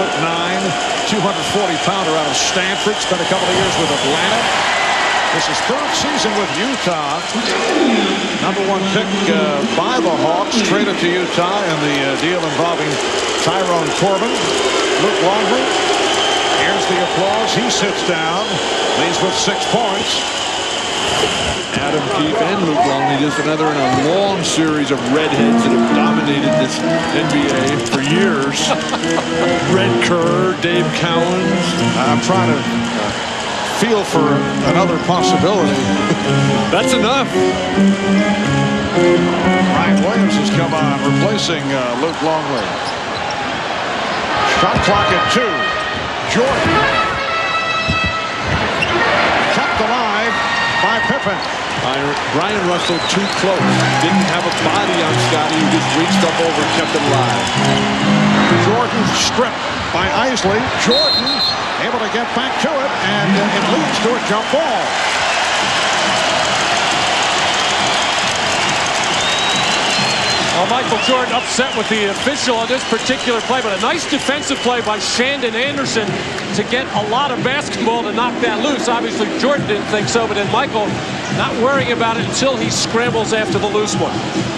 240-pounder out of Stanford, spent a couple of years with Atlanta. This is 3rd season with Utah. #1 pick by the Hawks, traded to Utah in the deal involving Tyrone Corbin. Luke Longley. Here's the applause. He sits down. Leads with 6 points. Adam Keefe and Luke Longley, just another in a long series of redheads that have dominated this NBA for years. Red Kerr, Dave Cowens. I'm trying to feel for another possibility. That's enough. Ryan Williams has come on, replacing Luke Longley. Shot clock at 2. Jordan. Kept alive by Pippen. Brian Russell too close. Didn't have a body on Scotty, who just reached up over and kept it alive. Jordan stripped by Isley. Jordan able to get back to it, and it leads to a jump ball. Well, Michael Jordan upset with the official on this particular play, but a nice defensive play by Shandon Anderson to get a lot of basketball to knock that loose. Obviously, Jordan didn't think so, but then Michael not worrying about it until he scrambles after the loose one.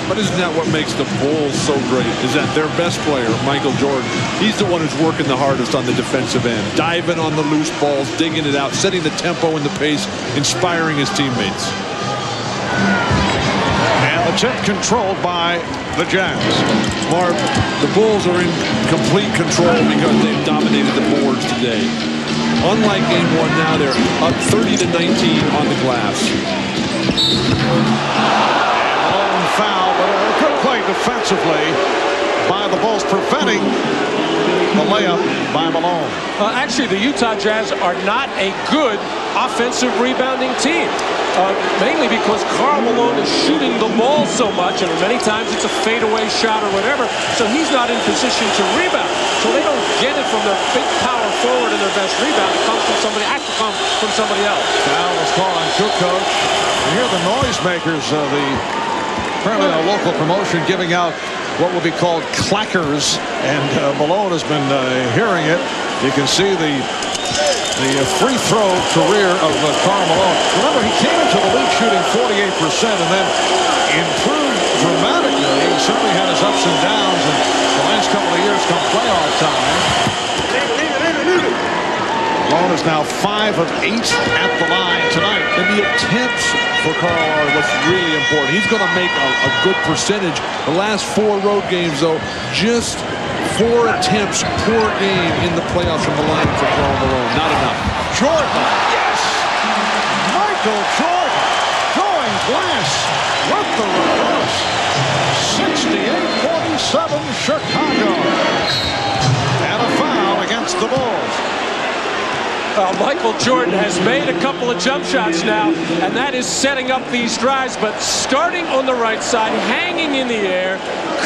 But isn't that what makes the Bulls so great? Is that their best player, Michael Jordan, he's the one who's working the hardest on the defensive end, diving on the loose balls, digging it out, setting the tempo and the pace, inspiring his teammates. And the tip controlled by the Jazz. Mark, the Bulls are in complete control because they've dominated the boards today. Unlike game 1 now, they're up 30-19 on the glass. Foul, but a good play defensively by the Bulls, preventing the layup by Malone. Actually, the Utah Jazz are not a good offensive rebounding team, mainly because Karl Malone is shooting the ball so much, and many times it's a fadeaway shot or whatever, so he's not in position to rebound. So they don't get it from their big power forward and their best rebound. It comes from somebody, has to come from somebody else. Foul was called on Kukoc. And here are the noisemakers, apparently a local promotion giving out what will be called clackers, and Malone has been hearing it. You can see the free throw career of Karl Malone. Remember, he came into the league shooting 48% and then improved dramatically. He certainly had his ups and downs in the last couple of years come playoff time. Malone is now 5 of 8 at the line tonight. And the attempts for Karl are what's really important. He's going to make a good percentage. The last 4 road games, though, just 4 attempts per game in the playoffs from the line for Karl Malone. Not enough. Jordan, yes! Michael Jordan going glass with the reverse. 68-47 Chicago. And a foul against the Bulls. Michael Jordan has made a couple of jump shots now, and that is setting up these drives, but starting on the right side, hanging in the air,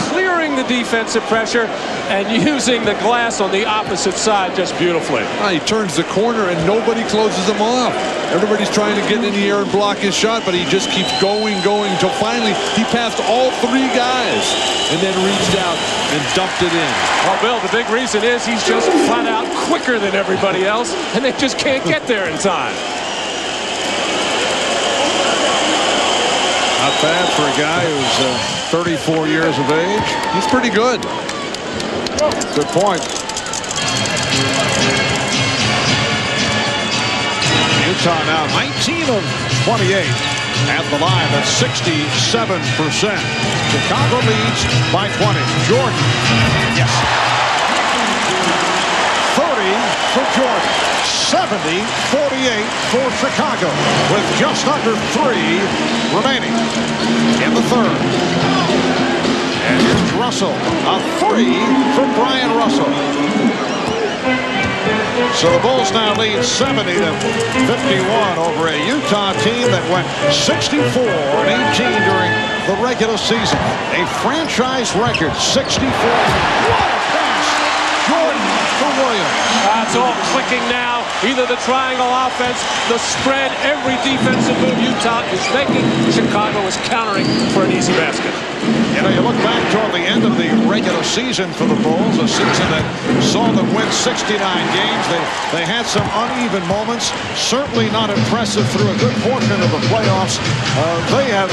clearing the defensive pressure, and using the glass on the opposite side just beautifully. He turns the corner, and nobody closes him off. Everybody's trying to get in the air and block his shot, but he just keeps going, until finally he passed all 3 guys and then reached out and dumped it in. Well, Bill, the big reason is he's just flat out quicker than everybody else, and they just can't get there in time. Not bad for a guy who's 34 years of age. He's pretty good. Good point. Utah now 19 of 28 at the line. That's 67%. Chicago leads by 20. Jordan. Yes. 30 for Jordan. 70-48 for Chicago with just under 3 remaining in the third. And here's Russell. A 3 for Brian Russell. So the Bulls now lead 70-51 over a Utah team that went 64-18 during the regular season. A franchise record, 64. What a pass! Jordan for Williams. It's all clicking now. Either the triangle offense, the spread, every defensive move Utah is making. Chicago is countering for an easy basket. You know, you look back toward the end of the regular season for the Bulls, a season that saw them win 69 games. They had some uneven moments, certainly not impressive through a good portion of the playoffs. They have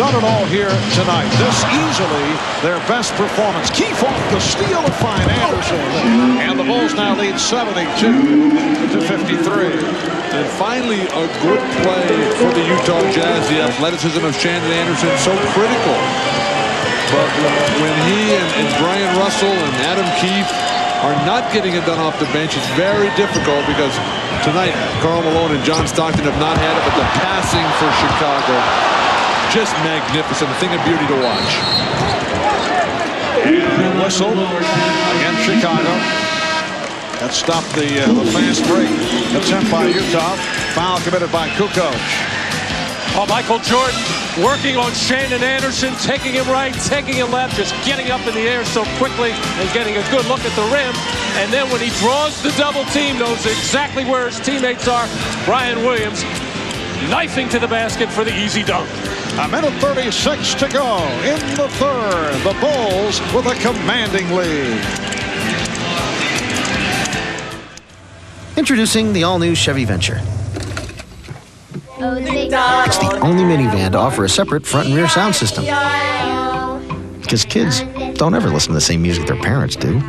done it all here tonight. This easily their best performance. Keefe off the steal to find Anderson. And the Bulls now lead 72-53. And finally, a good play for the Utah Jazz. The athleticism of Shandon Anderson so critical. But when he and Brian Russell and Adam Keefe are not getting it done off the bench, it's very difficult because tonight Karl Malone and John Stockton have not had it, but the passing for Chicago, just magnificent. A thing of beauty to watch. And whistle against Chicago. That stopped the fast break attempt by Utah. Foul committed by Kukoc. Oh, Michael Jordan working on Shandon Anderson, taking him right, taking him left, just getting up in the air so quickly and getting a good look at the rim. And then when he draws the double team, knows exactly where his teammates are. Brian Williams knifing to the basket for the easy dunk. A minute 36 to go in the third. The Bulls with a commanding lead. Introducing the all-new Chevy Venture. It's the only minivan to offer a separate front and rear sound system. Because kids don't ever listen to the same music their parents do.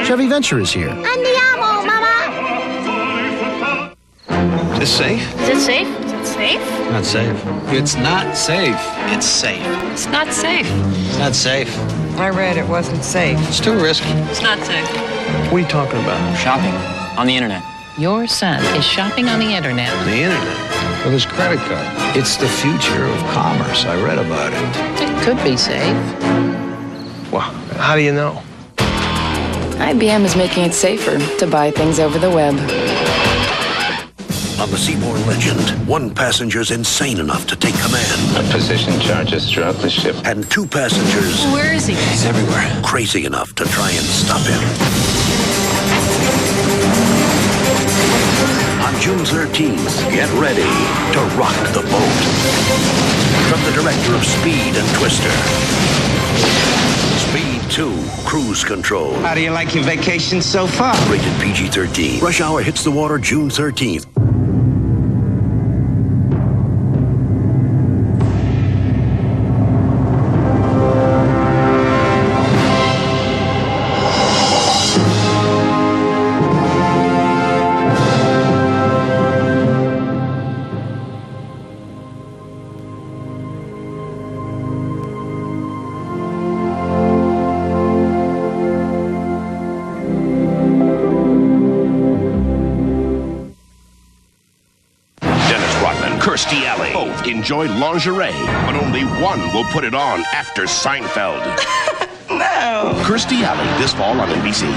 Chevy Venture is here. Andiamo, Mama! Is this safe? Is it safe? Is it safe? Not safe. It's not safe. It's safe. It's not safe. It's not safe. I read it wasn't safe. It's too risky. It's not safe. What are you talking about? Shopping on the internet. Your son is shopping on the internet. The internet? With his credit card. It's the future of commerce. I read about it. It could be safe. Well, how do you know? IBM is making it safer to buy things over the web. On the Seabourn Legend, one passenger's insane enough to take command. Position charges throughout the ship. And two passengers... Where is he? He's everywhere. ...crazy enough to try and stop him. On June 13th, get ready to rock the boat. From the director of Speed and Twister. Speed 2, Cruise Control. How do you like your vacation so far? Rated PG-13. Rush Hour hits the water June 13th. Both enjoy lingerie, but only one will put it on after Seinfeld. No. Kirstie Alley this fall on NBC.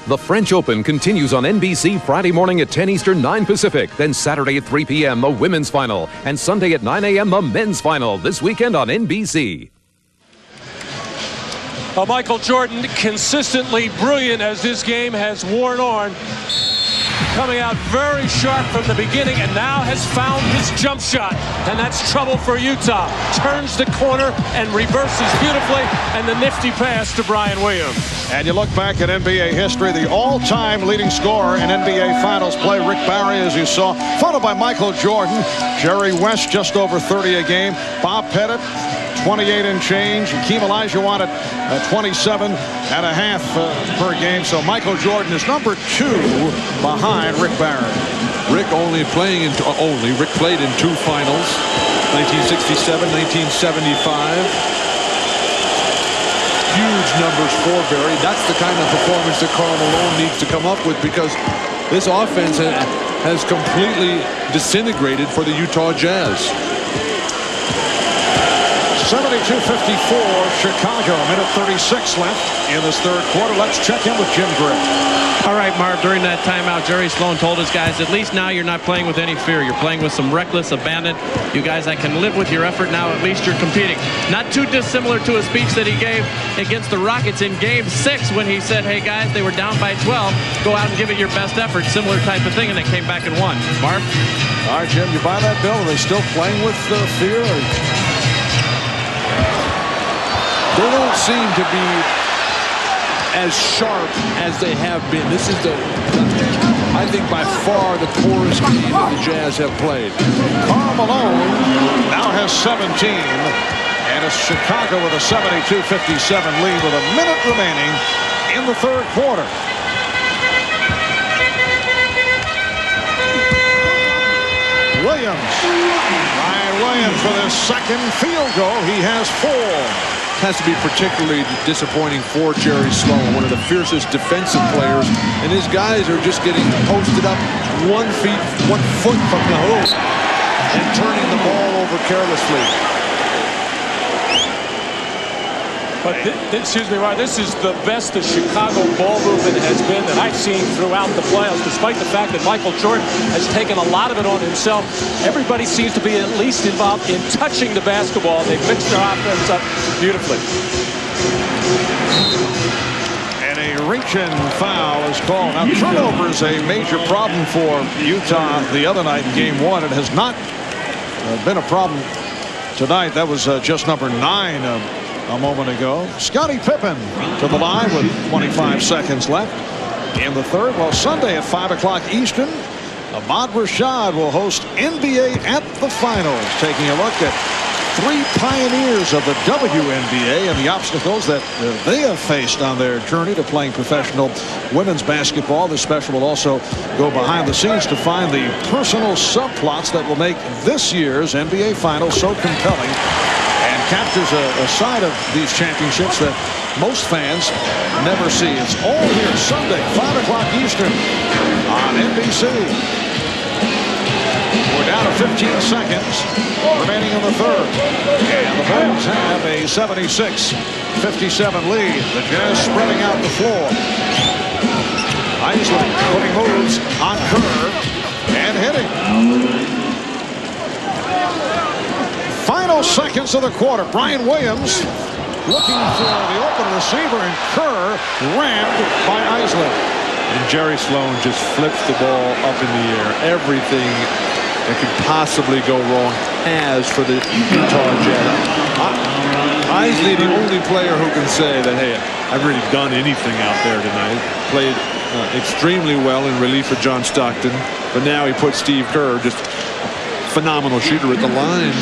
The French Open continues on NBC Friday morning at 10 Eastern, 9 Pacific. Then Saturday at 3 p.m., the women's final. And Sunday at 9 a.m., the men's final. This weekend on NBC. Michael Jordan consistently brilliant as this game has worn on. Coming out very sharp from the beginning and now has found his jump shot. And that's trouble for Utah. Turns the corner and reverses beautifully. And the nifty pass to Brian Williams. And you look back at NBA history, the all-time leading scorer in NBA Finals play, Rick Barry, as you saw, followed by Michael Jordan, Jerry West, just over 30 a game, Bob Pettit, 28 and change. Hakeem Olajuwon at 27 and a half per game. So Michael Jordan is number 2 behind Rick Barron. Rick played in 2 finals, 1967, 1975. Huge numbers for Barry. That's the kind of performance that Karl Malone needs to come up with, because this offense has completely disintegrated for the Utah Jazz. 72-54 Chicago. Minute 36 left in this third quarter. Let's check in with Jim Gray. All right, Marv, during that timeout, Jerry Sloan told his guys, at least now you're not playing with any fear. You're playing with some reckless abandon. You guys, I can live with your effort now. At least you're competing. Not too dissimilar to a speech that he gave against the Rockets in Game 6 when he said, hey, guys, they were down by 12. Go out and give it your best effort. Similar type of thing, and they came back and won. Marv? All right, Jim, you buy that, Bill? Are they still playing with fear? They don't seem to be as sharp as they have been. This is I think by far the poorest team that the Jazz have played. Karl Malone now has 17, and it's Chicago with a 72-57 lead with a minute remaining in the third quarter. Ryan Williams for his second field goal. He has 4. Has to be particularly disappointing for Jerry Sloan, one of the fiercest defensive players, and his guys are just getting posted up 1 foot from the hoop and turning the ball over carelessly. But excuse me, Ryan, this is the best the Chicago ball movement has been that I've seen throughout the playoffs, despite the fact that Michael Jordan has taken a lot of it on himself. Everybody seems to be at least involved in touching the basketball. They've mixed their offense up beautifully. And a reach-in foul is called. Now, turnover is a major problem for Utah the other night in Game 1. It has not been a problem tonight. That was just number 9 a moment ago. Scottie Pippen to the line with 25 seconds left in the third. Well, Sunday at 5 o'clock Eastern, Ahmad Rashad will host NBA at the Finals, taking a look at 3 pioneers of the WNBA and the obstacles that they have faced on their journey to playing professional women's basketball. This special will also go behind the scenes to find the personal subplots that will make this year's NBA Finals so compelling, and captures a side of these championships that most fans never see. It's all here Sunday, 5 o'clock Eastern on NBC. We're down to 15 seconds remaining in the third, and the Bulls have a 76-57 lead. The Jazz spreading out the floor. Isley putting moves on Kerr and hitting. Final seconds of the quarter. Brian Williams looking for the open receiver, and Kerr rammed by Isley. And Jerry Sloan just flips the ball up in the air. Everything that could possibly go wrong as for the Utah Jazz. Isley, the only player who can say that, hey, I've really done anything out there tonight. Played extremely well in relief of John Stockton, but now he puts Steve Kerr, just phenomenal shooter, at the line.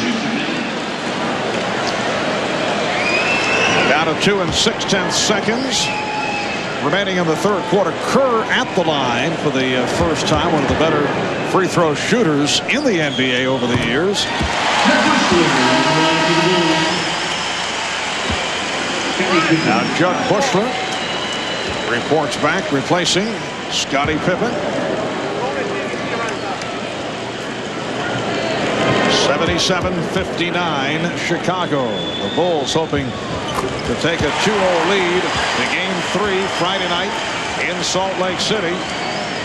Down to 2 6/10 seconds remaining in the third quarter. Kerr at the line for the first time, one of the better free throw shooters in the NBA over the years. Now Jud Bushler reports back, replacing Scottie Pippen. 77-59 Chicago. The Bulls hoping to take a 2-0 lead in Game 3 Friday night in Salt Lake City.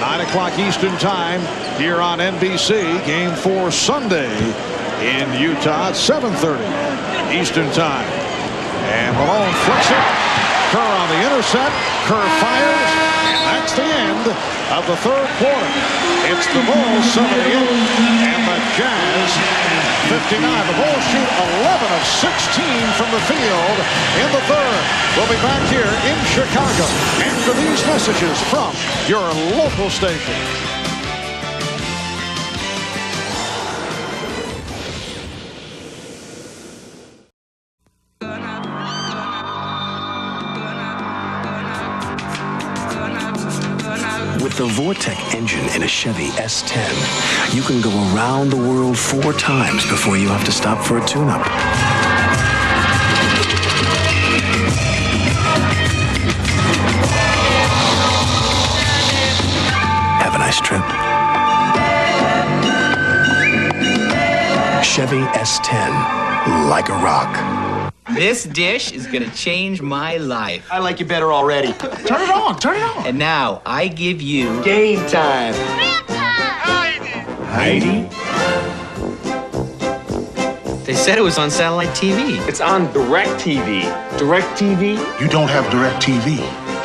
9 o'clock Eastern time here on NBC. Game 4 Sunday in Utah at 7:30 Eastern time. And Malone flicks it. Kerr on the intercept. Kerr fires. And that's the end of the third quarter. It's the Bulls 78 and the Jazz 59. The Bulls shoot 11 of 16 from the field in the third. We'll be back here in Chicago after these messages from your local station. With the Vortec engine in a Chevy S10, you can go around the world 4 times before you have to stop for a tune-up. Have a nice trip. Chevy S10, like a rock. This dish is gonna change my life. I like you better already. Turn it on, turn it on. And now I give you Game time. Heidi. They said it was on satellite TV. It's on DirecTV. DirecTV? You don't have DirecTV.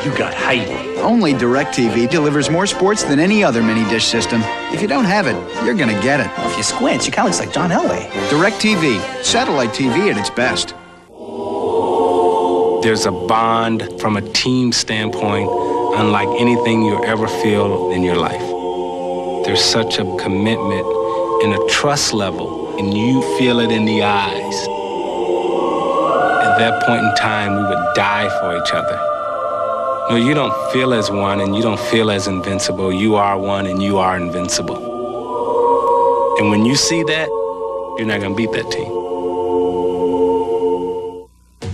You got Heidi. Only DirecTV delivers more sports than any other mini-dish system. If you don't have it, you're gonna get it. If you squint, she kind of looks like John Elway. DirecTV, satellite TV at its best. There's a bond from a team standpoint unlike anything you'll ever feel in your life. There's such a commitment and a trust level, and you feel it in the eyes. At that point in time, we would die for each other. No, you don't feel as one and you don't feel as invincible. You are one and you are invincible. And when you see that, you're not going to beat that team.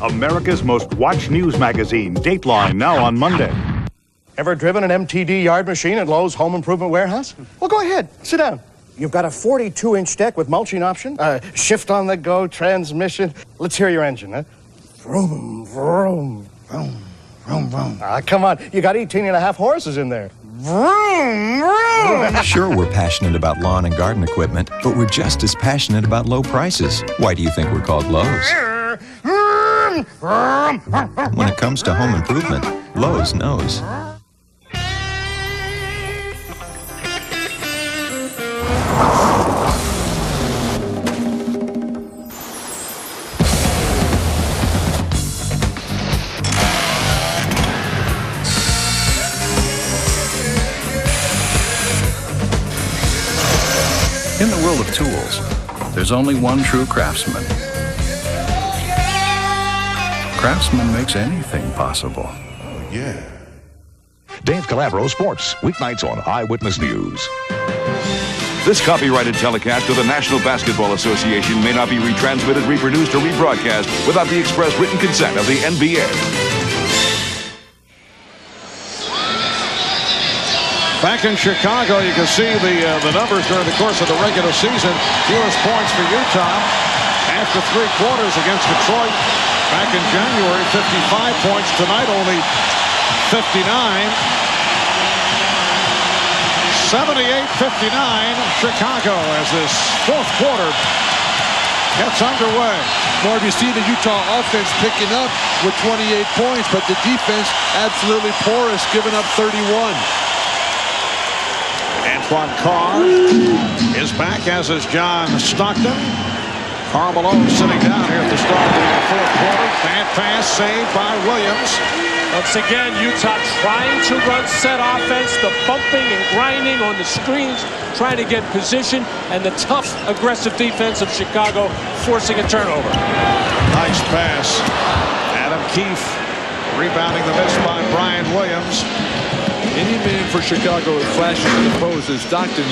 America's most watched news magazine, Dateline, now on Monday. Ever driven an MTD yard machine at Lowe's Home Improvement Warehouse? Well, go ahead. Sit down. You've got a 42-inch deck with mulching option, shift-on-the-go transmission. Let's hear your engine, huh? Vroom, vroom, vroom, vroom, vroom. Come on. You got 18.5 horses in there. Vroom, vroom. Sure, we're passionate about lawn and garden equipment, but we're just as passionate about low prices. Why do you think we're called Lowe's? When it comes to home improvement, Lowe's knows. In the world of tools, there's only one true craftsman. Craftsman makes anything possible. Oh, yeah. Dave Calabro Sports, weeknights on Eyewitness News. This copyrighted telecast of the National Basketball Association may not be retransmitted, reproduced, or rebroadcast without the express written consent of the NBA. Back in Chicago, you can see the numbers during the course of the regular season. Fewest points for Utah after 3 quarters against Detroit. Back in January, 55 points. Tonight, only 59. 78-59, Chicago as this 4th quarter gets underway. Marv, you see the Utah offense picking up with 28 points, but the defense absolutely porous, giving up 31. Antoine Carr is back, as is John Stockton. Karl Malone sitting down here at the start of the 4th quarter. Bad pass saved by Williams. Once again, Utah trying to run set offense, the bumping and grinding on the screens, trying to get position, and the tough, aggressive defense of Chicago forcing a turnover. Nice pass. Adam Keefe rebounding the miss by Brian Williams. Any man for Chicago that flashes in the post as Stockton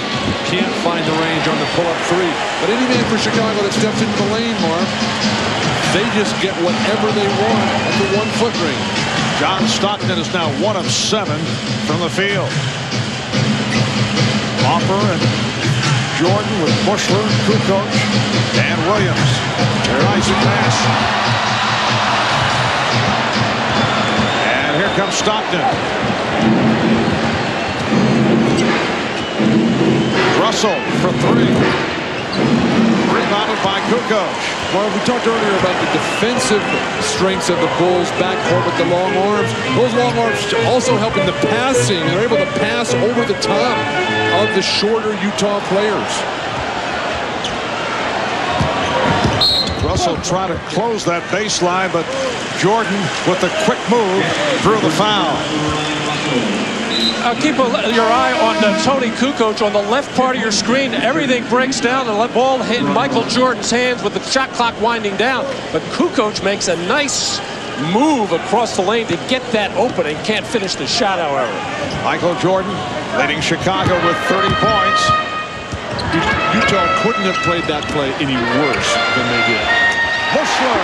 can't find the range on the pull-up 3. But any man for Chicago that steps into the lane, Marv, they just get whatever they want at the 1-foot range. John Stockton is now 1 of 7 from the field. Hopper and Jordan with Bushler, Kukoc, and Williams. Nice pass. And here comes Stockton. Russell for 3. Rebounded by Kukoc. Well, we talked earlier about the defensive strengths of the Bulls backcourt with the long arms. Those long arms also helping the passing. They're able to pass over the top of the shorter Utah players. Russell tried to close that baseline, but Jordan with the quick move drew the foul. Keep your eye on Tony Kukoc on the left part of your screen. Everything breaks down and the ball hit Michael Jordan's hands with the shot clock winding down. But Kukoc makes a nice move across the lane to get that opening. Can't finish the shot, however. Michael Jordan leading Chicago with 30 points. Utah couldn't have played that play any worse than they did. Bushler.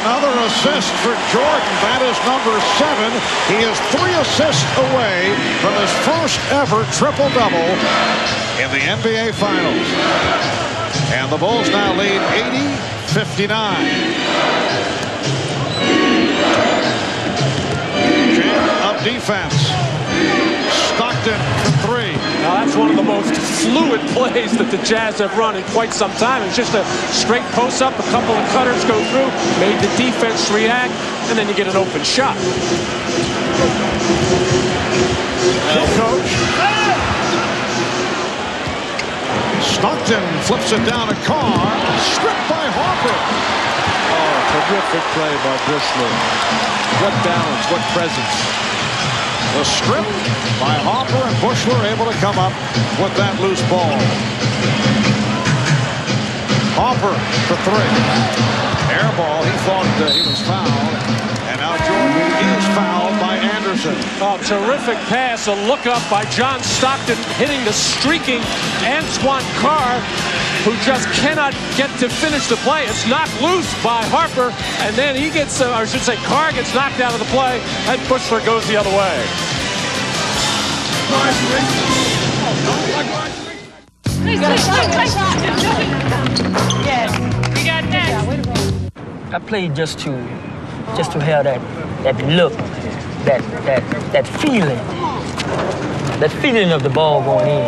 Another assist for Jordan. That is number 7. He is 3 assists away from his first ever triple-double in the NBA Finals. And the Bulls now lead 80-59. Jam of defense. Stockton for 3. Now that's one of the most fluid plays that the Jazz have run in quite some time. It's just a straight post up, a couple of cutters go through, made the defense react, and then you get an open shot. Coach. Stockton flips it down a car. Stripped by Harper. Oh, terrific play by Bushler. What balance, what presence. The strip by Harper, and Bushler able to come up with that loose ball. Harper for 3. Air ball. He thought he was fouled. And now Jordan is fouled by Anderson. Oh, terrific pass. A look up by John Stockton, hitting the streaking Antoine Carr, who just cannot get to finish the play. It's knocked loose by Harper, and then he gets, or I should say, Carr gets knocked out of the play, and Bushler goes the other way. I played just to have that look, that feeling of the ball going in.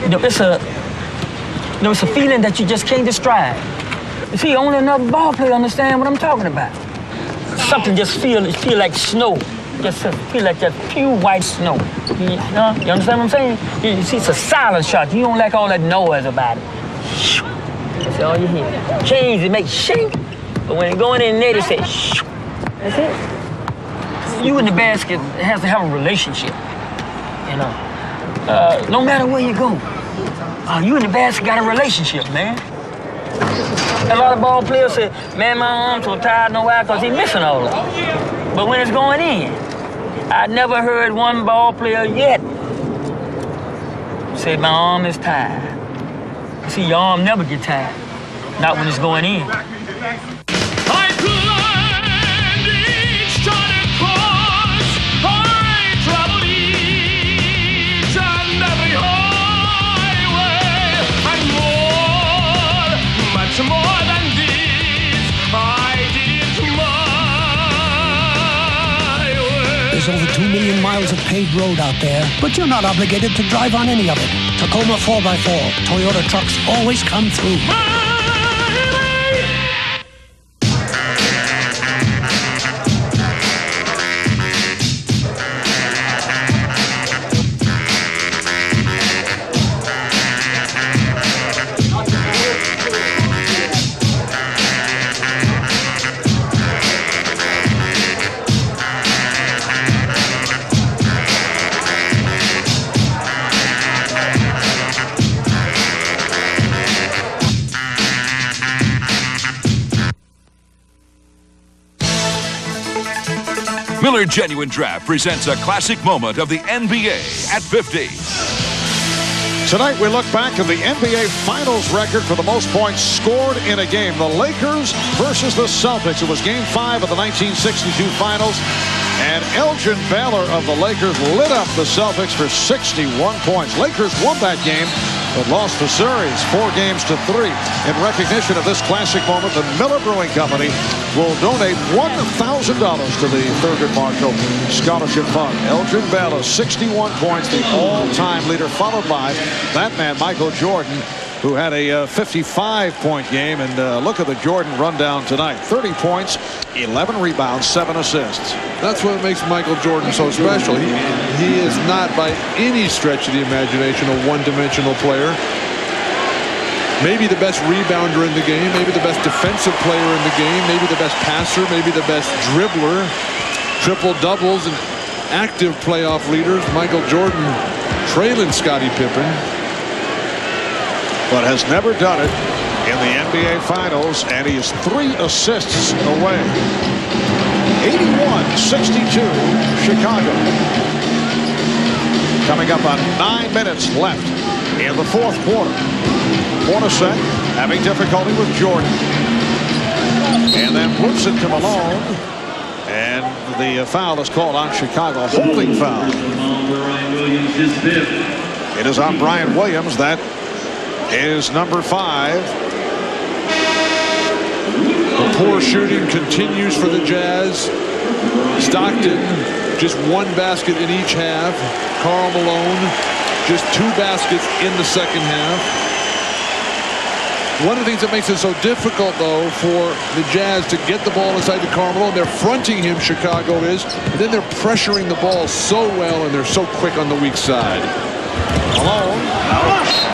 You know, it's a feeling that you just can't describe. You see, only another ball player understand what I'm talking about. Something just feel like snow. Just feel like that pure white snow. You understand what I'm saying? You see, it's a silent shot. You don't like all that noise about it. That's all you hear. Change, it makes shake. But when it going in there, they say, shh. That's it. You and the basket has to have a relationship. You know, no matter where you go, you and the basket got a relationship, man. A lot of ball players say, man, my arms so tired, no why, because he's missing all of it. But when it's going in, I never heard one ball player yet say, my arm is tired. You see, your arm never get tired. Not when it's going in. More than this, I did it my way. There's over 2 million miles of paved road out there, but you're not obligated to drive on any of it. Tacoma 4x4, Toyota trucks always come through. Miller Genuine Draft presents a classic moment of the NBA at 50. Tonight we look back at the NBA Finals record for the most points scored in a game. The Lakers versus the Celtics. It was Game 5 of the 1962 Finals. And Elgin Baylor of the Lakers lit up the Celtics for 61 points. Lakers won that game, but lost the series 4-3. In recognition of this classic moment, the Miller Brewing Company will donate $1,000 to the Thurgood Marshall Scholarship Fund. Elgin Baylor, 61 points, the all-time leader, followed by that man, Michael Jordan, who had a 55-point game. And look at the Jordan rundown tonight. 30 points, 11 rebounds, 7 assists. That's what makes Michael Jordan so special. He is not by any stretch of the imagination a one-dimensional player. Maybe the best rebounder in the game, maybe the best defensive player in the game, maybe the best passer, maybe the best dribbler. Triple-doubles and active playoff leaders. Michael Jordan trailing Scottie Pippen. But has never done it in the NBA Finals, and he is 3 assists away. 81-62, Chicago. Coming up on 9 minutes left in the fourth quarter. Hornacek having difficulty with Jordan. And then flips it to Malone. And the foul is called on Chicago. Holding foul. It is on Brian Williams. That is number 5. The poor shooting continues for the Jazz. Stockton, just 1 basket in each half. Karl Malone, just 2 baskets in the second half. One of the things that makes it so difficult, though, for the Jazz to get the ball inside to Karl Malone, they're fronting him, Chicago is, and then they're pressuring the ball so well, and they're so quick on the weak side. Malone.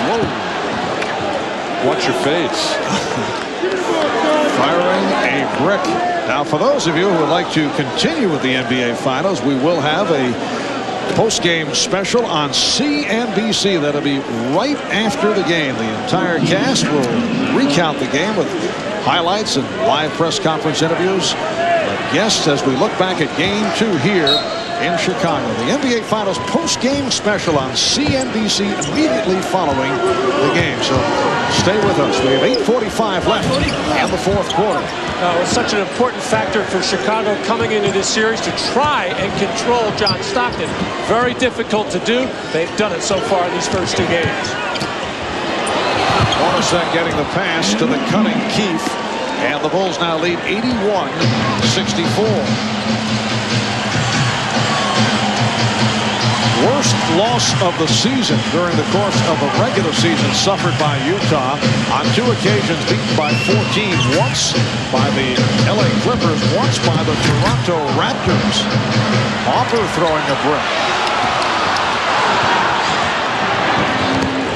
Whoa. Watch your face. Firing a brick. Now, for those of you who would like to continue with the NBA Finals, we will have a post-game special on CNBC. That'll be right after the game. The entire cast will recount the game with highlights and live press conference interviews. Guests as we look back at Game 2 here in Chicago. The NBA Finals post-game special on CNBC immediately following the game. So stay with us. We have 8:45 left in the fourth quarter. It was such an important factor for Chicago coming into this series to try and control John Stockton. Very difficult to do. They've done it so far in these first 2 games. Hornacek getting the pass to the cunning Keefe. And the Bulls now lead 81-64. Worst loss of the season during the course of a regular season suffered by Utah. On 2 occasions beaten by 14. Once by the LA Clippers. Once by the Toronto Raptors. Hopper throwing a brick.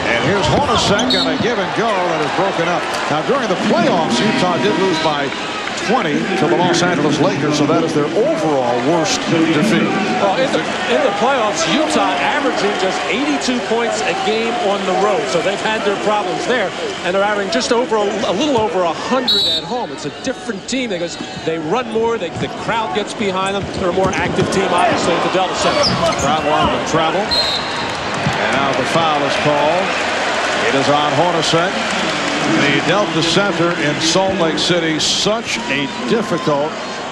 And here's Hornacek on a give and go that is broken up. Now during the playoffs, Utah did lose by 20 to the Los Angeles Lakers, so that is their overall worst defeat. Well, in the playoffs, Utah averaging just 82 points a game on the road, so they've had their problems there, and they're averaging just over a little over 100 at home. It's a different team because they run more, the crowd gets behind them. They're a more active team, obviously, at the Delta Center. Crowd wanted to travel, and now the foul is called. It is on Hornacek. The Delta Center in Salt Lake City, such a difficult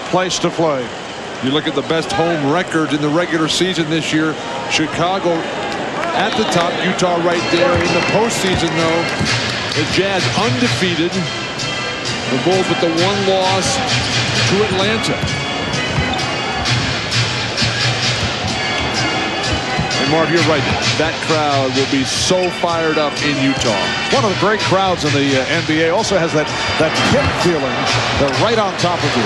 place to play. You look at the best home record in the regular season this year. Chicago at the top, Utah right there. In the postseason, though, the Jazz undefeated. The Bulls with the 1 loss to Atlanta. And Marv, you're right. That crowd will be so fired up in Utah. One of the great crowds in the NBA. Also has that pit feeling. They're right on top of you.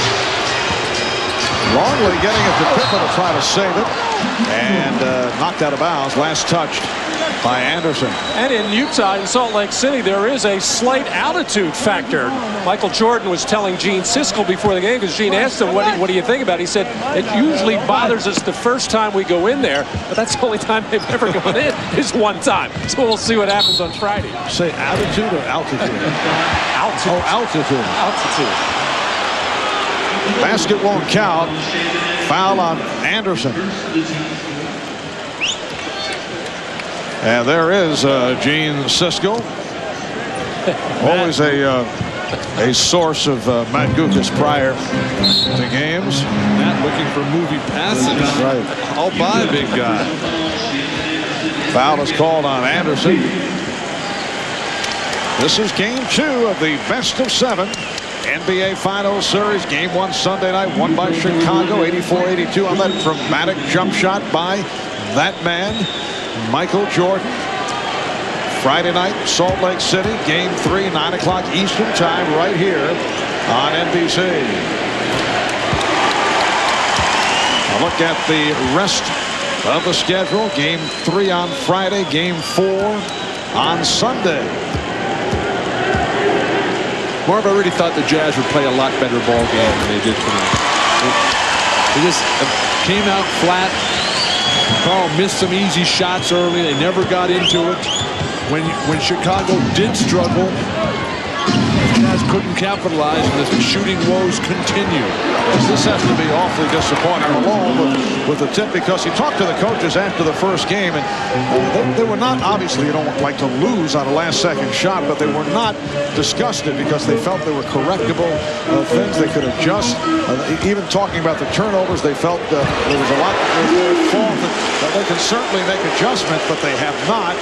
Longley getting it to Pippen to try to save it. And knocked out of bounds. Last touched by Anderson. And in Utah, in Salt Lake City, there is a slight altitude factor. Michael Jordan was telling Gene Siskel before the game, because Gene asked him, what do you think about it? He said, it usually bothers us the first time we go in there, but that's the only time they've ever gone in is 1 time. So we'll see what happens on Friday. Say altitude or altitude? Altitude. Oh, altitude. Altitude. Basket won't count. Foul on Anderson. And there is Gene Siskel. Always a source of Matt Gukas prior to games. Matt looking for movie passes. Right. I'll buy, big guy. Foul is called on Anderson. This is Game 2 of the best of 7 NBA Finals Series. Game 1 Sunday night, won by Chicago, 84-82 on that dramatic jump shot by that man, Michael Jordan. Friday night, Salt Lake City, Game 3, 9 o'clock Eastern Time, right here on NBC. A look at the rest of the schedule. Game 3 on Friday, Game 4 on Sunday. Marv, I really thought the Jazz would play a lot better ball game than they did tonight. They just came out flat. Karl missed some easy shots early. They never got into it. When Chicago did struggle, Jazz couldn't capitalize, and the shooting woes continue. This has to be awfully disappointing. Alone with the tip, because he talked to the coaches after the first game, and they were not, obviously you don't like to lose on a last-second shot, but they were not disgusted because they felt they were correctable things they could adjust. Even talking about the turnovers, they felt there was a lot of fault that they can certainly make adjustments, but they have not.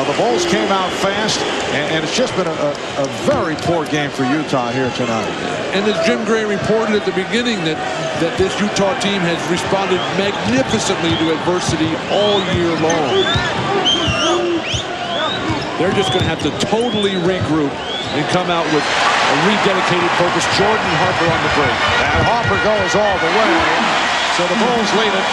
The Bulls came out fast, and it's just been a very poor game for Utah here tonight. And as Jim Gray reported at the beginning, that this Utah team has responded magnificently to adversity all year long. They're just going to have to totally regroup and come out with a rededicated focus. Jordan Harper on the break. And Harper goes all the way. So the Bulls lead it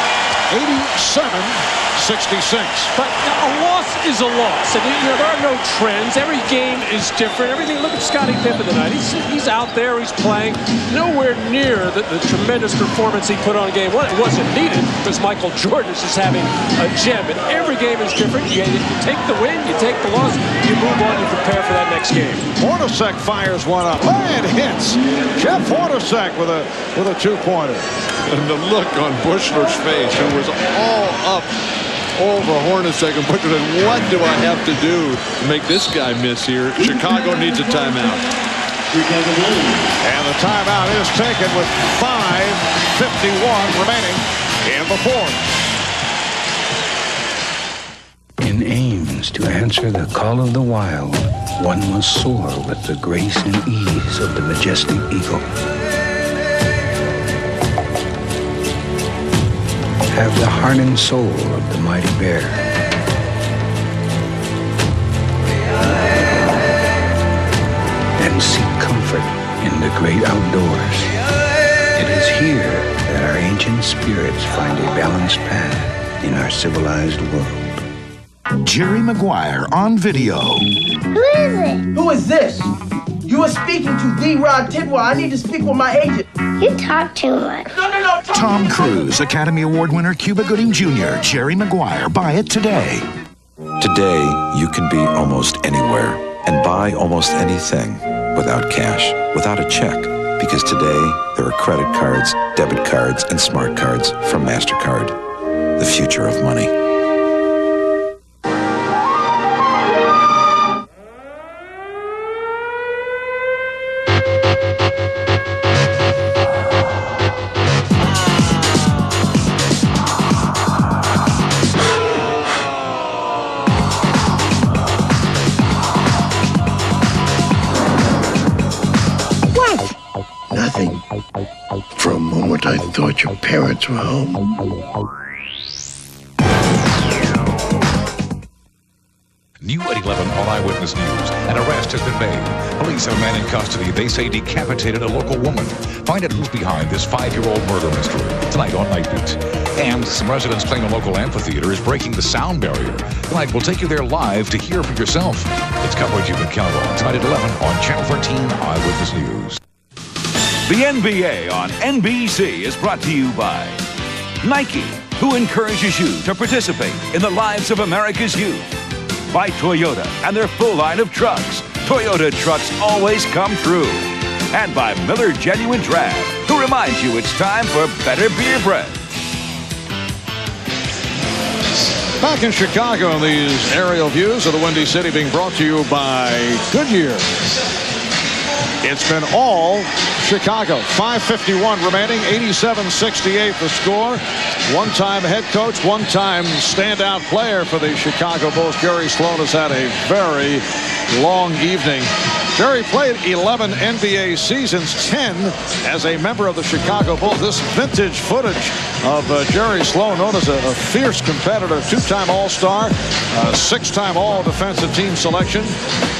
87-66. But a loss is a loss. And, there are no trends. Every game is different. Everything. Look at Scottie Pippen tonight. He's out there. He's playing. Nowhere near the tremendous performance he put on game one. It wasn't needed because Michael Jordan is just having a gem. And every game is different. You take the win. You take the loss. You move on. You prepare for that next game. Hornacek fires one up. And hits. Jeff Hornacek with a two-pointer. And the look on Bushler's face, who was all up over Hornacek, and Bushler said, what do I have to do to make this guy miss here? Chicago needs a timeout. And the timeout is taken with 5:51 remaining in the fourth. In Ames, to answer the call of the wild, one must soar with the grace and ease of the majestic eagle. Have the heart and soul of the mighty bear. And seek comfort in the great outdoors. It is here that our ancient spirits find a balanced path in our civilized world. Jerry Maguire on video. Who is it? Who is this? You are speaking to D. Rod Tidwell. I need to speak with my agent. You talk too much. No. Tom Cruise, Academy Award winner Cuba Gooding Jr., Jerry Maguire. Buy it today. Today, you can be almost anywhere and buy almost anything without cash, without a check. Because today, there are credit cards, debit cards, and smart cards from MasterCard. The future of money. Nothing. For a moment, I thought your parents were home. New at 11 on Eyewitness News. An arrest has been made. Police have a man in custody they say decapitated a local woman. Find out who's behind this 5-year-old murder mystery tonight on Night Beat. And some residents claim a local amphitheater is breaking the sound barrier. Tonight, we'll take you there live to hear for yourself. It's coverage you can count on. Tonight at 11 on Channel 13 Eyewitness News. The NBA on NBC is brought to you by Nike, who encourages you to participate in the lives of America's youth. By Toyota and their full line of trucks. Toyota trucks always come through. And by Miller Genuine Draft, who reminds you it's time for better beer bread. Back in Chicago, in these aerial views of the Windy City being brought to you by Goodyear. It's been all Chicago. 5:51 remaining, 87-68 the score. One-time head coach, one-time standout player for the Chicago Bulls. Jerry Sloan has had a very long evening. Jerry played 11 NBA seasons, 10 as a member of the Chicago Bulls. This vintage footage of Jerry Sloan, known as a fierce competitor, 2-time All-Star, 6-time All-Defensive Team selection.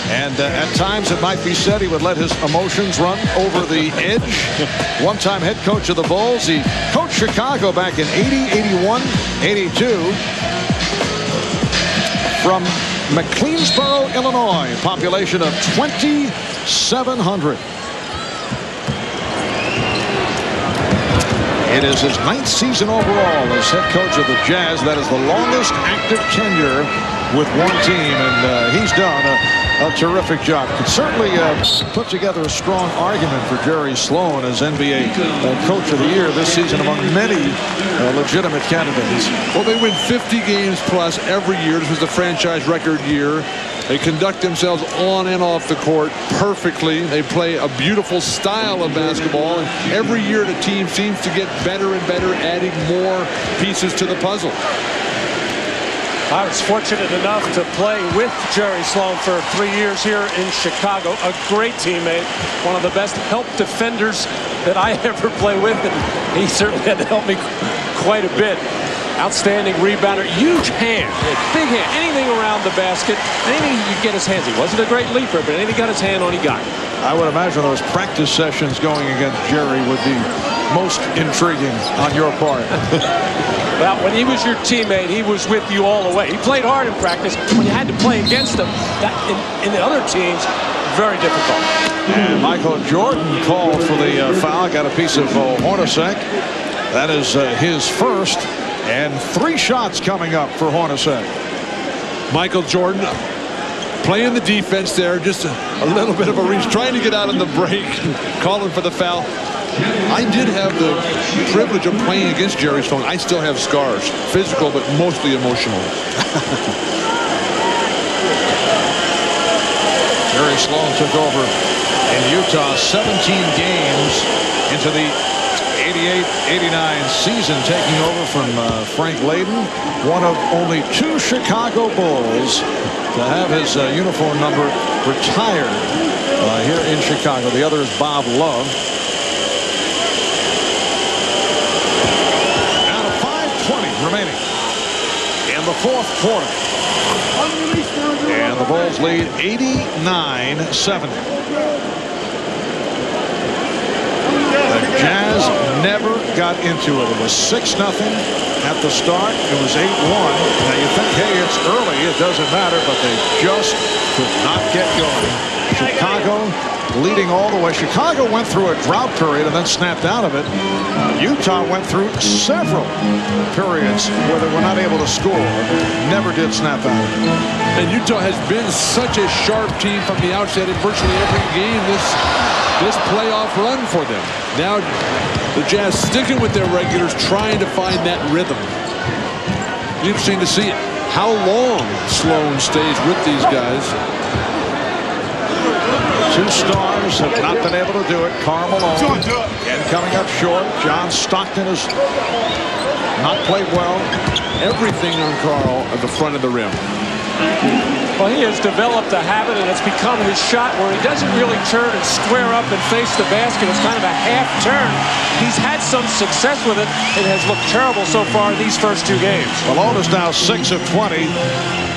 And at times it might be said he would let his emotions run over the edge. One-time head coach of the Bulls. He coached Chicago back in 80, 81, 82. From McLeansboro, Illinois, population of 2,700. It is his 9th season overall as head coach of the Jazz. That is the longest active tenure with one team, and he's done a terrific job. Could certainly put together a strong argument for Jerry Sloan as NBA Coach of the Year this season among many legitimate candidates. Well, they win 50 games plus every year. This was the franchise record year. They conduct themselves on and off the court perfectly. They play a beautiful style of basketball. And every year the team seems to get better and better, adding more pieces to the puzzle. I was fortunate enough to play with Jerry Sloan for 3 years here in Chicago. A great teammate, one of the best help defenders that I ever played with, and he certainly had to help me quite a bit. Outstanding rebounder, huge hand, big hand, anything around the basket, anything he could get his hands. He wasn't a great leaper, but anything he got his hand on, he got it. I would imagine those practice sessions going against Jerry would be most intriguing on your part. Well, when he was your teammate, he was with you all the way. He played hard in practice. When you had to play against him, in the other teams, very difficult. And Michael Jordan called for the foul, got a piece of Hornacek. That is his first. And 3 shots coming up for Hornacek. Michael Jordan playing the defense there, just a little bit of a reach, trying to get out on the break, calling for the foul. I did have the privilege of playing against Jerry Sloan. I still have scars, physical but mostly emotional. Jerry Sloan took over in Utah 17 games into the 88-89 season, taking over from Frank Layden, one of only 2 Chicago Bulls to have his uniform number retired here in Chicago. The other is Bob Love. Now 5:20 remaining in the 4th quarter. And the Bulls lead 89-70. The Jazz never got into it. It was 6-0 at the start. It was 8-1. Now you think, hey, it's early. It doesn't matter, but they just could not get going. Chicago leading all the way. Chicago went through a drought period and then snapped out of it. Utah went through several periods where they were not able to score. Never did snap out of it. And Utah has been such a sharp team from the outset in virtually every game this playoff run for them. Now the Jazz sticking with their regulars, trying to find that rhythm. Interesting to see how long Sloan stays with these guys. 2 stars have not been able to do it. Karl Malone and coming up short. John Stockton has not played well. Everything on Karl at the front of the rim. Well, he has developed a habit, and it's become his shot where he doesn't really turn and square up and face the basket. It's kind of a half turn. He's had some success with it. It has looked terrible so far in these first 2 games. Malone is now 6 of 20,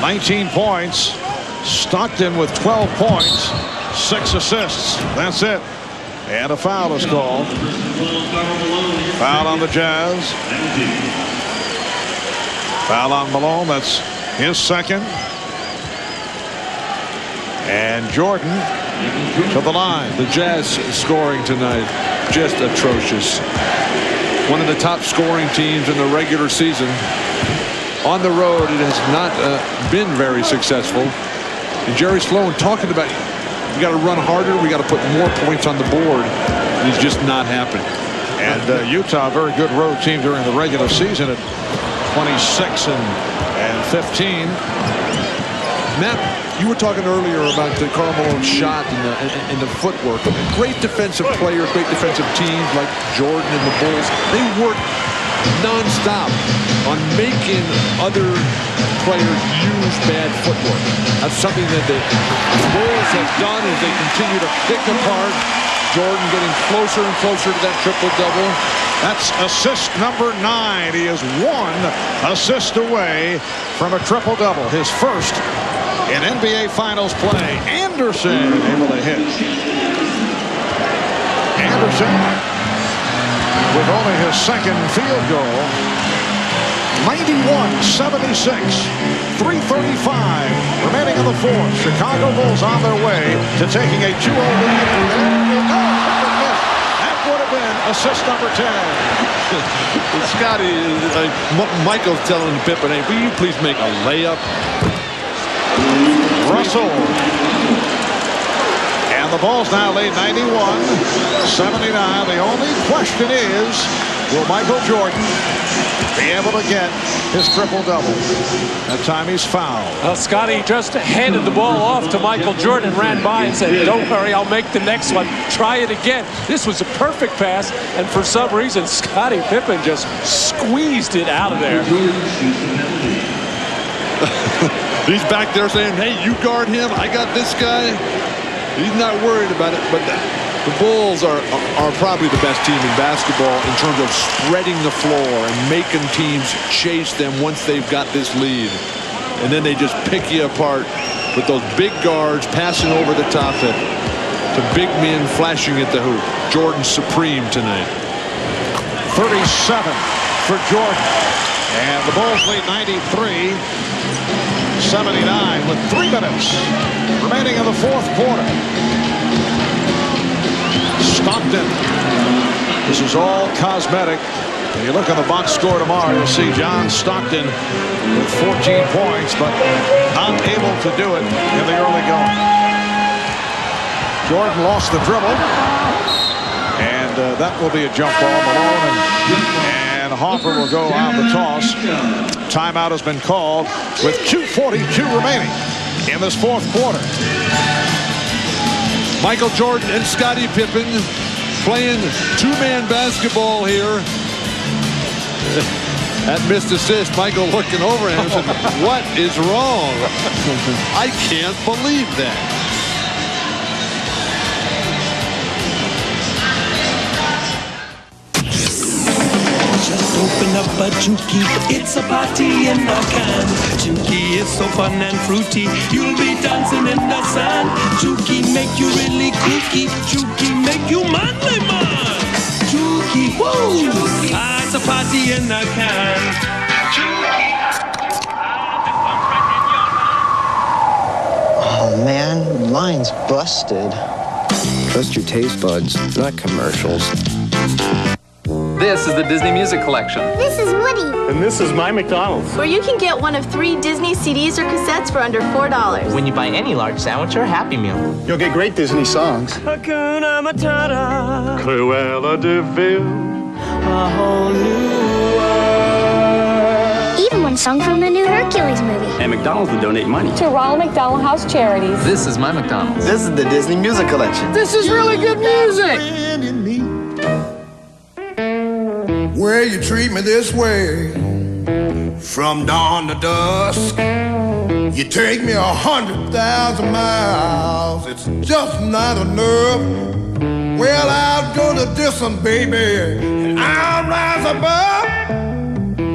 19 points. Stockton with 12 points, 6 assists. That's it. And a foul is called. Foul on the Jazz. Foul on Malone. That's his second. And Jordan to the line. The Jazz scoring tonight just atrocious. One of the top scoring teams in the regular season. On the road, it has not been very successful. And Jerry Sloan talking about, we got to run harder, we got to put more points on the board. And it's just not happening. And Utah, a very good road team during the regular season at 26 and 15. Matt, you were talking earlier about the Karl Malone shot and the footwork. Great defensive players, great defensive teams like Jordan and the Bulls. They work nonstop on making other players use bad footwork. That's something that the Bulls have done as they continue to pick apart. Jordan getting closer and closer to that triple-double. That's assist number 9. He is 1 assist away from a triple-double. His first in NBA Finals play. Anderson able to hit. Anderson with only his second field goal. 91-76. 3:35 remaining in the 4th. Chicago Bulls on their way to taking a 2-0 lead. That would have been assist number 10. Scotty, Michael's telling Pippen, hey, will you please make a layup? Russell And the Bulls now lead 91-79. The only question is, will Michael Jordan be able to get his triple-double? That time he's fouled. Scotty just handed the ball off to Michael Jordan, ran by and said, don't worry, I'll make the next one. Try it again. This was a perfect pass, and for some reason, Scottie Pippen just squeezed it out of there. He's back there saying, hey, you guard him. I got this guy. He's not worried about it, but the Bulls are probably the best team in basketball in terms of spreading the floor and making teams chase them once they've got this lead. And then they just pick you apart with those big guards passing over the top to big men flashing at the hoop. Jordan supreme tonight. 37 for Jordan. And the Bulls lead 93-79 with 3 minutes remaining in the fourth quarter. Stockton. This is all cosmetic. When you look on the box score tomorrow, you'll see John Stockton with 14 points, but unable to do it in the early going. Jordan lost the dribble, and that will be a jump ball. Malone and Hoffer will go on the toss. Timeout has been called with 2:42 remaining in this fourth quarter. Michael Jordan and Scottie Pippen playing two-man basketball here. That missed assist, Michael looking over at him and said, what is wrong? I can't believe that. Open up a Juki, it's a party in a can. Juki is so fun and fruity, you'll be dancing in the sand. Juki make you really kooky, Juki make you manly man. Juki, woo! Ah, it's a party in a can. Oh man, mine's busted. Trust your taste buds, not commercials. This is the Disney Music Collection. This is Woody. And this is my McDonald's. Where you can get one of 3 Disney CDs or cassettes for under $4. When you buy any large sandwich or Happy Meal. You'll get great Disney songs. Hakuna Matata. Cruella de Vil. A whole new world. Even one song from the new Hercules movie. And McDonald's would donate money to Ronald McDonald House Charities. This is my McDonald's. This is the Disney Music Collection. This is really good music. Where you treat me this way, from dawn to dusk. You take me 100,000 miles, it's just not enough. Well, I'll go the distance, baby, and I'll rise above.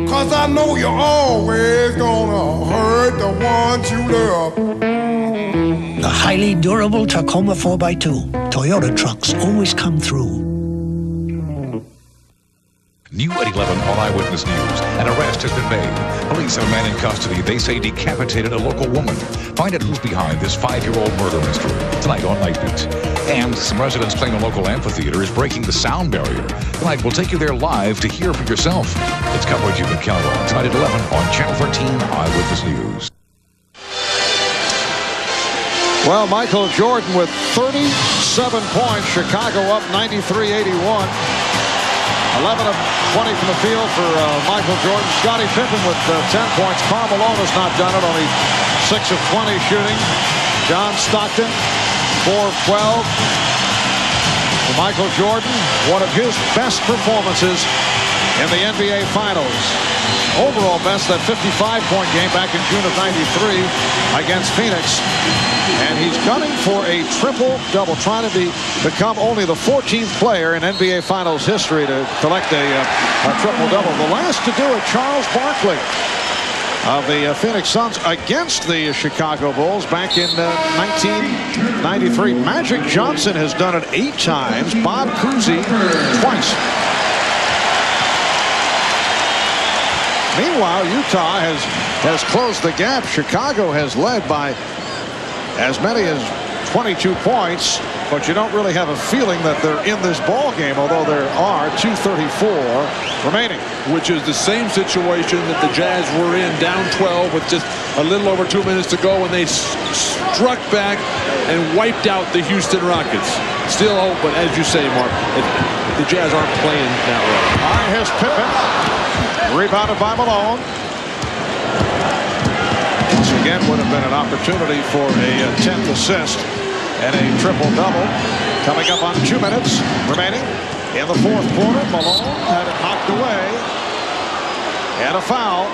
'Cause I know you're always gonna hurt the ones you love. The highly durable Tacoma 4x2. Toyota trucks always come through. New at 11 on Eyewitness News. An arrest has been made. Police have a man in custody they say decapitated a local woman. Find out who's behind this 5-year-old murder mystery tonight on Night Beat. And some residents claim a local amphitheater is breaking the sound barrier. Tonight, we'll take you there live to hear for yourself. It's coverage you can count on tonight at 11 on Channel 13 Eyewitness News. Well, Michael Jordan with 37 points. Chicago up 93-81. 11 of 20 from the field for Michael Jordan. Scottie Pippen with 10 points. Karl Malone has not done it, only 6 of 20 shooting. John Stockton, 4 of 12. For Michael Jordan, one of his best performances in the NBA Finals. Overall best, that 55-point game back in June of '93 against Phoenix. And he's gunning for a triple-double, trying to become only the 14th player in NBA Finals history to collect a triple-double. The last to do it, Charles Barkley of the Phoenix Suns against the Chicago Bulls back in 1993. Magic Johnson has done it 8 times. Bob Cousy twice. Meanwhile, Utah has closed the gap. Chicago has led by as many as 22 points, but you don't really have a feeling that they're in this ball game, although there are 2:34 remaining. Which is the same situation that the Jazz were in, down 12 with just a little over 2 minutes to go, when they struck back and wiped out the Houston Rockets. Still hope, but as you say, Mark, the Jazz aren't playing that well. All right, here's Pippen. Rebounded by Malone. Once again, would have been an opportunity for a 10th assist and a triple-double. Coming up on 2 minutes remaining in the fourth quarter. Malone had it knocked away. And a foul.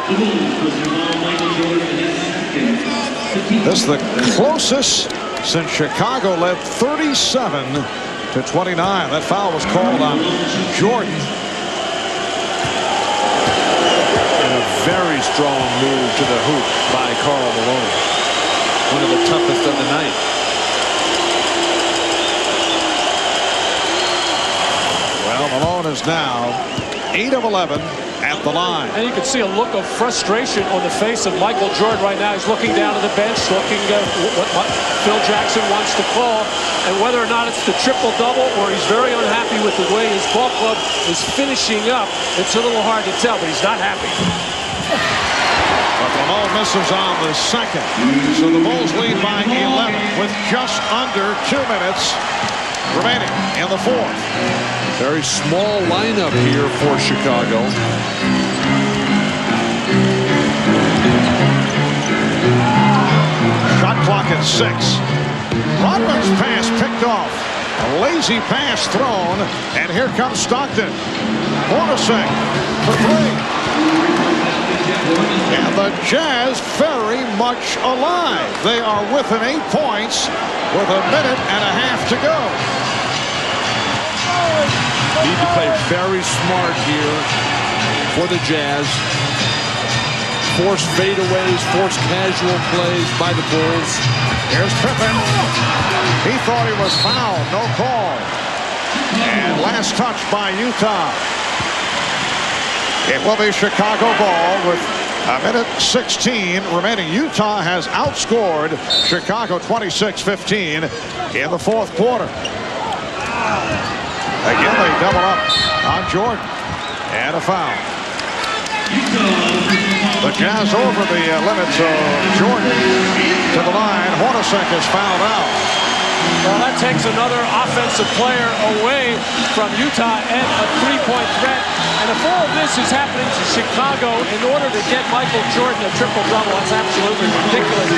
This is the closest since Chicago led 37-29. That foul was called on Jordan. Very strong move to the hoop by Karl Malone. One of the toughest of the night. Well, Malone is now 8 of 11 at the line. And you can see a look of frustration on the face of Michael Jordan right now. He's looking down at the bench, looking at what Phil Jackson wants to call, and whether or not it's the triple-double or he's very unhappy with the way his ball club is finishing up. It's a little hard to tell, but he's not happy. But Malone misses on the second. So the Bulls lead by 11 with just under 2 minutes remaining in the fourth. Very small lineup here for Chicago. Shot clock at 6. Rodman's pass picked off. A lazy pass thrown. And here comes Stockton. Hornacek for 3. And the Jazz very much alive. They are within 8 points with a minute and a half to go. Need to play very smart here for the Jazz. Force fadeaways, force casual plays by the Bulls. Here's Pippen. He thought he was fouled. No call. And last touch by Utah. It will be Chicago ball with a minute 16 remaining. Utah has outscored Chicago 26-15 in the fourth quarter. Again, they double up on Jordan. And a foul. The Jazz over the limits of Jordan to the line. Hornacek is fouled out. Well, that takes another offensive player away from Utah and a three-point threat. And if all of this is happening to Chicago in order to get Michael Jordan a triple-double, that's absolutely ridiculous.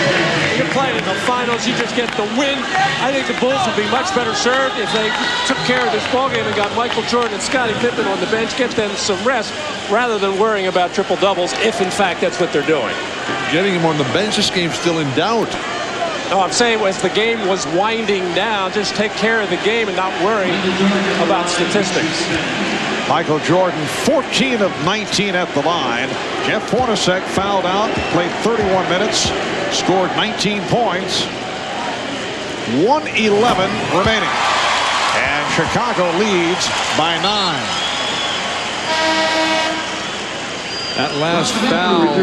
You're playing in the finals, you just get the win. I think the Bulls would be much better served if they took care of this ballgame and got Michael Jordan and Scottie Pippen on the bench, get them some rest, rather than worrying about triple-doubles, if in fact that's what they're doing. Getting him on the bench, this game's still in doubt. No, I'm saying as the game was winding down, just take care of the game and not worry about statistics. Michael Jordan, 14 of 19 at the line. Jeff Hornacek fouled out, played 31 minutes, scored 19 points. 1:11 remaining. And Chicago leads by 9. That last foul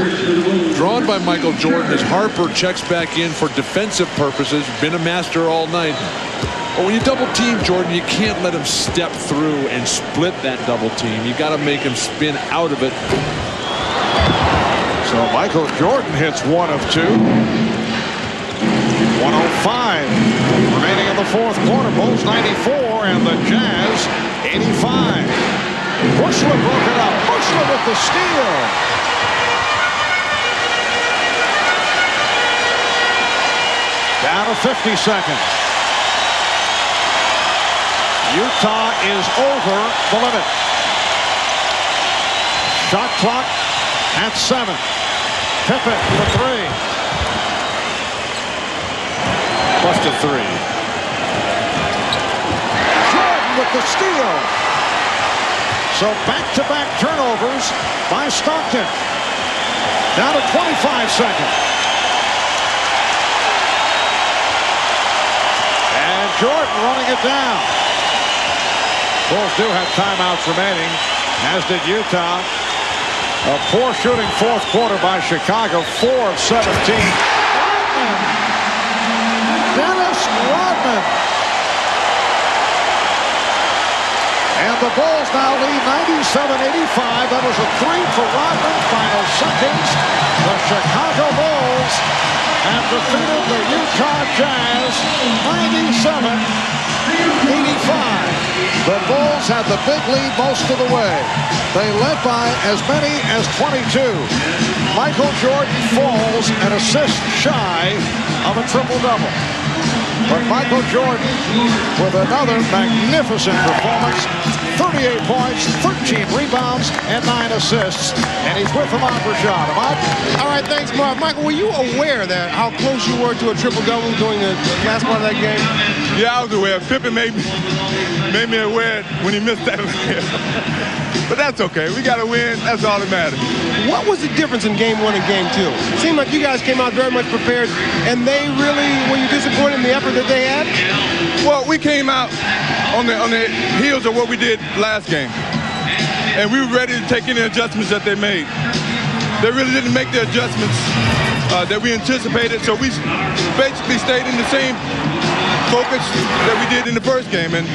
drawn by Michael Jordan as Harper checks back in for defensive purposes. Been a master all night. But when you double team Jordan, you can't let him step through and split that double team. You got to make him spin out of it. So Michael Jordan hits 1 of 2. 1:05 remaining in the fourth quarter. Bulls 94 and the Jazz 85. Bushler broke it up. Bushler with the steal. Down to 50 seconds. Utah is over the limit. Shot clock at 7. Pippen for 3. Busted 3. Jordan with the steal. So back-to-back turnovers by Stockton. Down to 25 seconds. And Jordan running it down. Bulls do have timeouts remaining, as did Utah. A poor shooting fourth quarter by Chicago, 4 of 17. Dennis Rodman. And the Bulls now lead 97-85. That was a 3 for Rodman. Final seconds. The Chicago Bulls have defeated the Utah Jazz 97-85. The Bulls had the big lead most of the way. They led by as many as 22. Michael Jordan falls an assist shy of a triple-double. But Michael Jordan with another magnificent performance. 38 points, 13 rebounds, and 9 assists. And he's with Ahmad Rashad. Ahmad? All right, thanks, Marv. Michael, were you aware that how close you were to a triple-double during the last part of that game? Yeah, I was aware. Pippen made me aware when he missed that. But that's okay. We got to win. That's all that matters. What was the difference in Game 1 and Game 2? It seemed like you guys came out very much prepared, and they really, were you disappointed in the effort that they had? Well, we came out on the heels of what we did last game. And we were ready to take any adjustments that they made. They really didn't make the adjustments that we anticipated, so we basically stayed in the same focus that we did in the first game. And,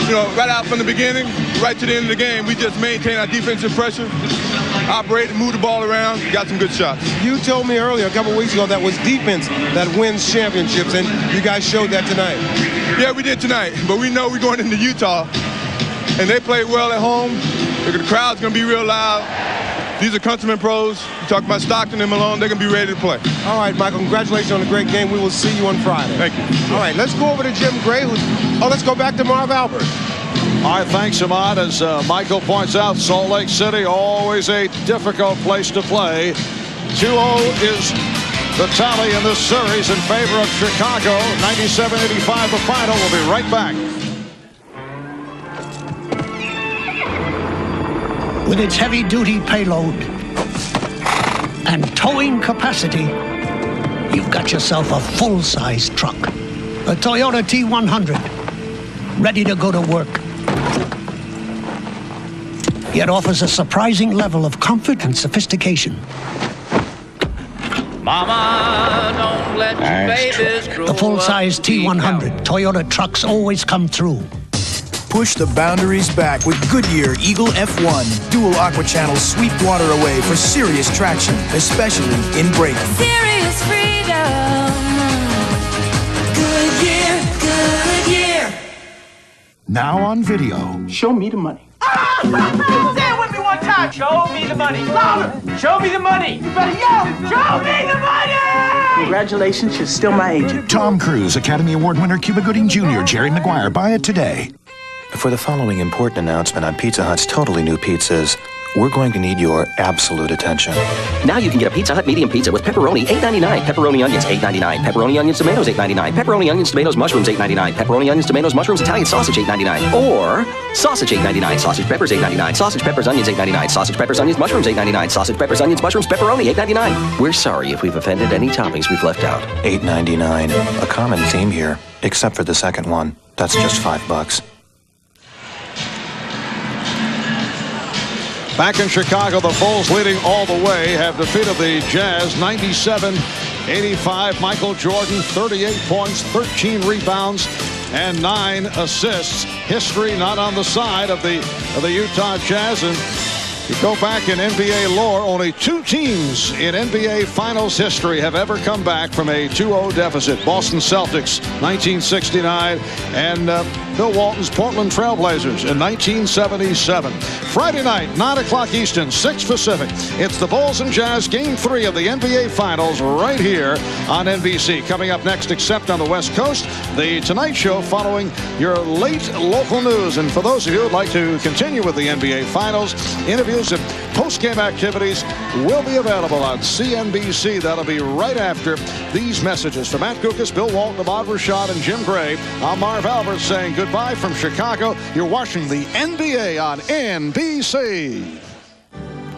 you know, right out from the beginning, right to the end of the game, we just maintained our defensive pressure, operated, moved the ball around, got some good shots. You told me earlier, a couple weeks ago, that was defense that wins championships, and you guys showed that tonight. Yeah, we did tonight, but we know we're going into Utah, and they played well at home. The crowd's going to be real loud. These are countrymen pros. You talk about Stockton and Malone, they're going to be ready to play. All right, Michael, congratulations on a great game. We will see you on Friday. Thank you. All right, let's go over to Jim Gray. Let's go back to Marv Albert. All right, thanks, Ahmad. As Michael points out, Salt Lake City, always a difficult place to play. 2-0 is the tally in this series in favor of Chicago. 97-85 the final. We'll be right back. With its heavy-duty payload and towing capacity, you've got yourself a full-size truck. A Toyota T100, ready to go to work. Yet offers a surprising level of comfort and sophistication. Mama, don't let your babies grow The full-size up. T100 Toyota trucks always come through. Push the boundaries back with Goodyear Eagle F1. Dual aqua channels sweep water away for serious traction, especially in braking. Serious freedom. Goodyear, Goodyear. Now on video. Show me the money. Say it with me one time. Show me the money. Louder. Show me the money. You better yell. Show me the money. Congratulations, you're still my agent. Tom Cruise, Academy Award winner Cuba Gooding Jr., Jerry Maguire. Buy it today. For the following important announcement on Pizza Hut's totally new pizzas, we're going to need your absolute attention. Now you can get a Pizza Hut medium pizza with pepperoni, $8.99. Pepperoni onions, $8.99. Pepperoni onions, tomatoes, $8.99. Pepperoni onions, tomatoes, mushrooms, $8.99. Pepperoni onions, tomatoes, mushrooms, Italian sausage, $8.99. Or sausage, $8.99. Sausage, peppers, $8.99. Sausage, peppers, onions, $8.99. Sausage, peppers, onions, mushrooms, $8.99. Sausage, peppers, onions, mushrooms, pepperoni, $8.99. We're sorry if we've offended any toppings we've left out. $8.99. A common theme here, except for the second one. That's just $5. Back in Chicago, the Bulls leading all the way have defeated the Jazz 97-85. Michael Jordan, 38 points, 13 rebounds, and 9 assists. History not on the side of the Utah Jazz. And you go back in NBA lore, only 2 teams in NBA Finals history have ever come back from a 2-0 deficit. Boston Celtics, 1969, and Bill Walton's Portland Trailblazers in 1977. Friday night, 9 o'clock Eastern, 6 Pacific. It's the Bulls and Jazz Game 3 of the NBA Finals right here on NBC. Coming up next, except on the West Coast, the Tonight Show following your late local news. And for those of you who would like to continue with the NBA Finals, interviews and post-game activities will be available on CNBC. That'll be right after these messages. For Matt Gukas, Bill Walton, Ahmad Rashad, and Jim Gray, I'm Marv Albert saying goodbye from Chicago. You're watching the NBA on NBC.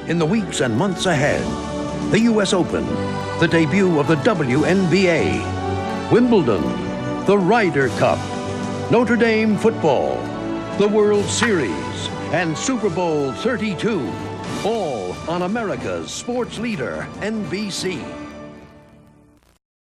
In the weeks and months ahead, the U.S. Open, the debut of the WNBA, Wimbledon, the Ryder Cup, Notre Dame football, the World Series, and Super Bowl 32, all on America's sports leader, NBC.